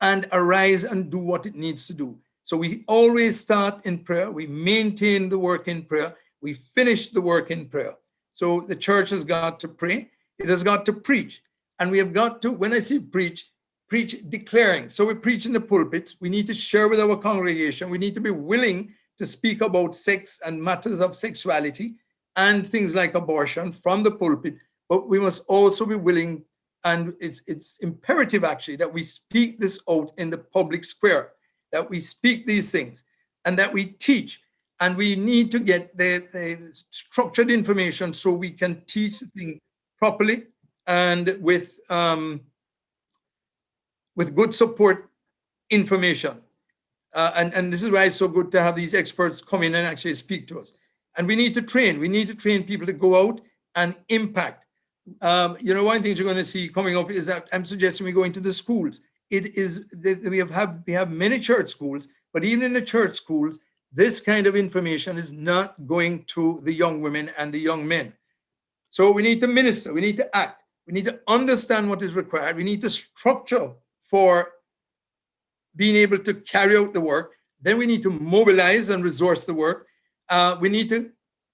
and arise and do what it needs to do. So we always start in prayer, we maintain the work in prayer, we finish the work in prayer. So the church has got to pray, it has got to preach, and we have got to, when I say preach declaring. So we preach in the pulpits, we need to share with our congregation, we need to be willing to speak about sex and matters of sexuality and things like abortion from the pulpit, but we must also be willing, and it's imperative actually, that we speak this out in the public square, that we speak these things, and that we teach. And we need to get the structured information so we can teach the thing properly and with good support information. And this is why it's so good to have these experts come in and actually speak to us. And we need to train people to go out and impact. You know, one thing you're going to see coming up is that I'm suggesting we go into the schools. We have many church schools, but even in the church schools, this kind of information is not going to the young women and the young men. So we need to minister, we need to act, we need to understand what is required, we need to structure for being able to carry out the work. Then we need to mobilize and resource the work. We need to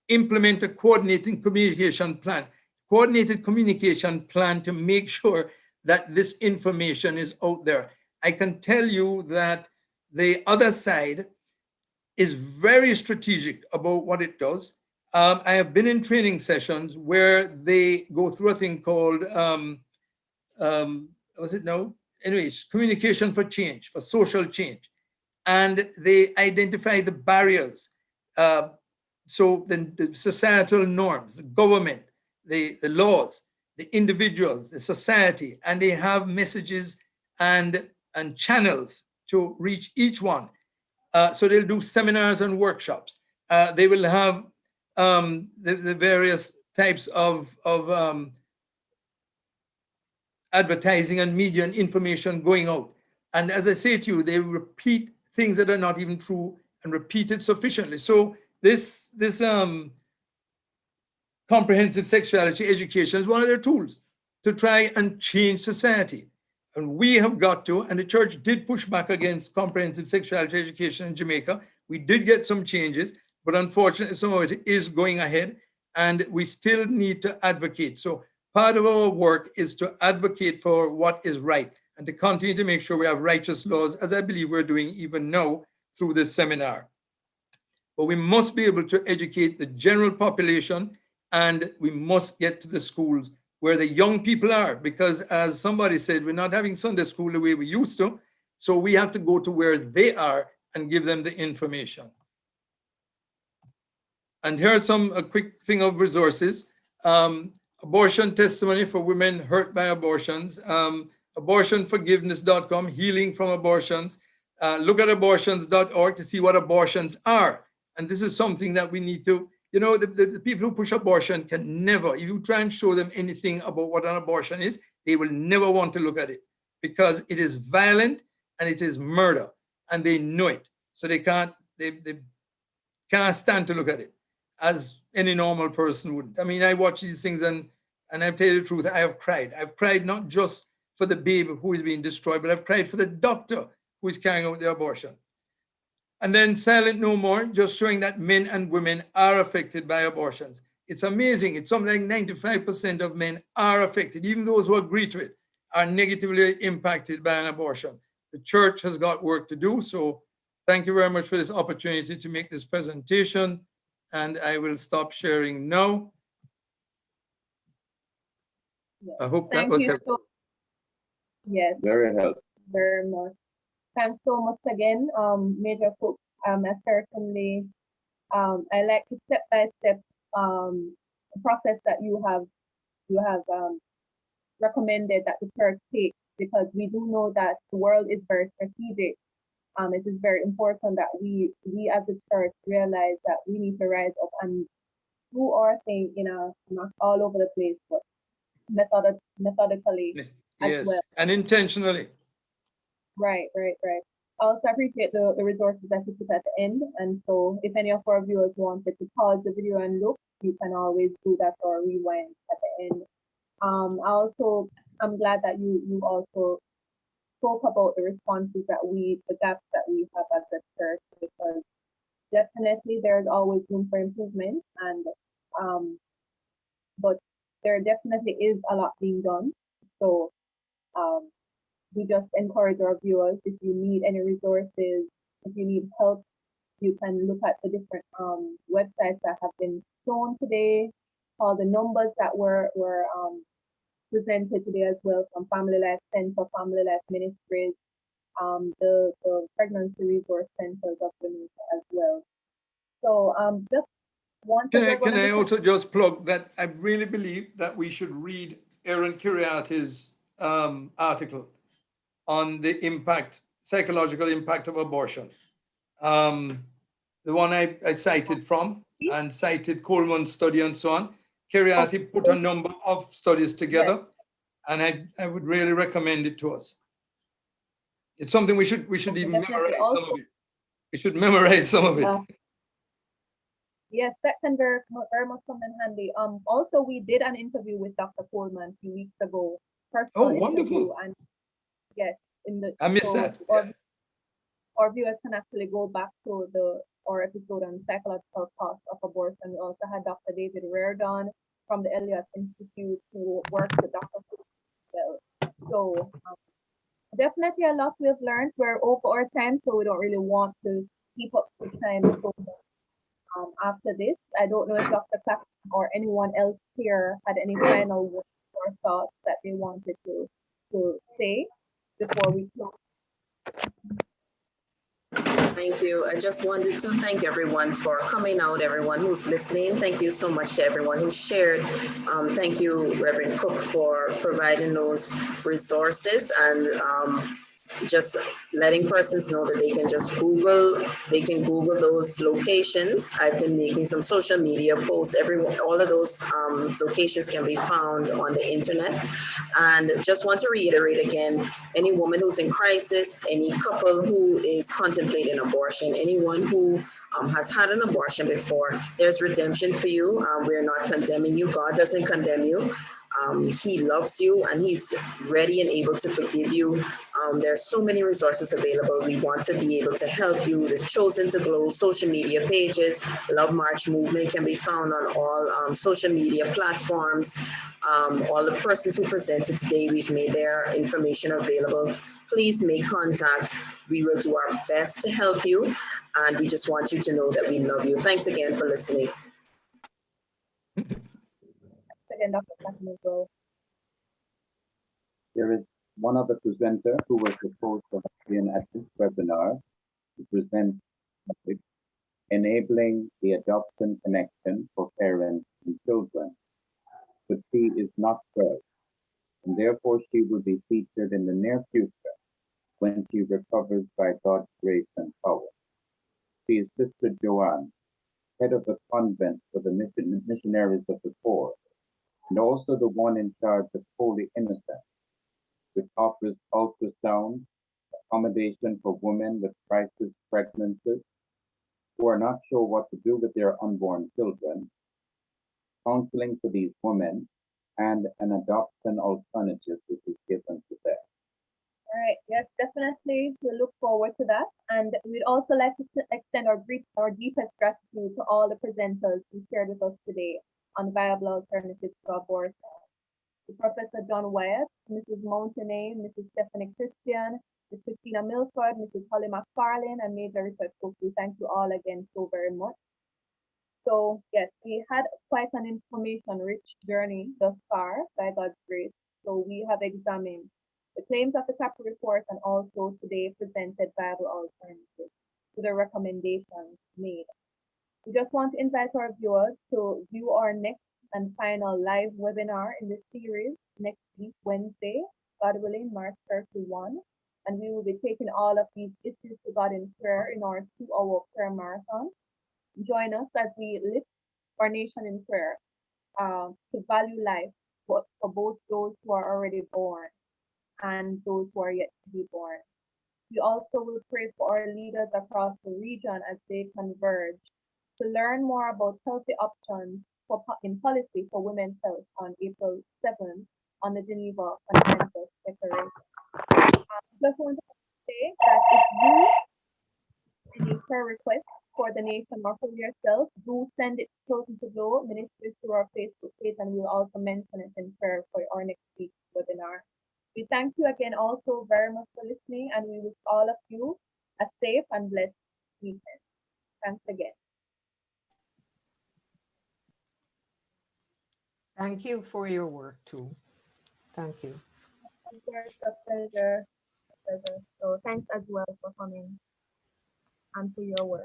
implement a coordinated communication plan to make sure that this information is out there. I can tell you that the other side is very strategic about what it does. I have been in training sessions where they go through a thing called, communication for change, for social change. And they identify the barriers. So the societal norms, the government, the laws, the individuals, the society, and they have messages and channels to reach each one. So they'll do seminars and workshops. They will have the various types of advertising and media and information going out. And as I say to you, they repeat things that are not even true and repeat it sufficiently. So this comprehensive sexuality education is one of their tools to try and change society. And we have got to, and the church did push back against comprehensive sexuality education in Jamaica. We did get some changes, but unfortunately, some of it is going ahead, and we still need to advocate. So part of our work is to advocate for what is right and to continue to make sure we have righteous laws, as I believe we're doing even now through this seminar. But we must be able to educate the general population, and we must get to the schools where the young people are, because as somebody said, we're not having Sunday school the way we used to. So we have to go to where they are and give them the information. And here's some a quick thing of resources. Abortion testimony for women hurt by abortions. Abortionforgiveness.com, healing from abortions. Look at abortions.org to see what abortions are. And this is something that we need to, you know, the people who push abortion can never, if you try and show them anything about what an abortion is, they will never want to look at it, because it is violent and it is murder, and they know it. So they can't stand to look at it as any normal person would. I mean, I watch these things and I tell you the truth, I have cried. I've cried not just for the baby who is being destroyed, but I've cried for the doctor who is carrying out the abortion. And then Silent No More, just showing that men and women are affected by abortions. It's amazing. It's something like 95% of men are affected. Even those who agree to it are negatively impacted by an abortion. The church has got work to do. So thank you very much for this opportunity to make this presentation. And I will stop sharing now. Yes. I hope that Thank was you helpful. Yes, Very helpful. very much. Thanks so much again, Major Cook. I certainly, I like the step-by-step process that you have recommended that the church takes, because we do know that the world is very strategic. It is very important that we as a church realize that we need to rise up and do our thing, not all over the place, but methodically as Yes, well. and intentionally. Right. Also, I appreciate the resources that you put at the end. And so if any of our viewers wanted to pause the video and look, you can always do that or rewind at the end. I'm glad that you also spoke about the responses the gaps that we have as a church, because definitely there's always room for improvement, and but there definitely is a lot being done. So we just encourage our viewers, if you need any resources, if you need help, you can look at the different websites that have been shown today, all the numbers that were presented today as well, from Family Life Center, Family Life Ministries, the Pregnancy Resource Centers of Jamaica as well. So just want to... Can I also just plug that I really believe that we should read Aaron Kiriati's article on the psychological impact of abortion. The one I cited from, and cited Coleman's study and so on. Kiriati put a number of studies together, and I would really recommend it to us. It's something we should even memorize some of it. We should memorize some of it. Yes, that can very much come in handy. Also, we did an interview with Dr. Coleman a few weeks ago. Oh, wonderful! And yes, I missed that. Our viewers can actually go back to our episode on psychological cost of abortion. We also had Dr. David Reardon from the Elliott Institute, who works with Dr. Coleman. So definitely a lot we've learned. We're over our time, so we don't really want to keep up the time. So, after this, I don't know if Dr. Clapton or anyone else here had any final words or thoughts that they wanted to say before we close. Thank you. I just wanted to thank everyone for coming out, everyone who's listening. Thank you so much to everyone who shared. Thank you, Reverend Cook, for providing those resources, and just letting persons know that they can Google those locations. I've been making some social media posts. All of those locations can be found on the internet. And just want to reiterate again, any woman who's in crisis, any couple who is contemplating abortion, anyone who has had an abortion before, there's redemption for you. We're not condemning you. God doesn't condemn you. He loves you, and he's ready and able to forgive you There are so many resources available. We want to be able to help you. The Chosen to Glow social media pages, Love March Movement can be found on all social media platforms. All the persons who presented today, we've made their information available. Please make contact. We will do our best to help you. And we just want you to know that we love you. Thanks again for listening. Again, Dr. Platinum as well. There is one other presenter who was supposed to have been at this webinar to present the topic, Enabling the Adoption Connection for Parents and Children. But she is not well, and therefore she will be featured in the near future when she recovers by God's grace and power. She is Sister Joanne, head of the convent for the missionaries of the poor, and also the one in charge of Holy Innocents, which offers ultrasound, accommodation for women with crisis pregnancies who are not sure what to do with their unborn children, counseling for these women, and an adoption alternative which is given to them. All right, yes, definitely. We look forward to that. And we'd also like to extend our deepest gratitude to all the presenters who shared with us today on viable alternatives to abortion. To Professor John Wyatt, Mrs. Mountainay, Mrs. Stephanie Christian, Ms. Christina Milford, Mrs. Holly McFarlane, and Major Richard Cook. We thank you all again so very much. So yes, we had quite an information-rich journey thus far by God's grace. So we have examined the claims of the CAPRI report and also today presented viable alternatives to the recommendations made. We just want to invite our viewers to view our next and final live webinar in this series next week, Wednesday, God willing, March 31. And we will be taking all of these issues to God in prayer in our 2-hour prayer marathon. Join us as we lift our nation in prayer to value life for both those who are already born and those who are yet to be born. We also will pray for our leaders across the region as they converge to learn more about healthy options in policy for women's health on April 7th on the Geneva Consensus Declaration. Just want to say that if you have any prayer requests for the nation or for yourself, do send it to Chosen to Glow Ministries through our Facebook page, and we'll also mention it in prayer for our next week's webinar. We thank you again also very much for listening, and we wish all of you a safe and blessed weekend. Thanks again. Thank you for your work too. Thank you. It's a pleasure. So thanks as well for coming and for your work.